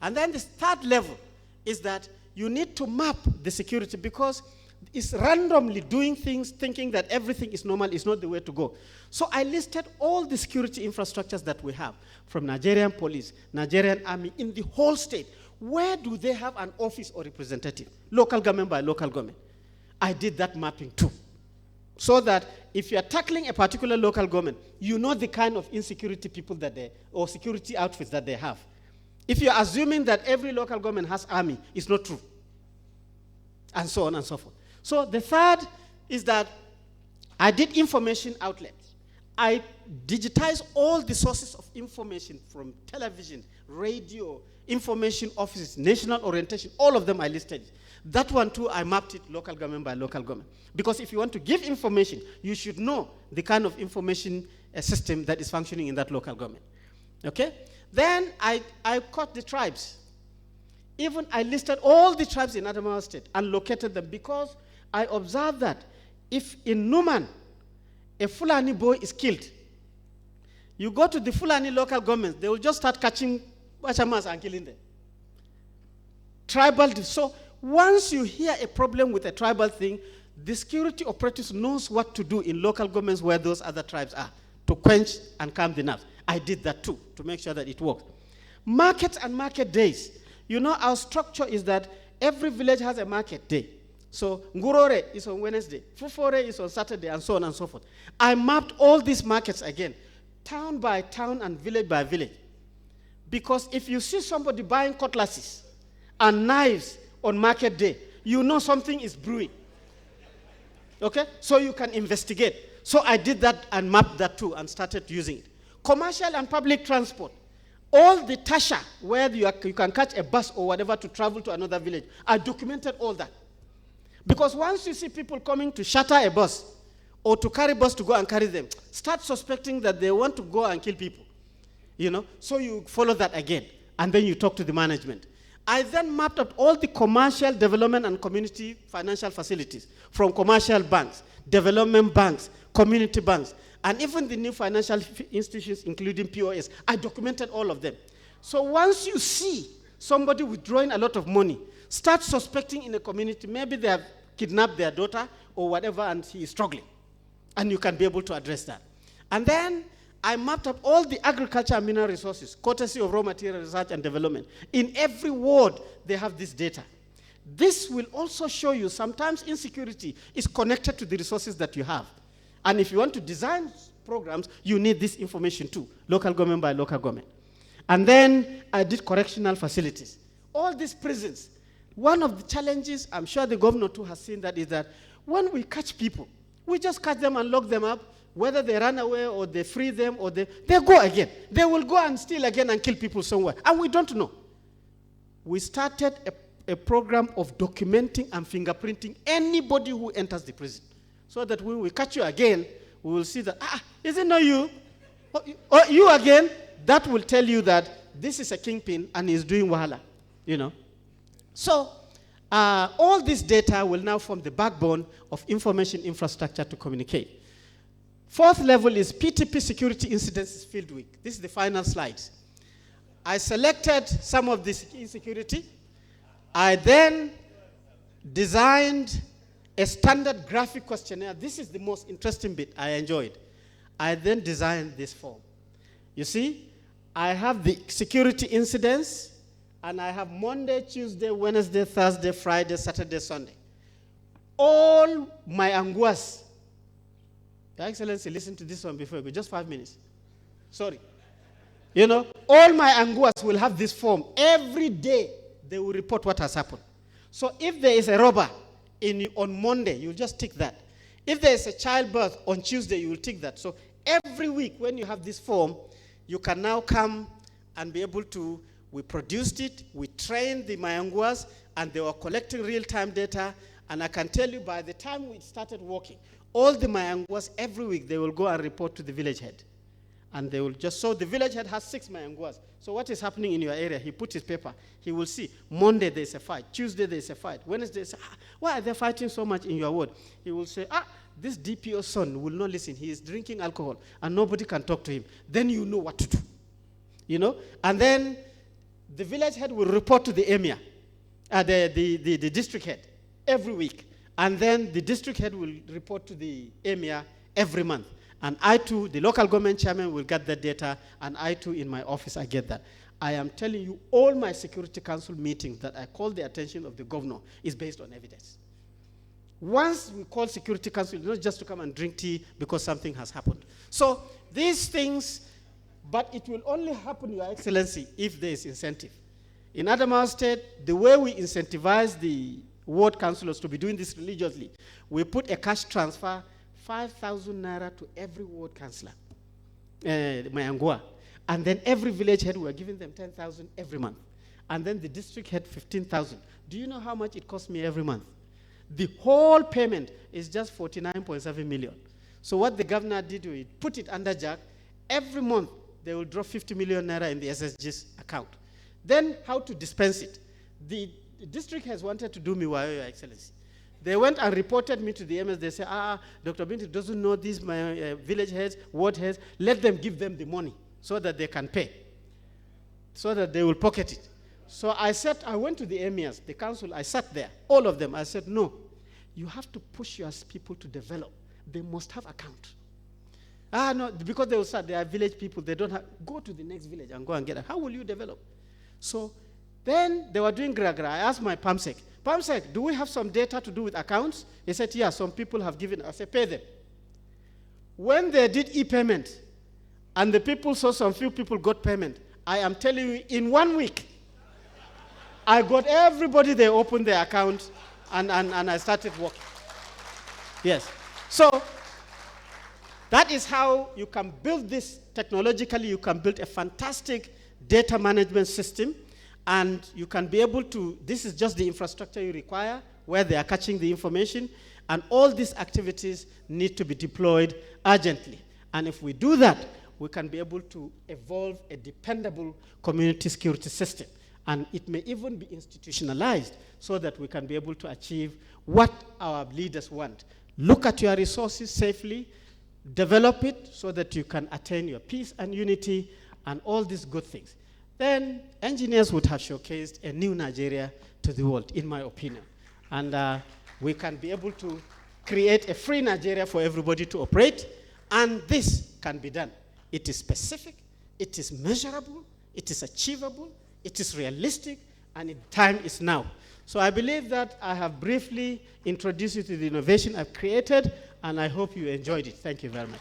And then the third level is that you need to map the security, because it's randomly doing things, thinking that everything is normal is not the way to go. So I listed all the security infrastructures that we have, from Nigerian police, Nigerian army, in the whole state. Where do they have an office or representative? Local government by local government. I did that mapping too. So that if you are tackling a particular local government, you know the kind of insecurity people that or security outfits that they have. If you're assuming that every local government has army, it's not true. And so on and so forth. So the third is that I did information outlets. I digitized all the sources of information from television, radio, information offices, national orientation, all of them I listed. That one too, I mapped it local government by local government. Because if you want to give information, you should know the kind of information system that is functioning in that local government. Okay? Then I caught the tribes. Even I listed all the tribes in Adamawa State and located them, because I observed that if in Numan, a Fulani boy is killed, you go to the Fulani local government, they will just start catching Wachamas and killing them. Tribal, so once you hear a problem with a tribal thing, the security operatives knows what to do in local governments where those other tribes are to quench and calm the nerves. I did that too, to make sure that it worked. Markets and market days. You know, our structure is that every village has a market day. So Ngurore is on Wednesday, Fufore is on Saturday, and so on and so forth. I mapped all these markets again, town by town and village by village. Because if you see somebody buying cutlasses and knives on market day, you know something is brewing. Okay? So you can investigate. So I did that and mapped that too and started using it. Commercial and public transport. All the tasha where you can catch a bus or whatever to travel to another village, I documented all that. Because once you see people coming to shatter a bus or to carry bus to go and carry them, start suspecting that they want to go and kill people. So you follow that again, and then you talk to the management. I then mapped out all the commercial development and community financial facilities from commercial banks, development banks, community banks, and even the new financial institutions, including POS. I documented all of them. So once you see somebody withdrawing a lot of money, start suspecting in a community, maybe they have kidnapped their daughter or whatever, and he is struggling. And you can be able to address that. And then I mapped up all the agriculture and mineral resources, courtesy of raw material research and development. In every ward, they have this data. This will also show you sometimes insecurity is connected to the resources that you have. And if you want to design programs, you need this information too, local government by local government. And then I did correctional facilities. All these prisons, one of the challenges, I'm sure the governor too has seen that, is that when we catch people, we just catch them and lock them up. Whether they run away or they free them or they go again. They will go and steal again and kill people somewhere. And we don't know. We started a program of documenting and fingerprinting anybody who enters the prison. So that when we catch you again, we will see that, is it not you? Or you again? That will tell you that this is a kingpin and he's doing wahala. So all this data will now form the backbone of information infrastructure to communicate. Fourth level is PTP Security Incidents Field Week. This is the final slide. I selected some of this insecurity. I then designed a standard graphic questionnaire. This is the most interesting bit I enjoyed. I then designed this form. You see, I have the security incidents, and I have Monday, Tuesday, Wednesday, Thursday, Friday, Saturday, Sunday. All my anguas. Your Excellency, listen to this one before you go. Just 5 minutes. Sorry. All my anguas will have this form. Every day, they will report what has happened. So if there is a robber on Monday, you'll just tick that. If there is a childbirth on Tuesday, you will tick that. So every week, when you have this form, you can now come and be able to, we produced it, we trained the Mayanguas, and they were collecting real-time data. And I can tell you, by the time we started working, all the Mayanguas, every week, they will go and report to the village head. And they will so the village head has 6 Mayanguas. So what is happening in your area? He put his paper. He will see, Monday there's a fight. Tuesday there's a fight. Wednesday, why are they fighting so much in your ward? He will say, this DPO's son will not listen. He is drinking alcohol, and nobody can talk to him. Then you know what to do. And then the village head will report to the emir, the district head, every week. And then the district head will report to the emir every month. And I too, the local government chairman, will get that data, and I too, in my office, I get that. I am telling you, all my Security Council meetings that I call the attention of the governor is based on evidence. Once we call Security Council, it's not just to come and drink tea because something has happened. So these things, but it will only happen, Your Excellency, if there is incentive. In Adamawa State, the way we incentivize the ward councillors to be doing this religiously, we put a cash transfer, 5,000 naira to every ward councillor, Mayangua. And then every village head, we are giving them 10,000 every month. And then the district head, 15,000. Do you know how much it costs me every month? The whole payment is just 49.7 million. So what the governor did, we put it under JAG. Every month, they will drop 50 million naira in the SSG's account. Then how to dispense it? The district has wanted to do me, Your Excellency. They went and reported me to the MS. They said, Dr. Binti doesn't know these village heads, ward heads. Let them give them the money so that they can pay, so that they will pocket it. So I went to the emirs, the council, I sat there, all of them. I said, no, you have to push your people to develop. They must have account. No, because they will start, they are village people, they don't have, go to the next village and go and get it. How will you develop? So then they were doing gra-gra. I asked my PAMSEC, do we have some data to do with accounts? He said, yeah, some people have given. I said, pay them. When they did e-payment, and the people saw some few people got payment, I am telling you, in 1 week, I got everybody, they opened their account, and I started working. Yes. So that is how you can build this technologically. You can build a fantastic data management system, and you can be able to, this is just the infrastructure you require, where they are catching the information, and all these activities need to be deployed urgently. And if we do that, we can be able to evolve a dependable community security system. And it may even be institutionalized so that we can be able to achieve what our leaders want. Look at your resources safely, develop it so that you can attain your peace and unity and all these good things. Then engineers would have showcased a new Nigeria to the world, in my opinion. And we can be able to create a free Nigeria for everybody to operate, and this can be done. It is specific, it is measurable, it is achievable, it is realistic, and the time is now. So I believe that I have briefly introduced you to the innovation I've created, and I hope you enjoyed it. Thank you very much.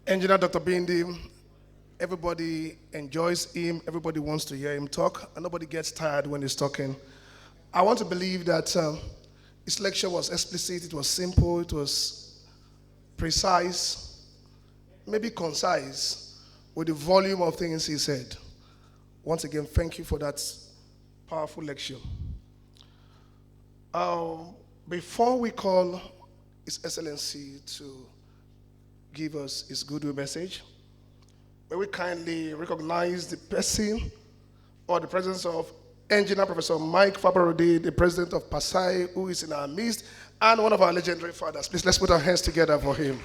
Engineer Dr. Bindi, everybody enjoys him, everybody wants to hear him talk, and nobody gets tired when he's talking. I want to believe that his lecture was explicit, it was simple, it was precise, maybe concise, with the volume of things he said. Once again, thank you for that powerful lecture. Before we call His Excellency to give us his goodwill message, may we kindly recognize the person or the presence of Engineer Professor Mike Fabarode, the president of PASAI, who is in our midst, and one of our legendary fathers. Please, let's put our hands together for him.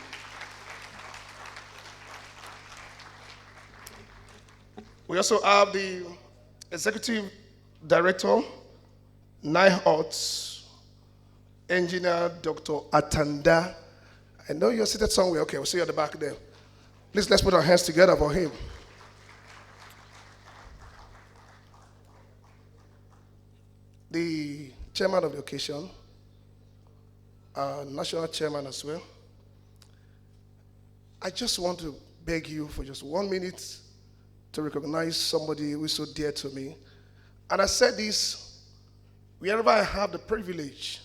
We also have the executive director, Niae, Engineer Dr. Atanda. I know you're seated somewhere. Okay, we'll see you at the back there. Please, let's put our hands together for him. The chairman of the occasion, national chairman as well. I just want to beg you for just 1 minute to recognize somebody who is so dear to me. And I said this, wherever I have the privilege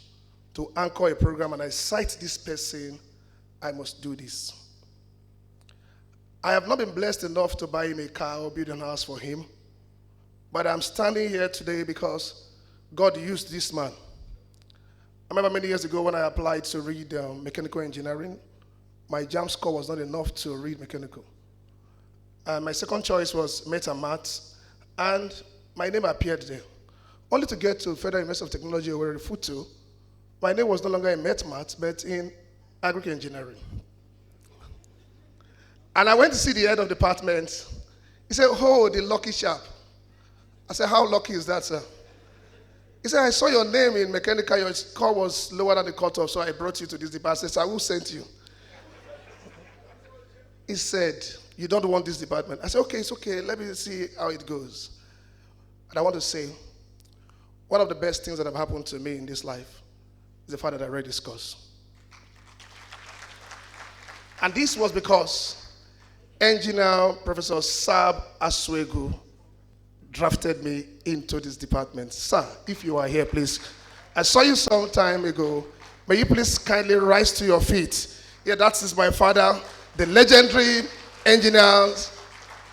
to anchor a program and I cite this person, I must do this. I have not been blessed enough to buy him a car or build a house for him, but I'm standing here today because God used this man. I remember many years ago when I applied to read mechanical engineering, my JAMB score was not enough to read mechanical. And my second choice was Meta Maths, and my name appeared there. Only to get to Federal University of Technology, Owerri Futu, my name was no longer in Meta Maths, but in Agric Engineering. And I went to see the head of department. He said, "Oh, the lucky chap." I said, "How lucky is that, sir?" He said, "I saw your name in mechanical, your score was lower than the cutoff, so I brought you to this department." I said, "Who sent you?" He said, "You don't want this department." I said, "Okay, it's okay. Let me see how it goes." And I want to say, one of the best things that have happened to me in this life is the fact that I read this course. And this was because Engineer Professor Sab Aswegu drafted me into this department. Sir, if you are here, please. I saw you some time ago. May you please kindly rise to your feet. Yeah, that is my father, the legendary engineer,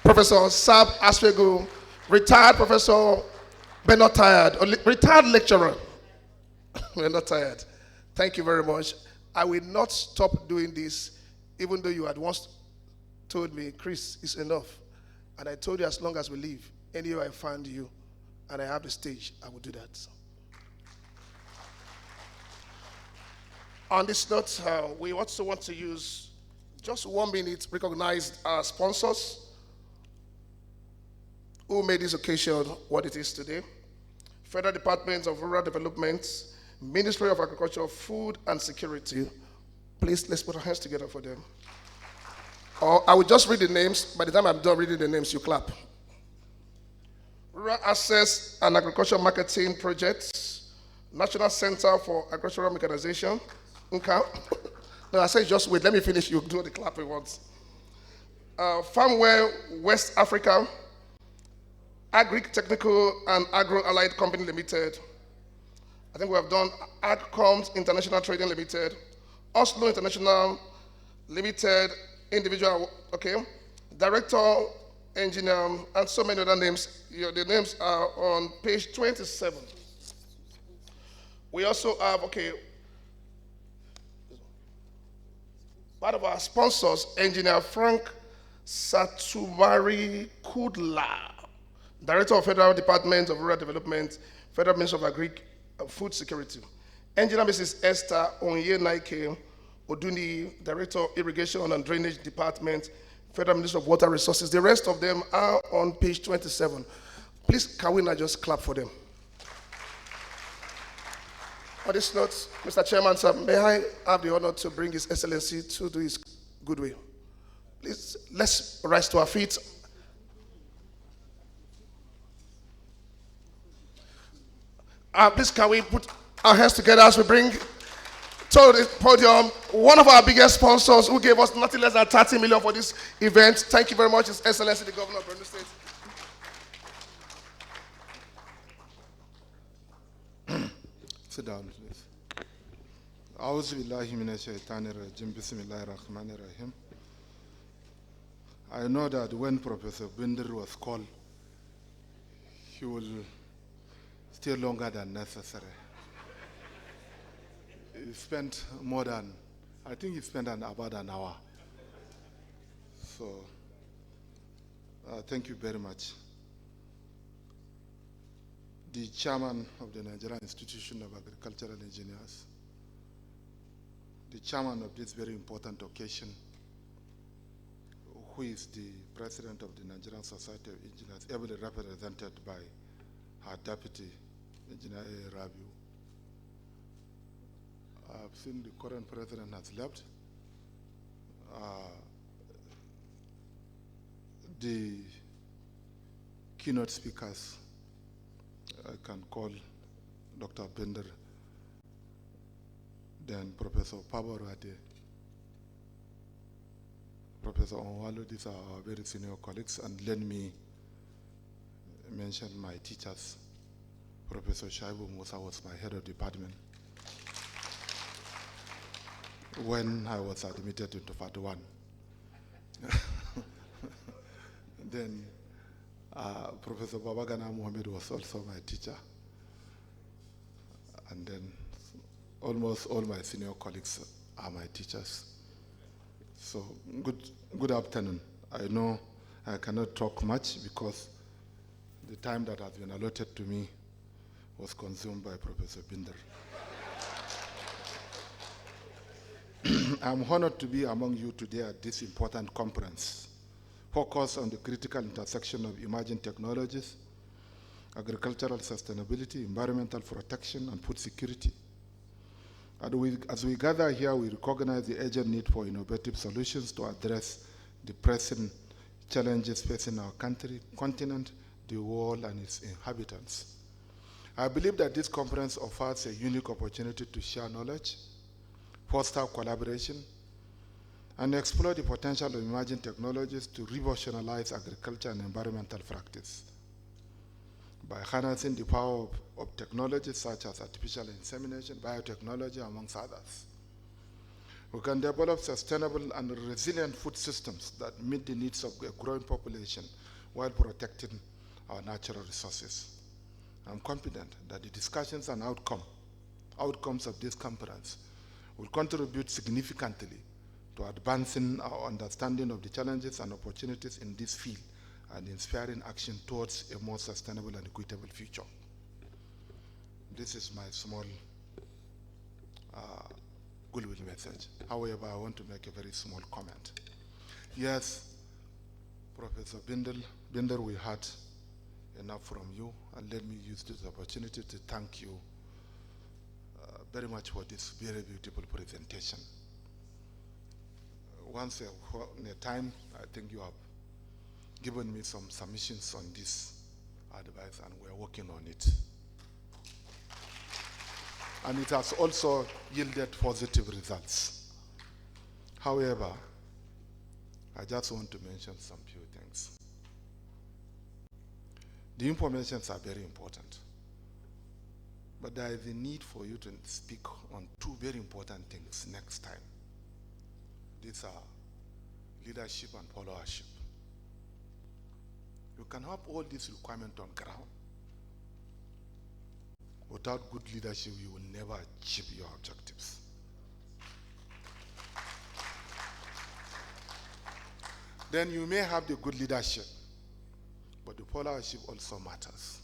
Professor Sab Aswegu, retired professor, but not tired, or retired lecturer. We're not tired. Thank you very much. I will not stop doing this, even though you had once told me, "Chris, it's enough." And I told you, as long as we live, anywhere I find you and I have the stage, I will do that. On this note, we also want to use just 1 minute to recognize our sponsors who made this occasion what it is today. Federal Department of Rural Development, Ministry of Agriculture, Food and Security. Please, let's put our hands together for them. Or I will just read the names. By the time I'm done reading the names, you clap. Rural Access and Agriculture Marketing Projects, National Center for Agricultural Mechanization, NCAM. No, I said just wait, let me finish, you do the clapping once. Farmware West Africa, Agric Technical and Agro-Allied Company Limited. I think we have done AgComs International Trading Limited, Oslo International Limited, individual, okay, Director, Engineer, and so many other names. The names are on page 27. We also have, okay, part of our sponsors, Engineer Frank Satumari Kudla, Director of Federal Department of Rural Development, Federal Ministry of Food Security. Engineer Mrs. Esther Niae Oduni, Director of Irrigation and Drainage Department, Federal Ministry of Water Resources. The rest of them are on page 27. Please, can we not just clap for them? On this note, Mr. Chairman, sir, may I have the honor to bring His Excellency to do his good will? Please, let's rise to our feet. Please, can we put our hands together as we bring to the podium one of our biggest sponsors who gave us nothing less than 30 million for this event. Thank you very much, His Excellency, the Governor of Borno State. Sit down, please. A'udhu billahi minash shaitanir rajim. Bismillahir rahmanir rahim. I know that when Professor Binder was called, he will stay longer than necessary. He spent more than, I think he spent about an hour. So, thank you very much. The chairman of the Nigerian Institution of Agricultural Engineers, the chairman of this very important occasion, who is the president of the Nigerian Society of Engineers, ably represented by her deputy, Engineer Rabiu. I've seen the current president has left. The keynote speakers, I can call Dr. Bender, then Professor Paborade, Professor Onwalo. These are our very senior colleagues, and let me mention my teachers. Professor Shaibu Musa was my head of department when I was admitted into Part 1. Then Professor Babagana Mohammed was also my teacher. And then almost all my senior colleagues are my teachers. So good afternoon. I know I cannot talk much because the time that has been allotted to me was consumed by Professor Binder. I'm honored to be among you today at this important conference, focused on the critical intersection of emerging technologies, agricultural sustainability, environmental protection, and food security. And as we gather here, we recognize the urgent need for innovative solutions to address the pressing challenges facing our country, continent, the world, and its inhabitants. I believe that this conference offers a unique opportunity to share knowledge, foster collaboration, and explore the potential of emerging technologies to revolutionize agriculture and environmental practice. By harnessing the power of technologies such as artificial insemination, biotechnology, amongst others, we can develop sustainable and resilient food systems that meet the needs of a growing population while protecting our natural resources. I'm confident that the discussions and outcomes of this conference will contribute significantly to advancing our understanding of the challenges and opportunities in this field and inspiring action towards a more sustainable and equitable future. This is my small goodwill message. However, I want to make a very small comment. Yes, Professor Binder, we had enough from you, and let me use this opportunity to thank you very much for this very beautiful presentation. Once in a time, I think you have given me some submissions on this advice, and we're working on it. And it has also yielded positive results. However, I just want to mention some few things. The informations are very important. But there is a need for you to speak on two very important things next time. These are leadership and followership. You can have all these requirements on ground. Without good leadership, you will never achieve your objectives. Then you may have the good leadership, but the followership also matters.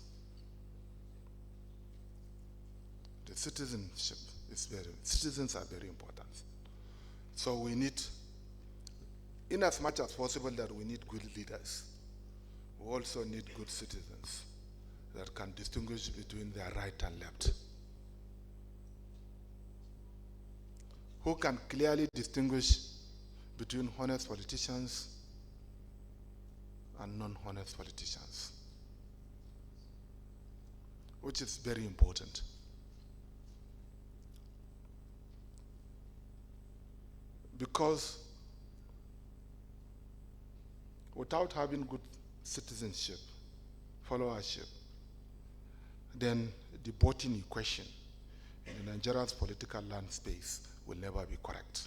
The citizenship is citizens are very important. So we need, in as much as possible that we need good leaders, we also need good citizens that can distinguish between their right and left. Who can clearly distinguish between honest politicians and non-honest politicians, which is very important. Because without having good citizenship, followership, then the voting equation in Nigeria's political land space will never be correct.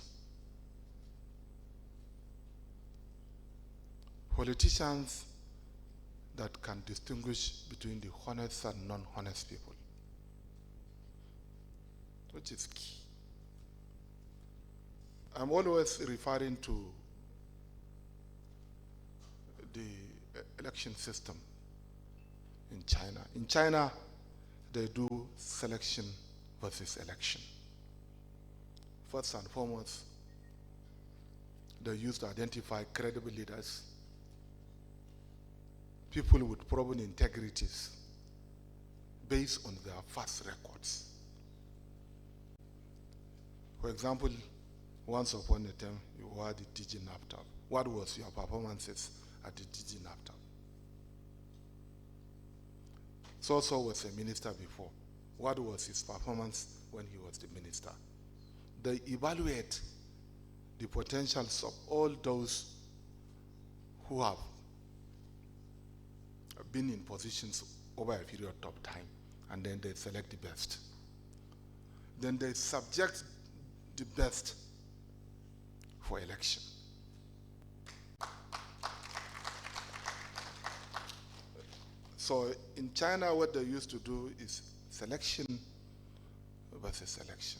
Politicians that can distinguish between the honest and non-honest people, which is key. I'm always referring to the election system in China. In China, they do selection versus election. First and foremost, they used to identify credible leaders, people with proven integrities based on their past records. For example, once upon a time, you were the DG NAPTAP. What was your performances at the DG NAPTAP? So was a minister before. What was his performance when he was the minister? They evaluate the potentials of all those who have been in positions over a period of time, and then they select the best. Then they subject the best for election. So in China, what they used to do is selection versus election.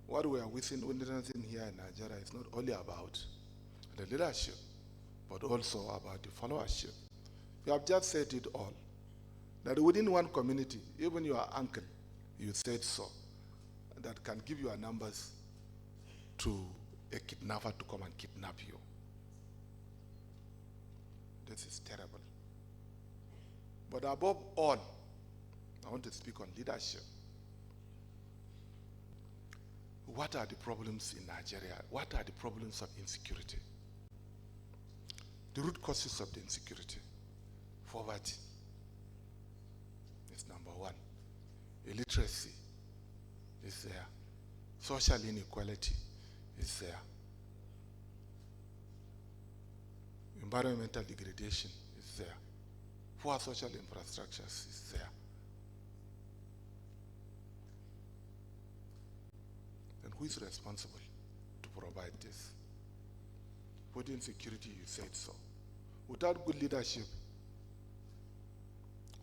What we are witnessing here in Nigeria is not only about the leadership, but also about the followership. You have just said it all. That within one community, even your uncle, you said so, that can give your numbers to a kidnapper to come and kidnap you. This is terrible. But above all, I want to speak on leadership. What are the problems in Nigeria? What are the problems of insecurity? The root causes of the insecurity. Poverty is number one. Illiteracy is there. Social inequality is there. Environmental degradation is there. Poor social infrastructures is there. And who is responsible to provide this? Food insecurity, you said so. Without good leadership,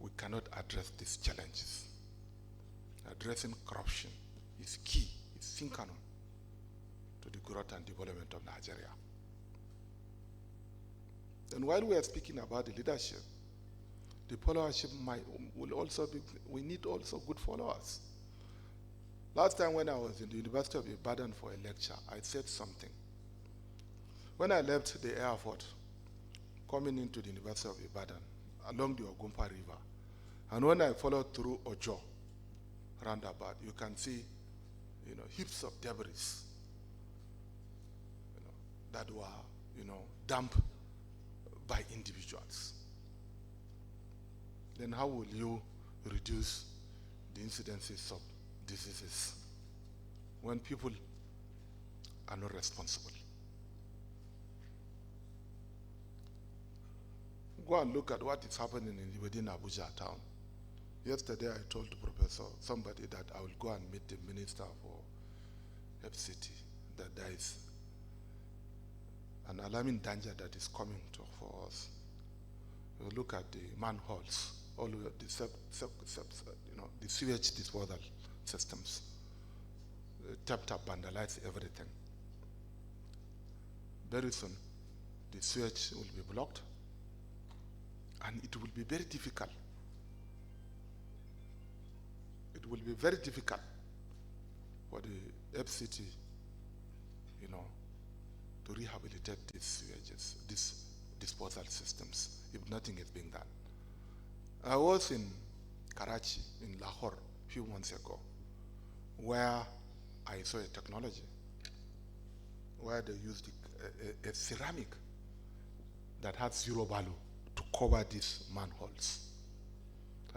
we cannot address these challenges. Addressing corruption is key, it's sine qua non to the growth and development of Nigeria. And while we are speaking about the leadership, the followership will also be, we need also good followers. Last time when I was in the University of Ibadan for a lecture, I said something. When I left the airport, coming into the University of Ibadan, along the Ogumpa River, and when I followed through Ojo roundabout, you can see, heaps of debris, that were, dumped by individuals. then how will you reduce the incidences of diseases when people are not responsible? Go and look at what is happening within Abuja town. Yesterday I told Professor somebody that I will go and meet the minister for FCT, that there is an alarming danger that is coming for us. You look at the manholes, all of the the sewage disposal systems. Tapped up, vandalized everything. Very soon, the sewage will be blocked, and it will be very difficult. It will be very difficult for the FCT, to rehabilitate these sewages, these disposal systems, if nothing is being done. I was in Karachi, in Lahore, a few months ago, where I saw a technology where they used a ceramic that had zero value to cover these manholes.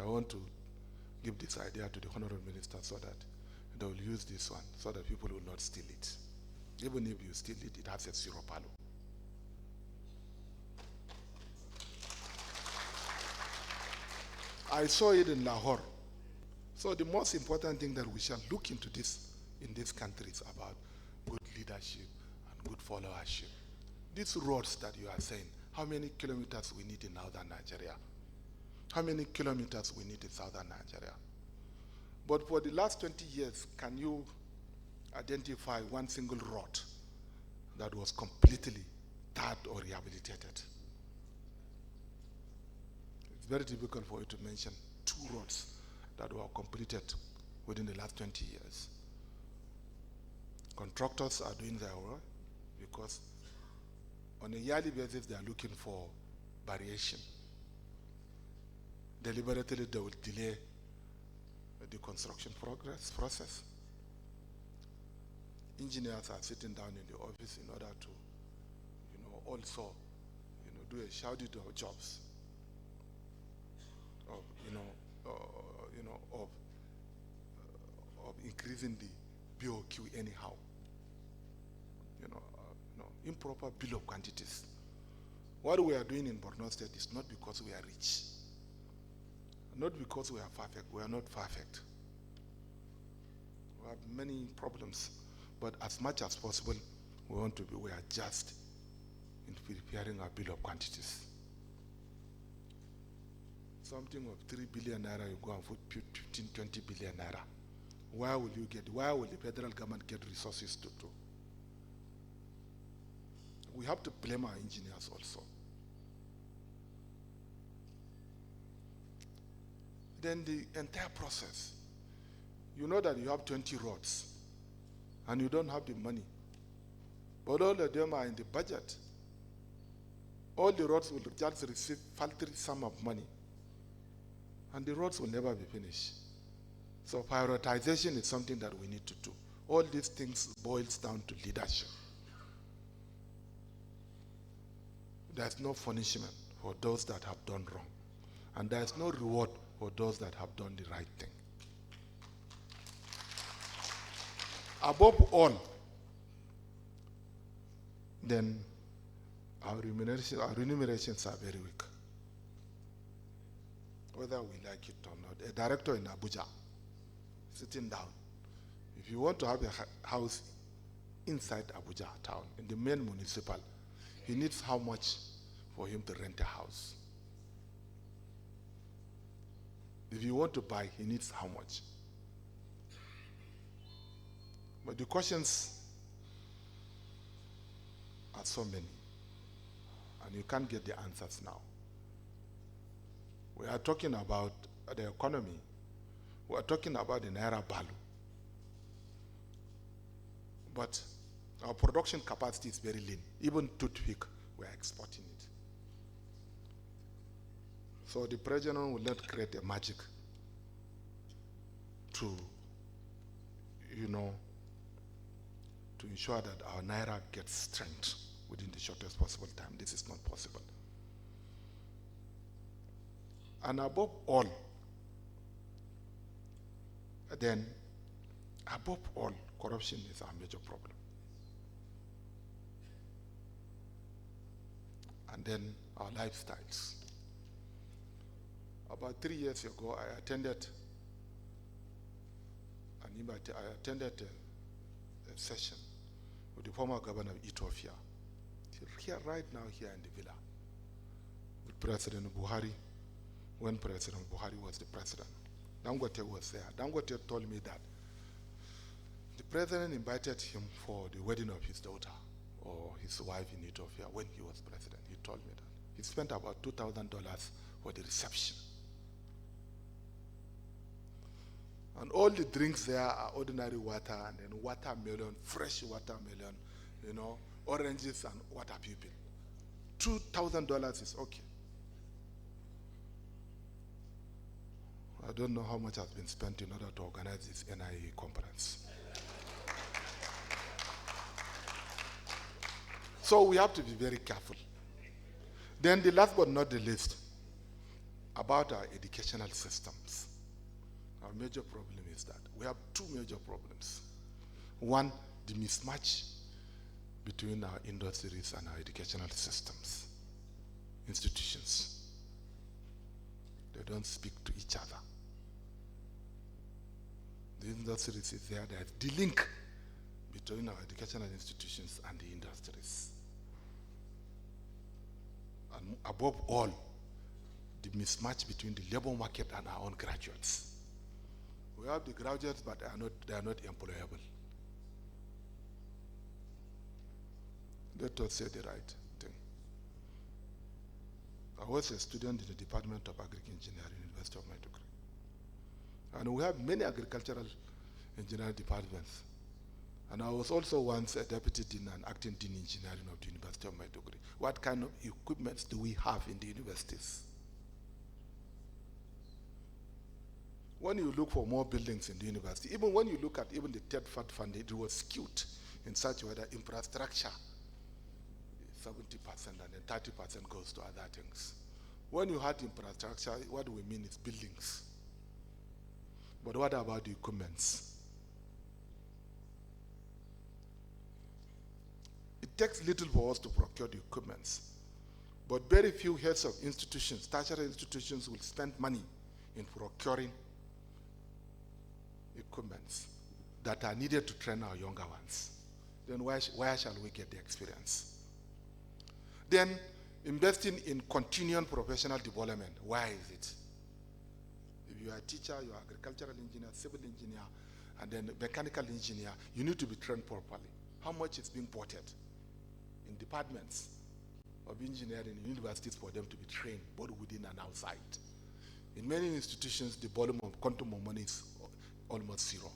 I want to give this idea to the Honorable Minister so that they will use this one so that people will not steal it. Even if you steal it, it has a zero value. I saw it in Lahore. So the most important thing that we shall look into this in these countries about good leadership and good followership. These roads that you are saying, how many kilometers we need in northern Nigeria? How many kilometers we need in southern Nigeria? But for the last 20 years, can you identify one single road that was completely tarred or rehabilitated? It's very difficult for you to mention 2 roads that were completed within the last 20 years. Contractors are doing their work because on a yearly basis they are looking for variation. Deliberately they will delay the construction process. Engineers are sitting down in the office in order to, also, do a shout of jobs, of increasing the BOQ anyhow. Improper bill of quantities. What we are doing in Borno State is not because we are rich, not because we are perfect. We are not perfect. We have many problems, but as much as possible, we are just in preparing our bill of quantities. Something of 3 billion naira, you go and put 15, 20 billion naira. Where will the federal government get resources to do? We have to blame our engineers also. Then the entire process. You know that you have 20 roads and you don't have the money. But all of them are in the budget. All the roads will just receive paltry sum of money. And the roads will never be finished. So prioritization is something that we need to do. All these things boils down to leadership. There's no punishment for those that have done wrong. And there's no reward for those that have done the right thing. Above all, then our remunerations are very weak. Whether we like it or not. A director in Abuja, sitting down, if you want to have a house inside Abuja town, in the main municipal, he needs how much for him to rent a house? If you want to buy, he needs how much? But the questions are so many, and you can't get the answers now. We are talking about the economy. We are talking about the naira value. But our production capacity is very lean. Even toothpick, we are exporting it. So the president will not create a magic to, to ensure that our naira gets strength within the shortest possible time. This is not possible. And above all, then, above all, corruption is our major problem. And then our lifestyles. About 3 years ago, I attended a session with the former governor of Ethiopia, here right now here in the villa, with President Buhari, when President Buhari was the president. Dangote was there. Dangote told me that the president invited him for the wedding of his daughter or his wife in Ethiopia when he was president. He told me that. He spent about $2,000 for the reception. And all the drinks there are ordinary water and then watermelon, fresh watermelon, you know, oranges and water pupil. $2,000 is okay. I don't know how much has been spent in order to organize this NIE conference. So we have to be very careful. Then the last but not the least, about our educational systems. Our major problem is that we have two major problems. One, the mismatch between our industries and our educational systems, institutions. They don't speak to each other. The industries is there, there's the link between our educational institutions and the industries. And above all, the mismatch between the labor market and our own graduates. We have the graduates, but they are not employable. Let us say the right thing. I was a student in the Department of Agricultural Engineering, University of Maiduguri. And we have many agricultural engineering departments. And I was also once a deputy dean and acting dean engineering of the University of Maiduguri. What kind of equipment do we have in the universities? When you look for more buildings in the university, even when you look at even the third fund, it was skewed in such a way that infrastructure is 70% and then 30% goes to other things. When you had infrastructure, what we mean is buildings. But what about the equipments? It takes little for us to procure the equipments. But very few heads of institutions, tertiary institutions, will spend money in procuring equipments that are needed to train our younger ones. Then where shall we get the experience? Then investing in continuing professional development. Why is it? If you are a teacher, you are an agricultural engineer, civil engineer, and then mechanical engineer, you need to be trained properly. How much is being ported in departments of engineering in universities for them to be trained, both within and outside? In many institutions, the volume of quantum of money is almost zero.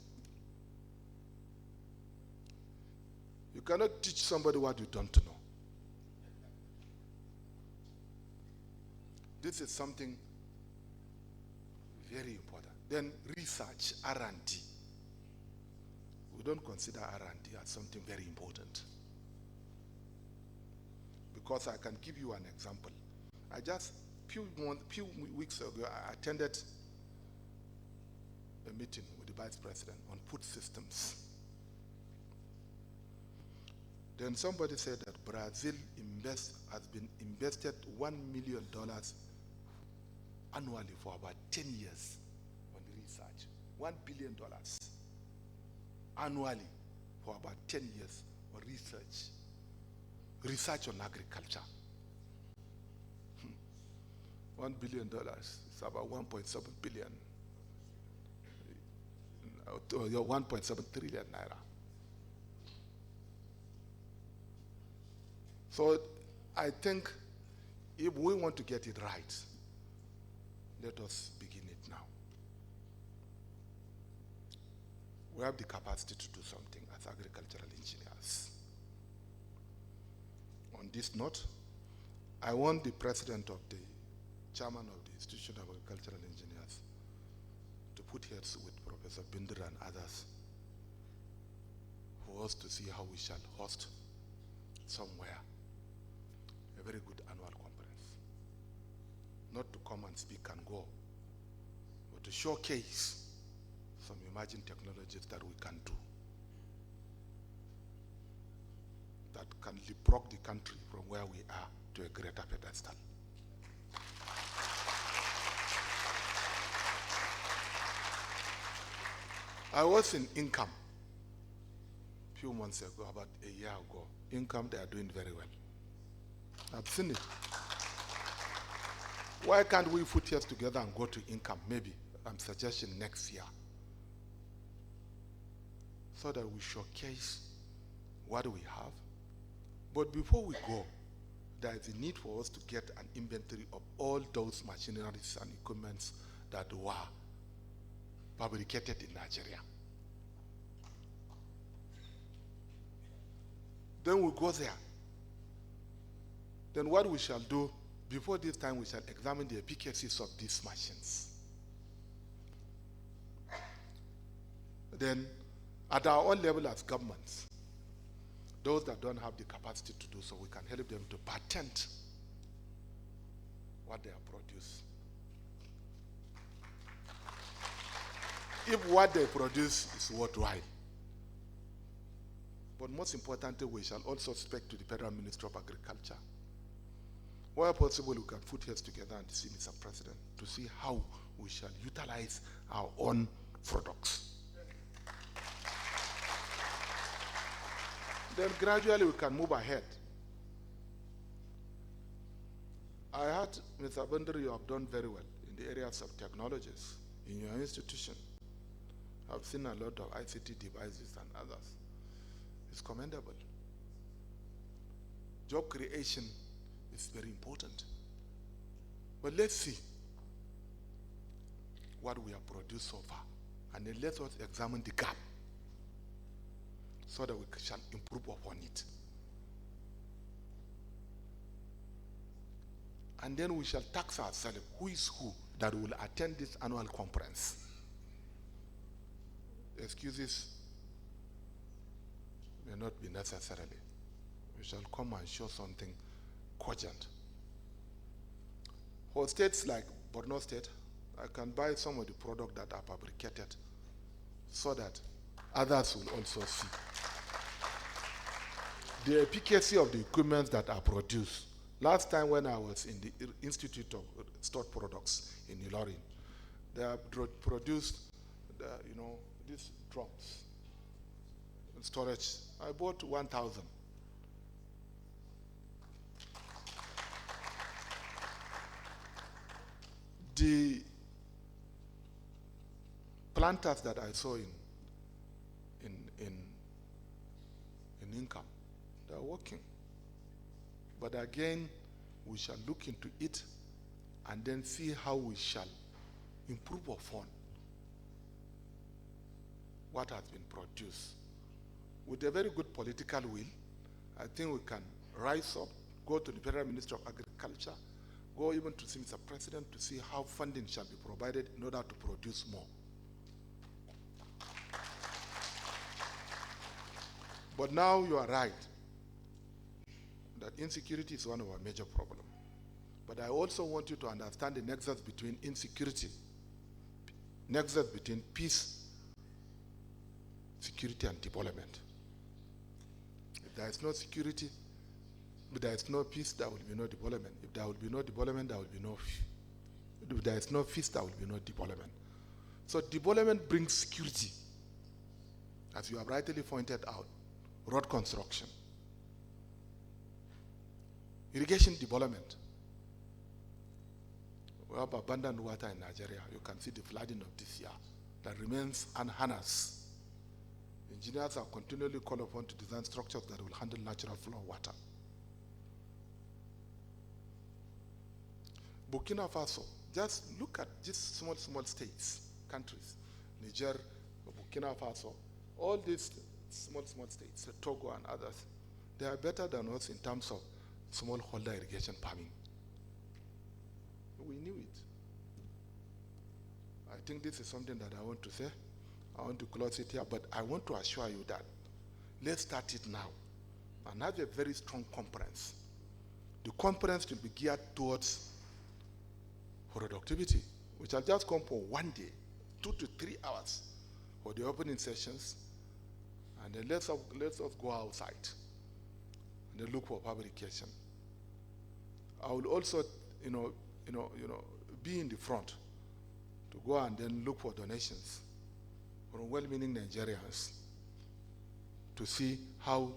You cannot teach somebody what you don't know. This is something very important. Then research, R&D. We don't consider R&D as something very important. Because I can give you an example. I just, few weeks ago, I attended a meeting with the Vice President on food systems. Then somebody said that Brazil has been invested $1 million annually for about 10 years on the research. $1 billion annually for about 10 years on research on agriculture. $1 billion is about 1.7 billion. 1.7 trillion naira. So I think if we want to get it right, let us begin it now. We have the capacity to do something as agricultural engineers. On this note, I want the president of the chairman of the Institution of Agricultural Engineers to put heads with Professor Binder and others for us to see how we shall host somewhere a very good annual conference. not to come and speak and go, but to showcase some emerging technologies that we can do that can leapfrog the country from where we are to a greater pedestal. I was in Income a few months ago, about a year ago. Income, they are doing very well. I've seen it. Why can't we put heads together and go to Income, maybe, I'm suggesting next year, so that we showcase what we have. But before we go, there is a need for us to get an inventory of all those machineries and equipments that were fabricated in Nigeria. Then we go there. Then what we shall do, before this time we shall examine the efficacies of these machines. Then at our own level as governments, those that don't have the capacity to do so, we can help them to patent what they have produced. If what they produce is worthwhile. But most importantly, we shall also speak to the Federal Ministry of Agriculture. Where possible, we can put heads together and see Mr. President to see how we shall utilize our own products. Then gradually we can move ahead. I heard, Mr. Bender, you have done very well in the areas of technologies in your institution. I've seen a lot of ICT devices and others. It's commendable. Job creation is very important. But let's see what we have produced so far. And then let us examine the gap so that we shall improve upon it. And then we shall tax ourselves, who is who that will attend this annual conference. Excuses may not be necessarily. We shall come and show something cogent. For states like Borno State, I can buy some of the products that are fabricated so that others will also see the efficacy of the equipment that are produced. Last time when I was in the Institute of Stored Products in Ilorin, they have produced these drums, storage. I bought 1,000. The planters that I saw in Income, they are working. But again, we shall look into it and then see how we shall improve upon what has been produced. With a very good political will, I think we can rise up, go to the Federal Ministry of Agriculture, go even to see Mr. President to see how funding shall be provided in order to produce more. But now you are right that insecurity is one of our major problems. But I also want you to understand the nexus between insecurity, nexus between peace, security, and development. If there is no security, if there is no peace, there will be no development. If there will be no development, there will be no if there is no peace, there will be no development. So development brings security. As you have rightly pointed out, road construction, irrigation development. We have abundant water in Nigeria. You can see the flooding of this year that remains unharnessed. Engineers are continually called upon to design structures that will handle natural flow of water. Burkina Faso, just look at just small states, countries, Niger, Burkina Faso, all these small states, Togo and others, they are better than us in terms of smallholder irrigation farming. We knew it. I think this is something that I want to say. I want to close it here, but I want to assure you that let's start it now and have a very strong conference. The conference will be geared towards productivity, which will just come for one day, 2 to 3 hours for the opening sessions, and then let's us go outside and then look for publication. I will also, be in the front to go and then look for donations from well-meaning Nigerians to see how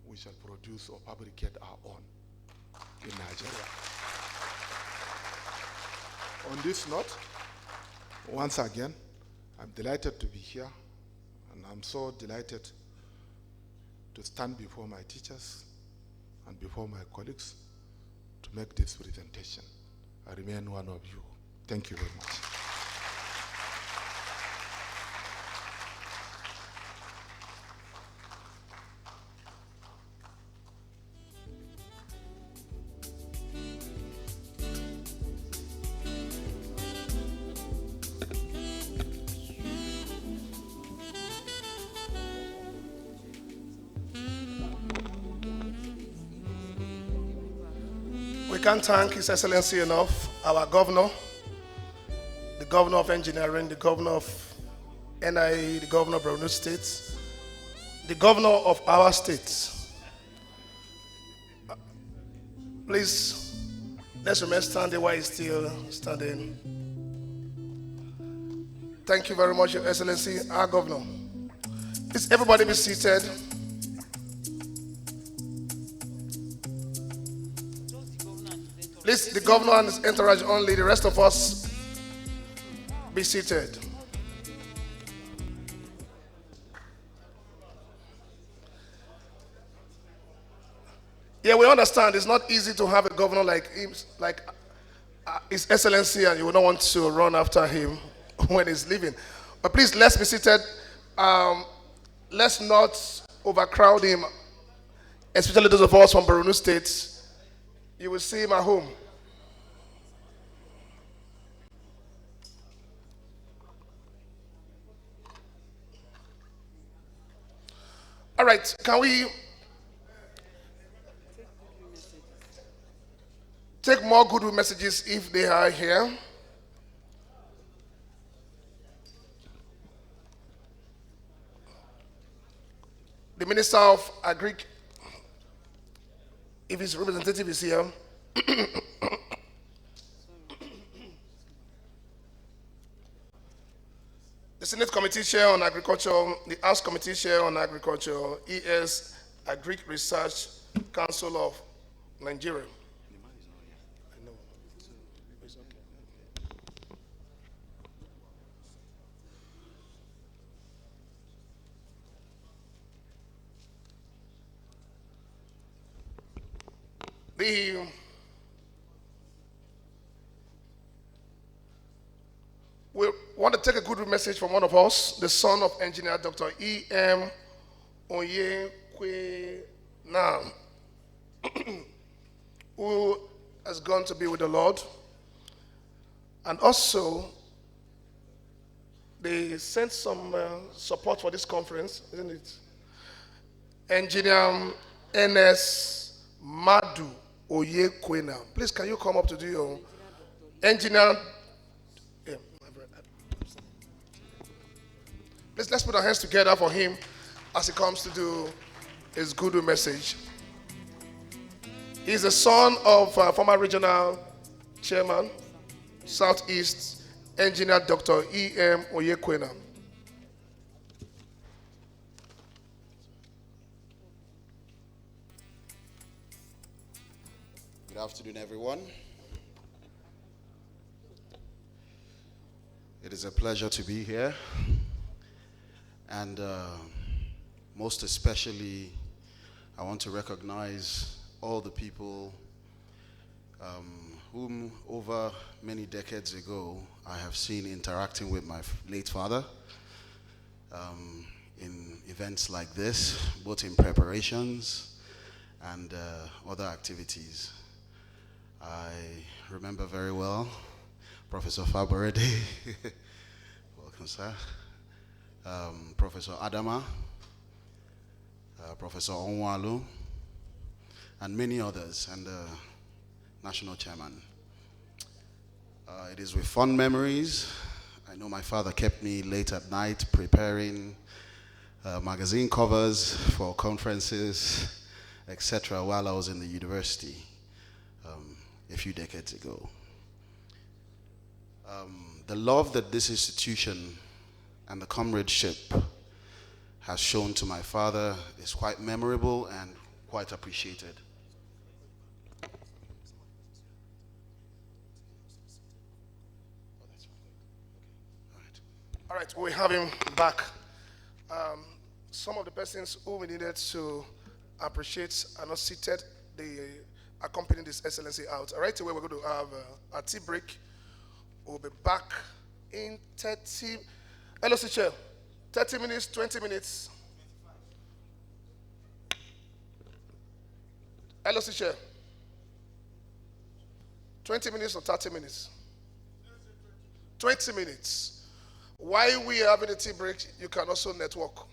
we shall produce or fabricate our own in Nigeria. On this note, once again, I'm delighted to be here, and I'm so delighted to stand before my teachers and before my colleagues to make this presentation. I remain one of you. Thank you very much. We can't thank His Excellency enough, our governor, the governor of engineering, the governor of Niae, the governor of Borno State, the governor of our state. Please, let's remain standing while he's still standing. Thank you very much, Your Excellency, our governor. Please, everybody be seated. Please, the governor and his entourage only. The rest of us, be seated. Yeah, we understand it's not easy to have a governor like him, like His Excellency, and you will not want to run after him when he's leaving. But please, let's be seated. Let's not overcrowd him, especially those of us from Borno State. You will see him at home. All right, can we take more goodwill messages if they are here? The Minister of Agri, if his representative is here. The Senate Committee Chair on Agriculture, the House Committee Chair on Agriculture, ES Agri Research Council of Nigeria. I know. It's okay. We want to take a good message from one of us, the son of engineer Dr. E.M. Onyekwena, who has gone to be with the Lord. And also, they sent some support for this conference, isn't it? Engineer N.S. Madu Onyekwena. Please, can you come up to do your engineer? Yeah. Please, let's put our hands together for him as he comes to do his good message. He's the son of former regional chairman, Southeast, engineer Dr. E.M. Onyekwena. Good afternoon, everyone. It is a pleasure to be here. And most especially, I want to recognize all the people whom over many decades ago I have seen interacting with my late father in events like this, both in preparations and other activities. I remember very well Professor Faborede, welcome sir, Professor Adama, Professor Onwalu, and many others, and the national chairman. It is with fond memories. I know my father kept me late at night preparing magazine covers for conferences, etc., while I was in the university a few decades ago. The love that this institution and the comradeship has shown to my father is quite memorable and quite appreciated. All right, we have him back. Some of the persons who we needed to appreciate are not seated. They accompany this excellency out. Right away, we're going to have a tea break. We'll be back in 30. LOC Chair, 30 minutes, 20 minutes. LOC Chair, 20 minutes or 30 minutes? 20 minutes. While we are having a tea break, you can also network.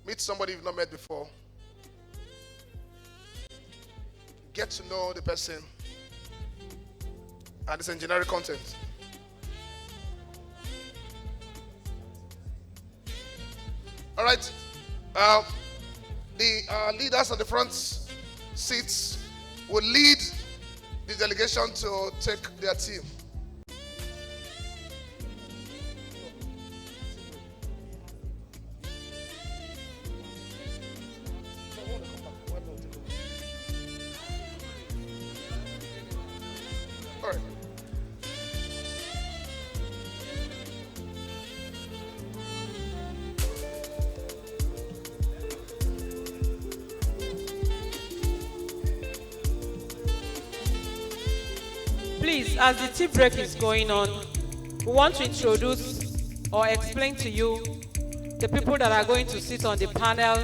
Meet somebody you've not met before. Get to know the person and its engineering content. All right. The leaders on the front seats will lead the delegation to take their team. All right. Please, as the tea break is going on, we want to introduce or explain to you the people that are going to sit on the panel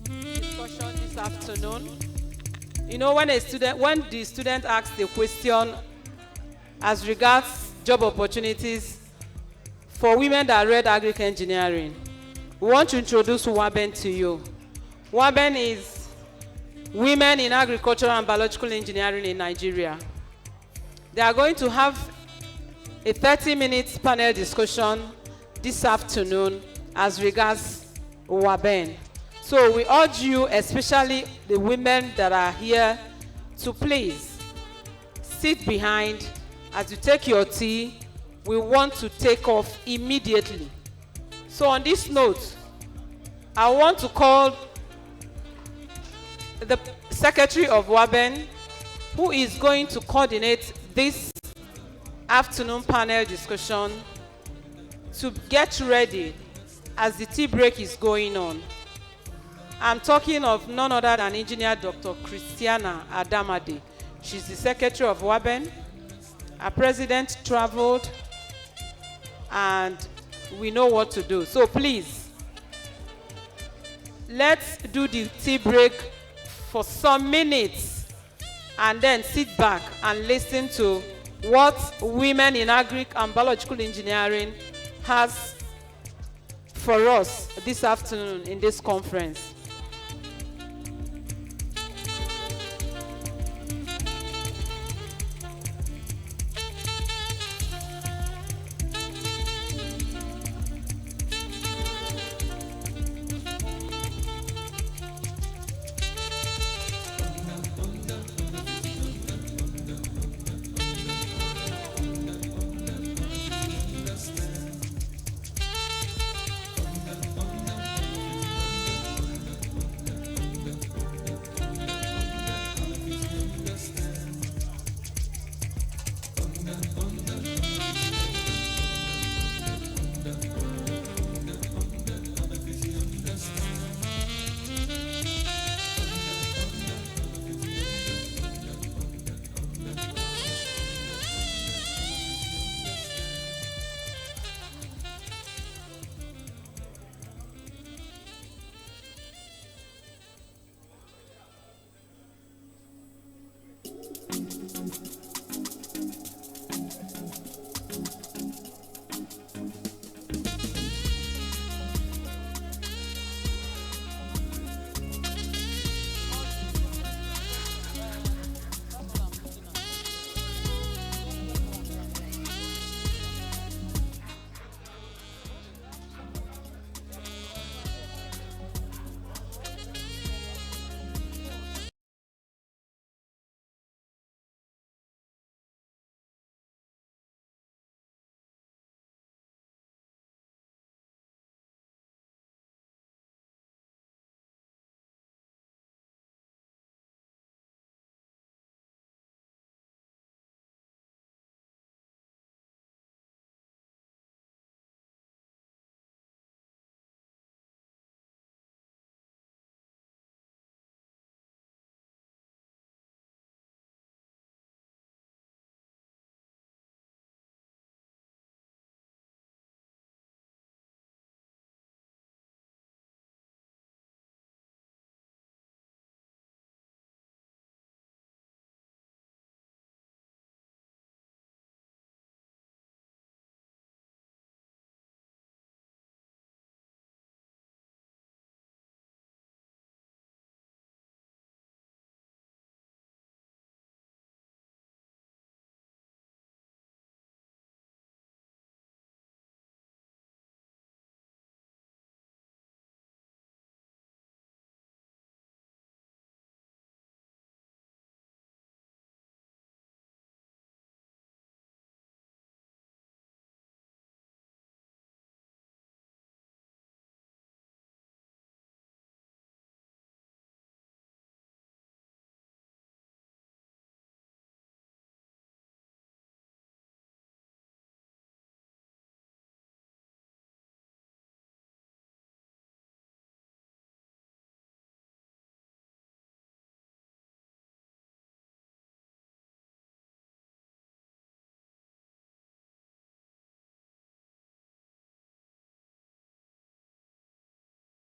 discussion this afternoon. You know, when the student asks the question as regards job opportunities for women that read agric engineering, we want to introduce WABEN to you. WABEN is Women in Agricultural and Biological Engineering in Nigeria. They are going to have a 30-minute panel discussion this afternoon as regards WABEN. So we urge you, especially the women that are here, to please sit behind. As you take your tea, we want to take off immediately. So on this note, I want to call the Secretary of WABEN, who is going to coordinate this afternoon panel discussion, to get ready as the tea break is going on. I'm talking of none other than Engineer Dr. Christiana Adamade. She's the Secretary of WABEN. Our President traveled, and we know what to do. So please, let's do the tea break for some minutes and then sit back and listen to what Women in Agric and Biological Engineering has for us this afternoon in this conference.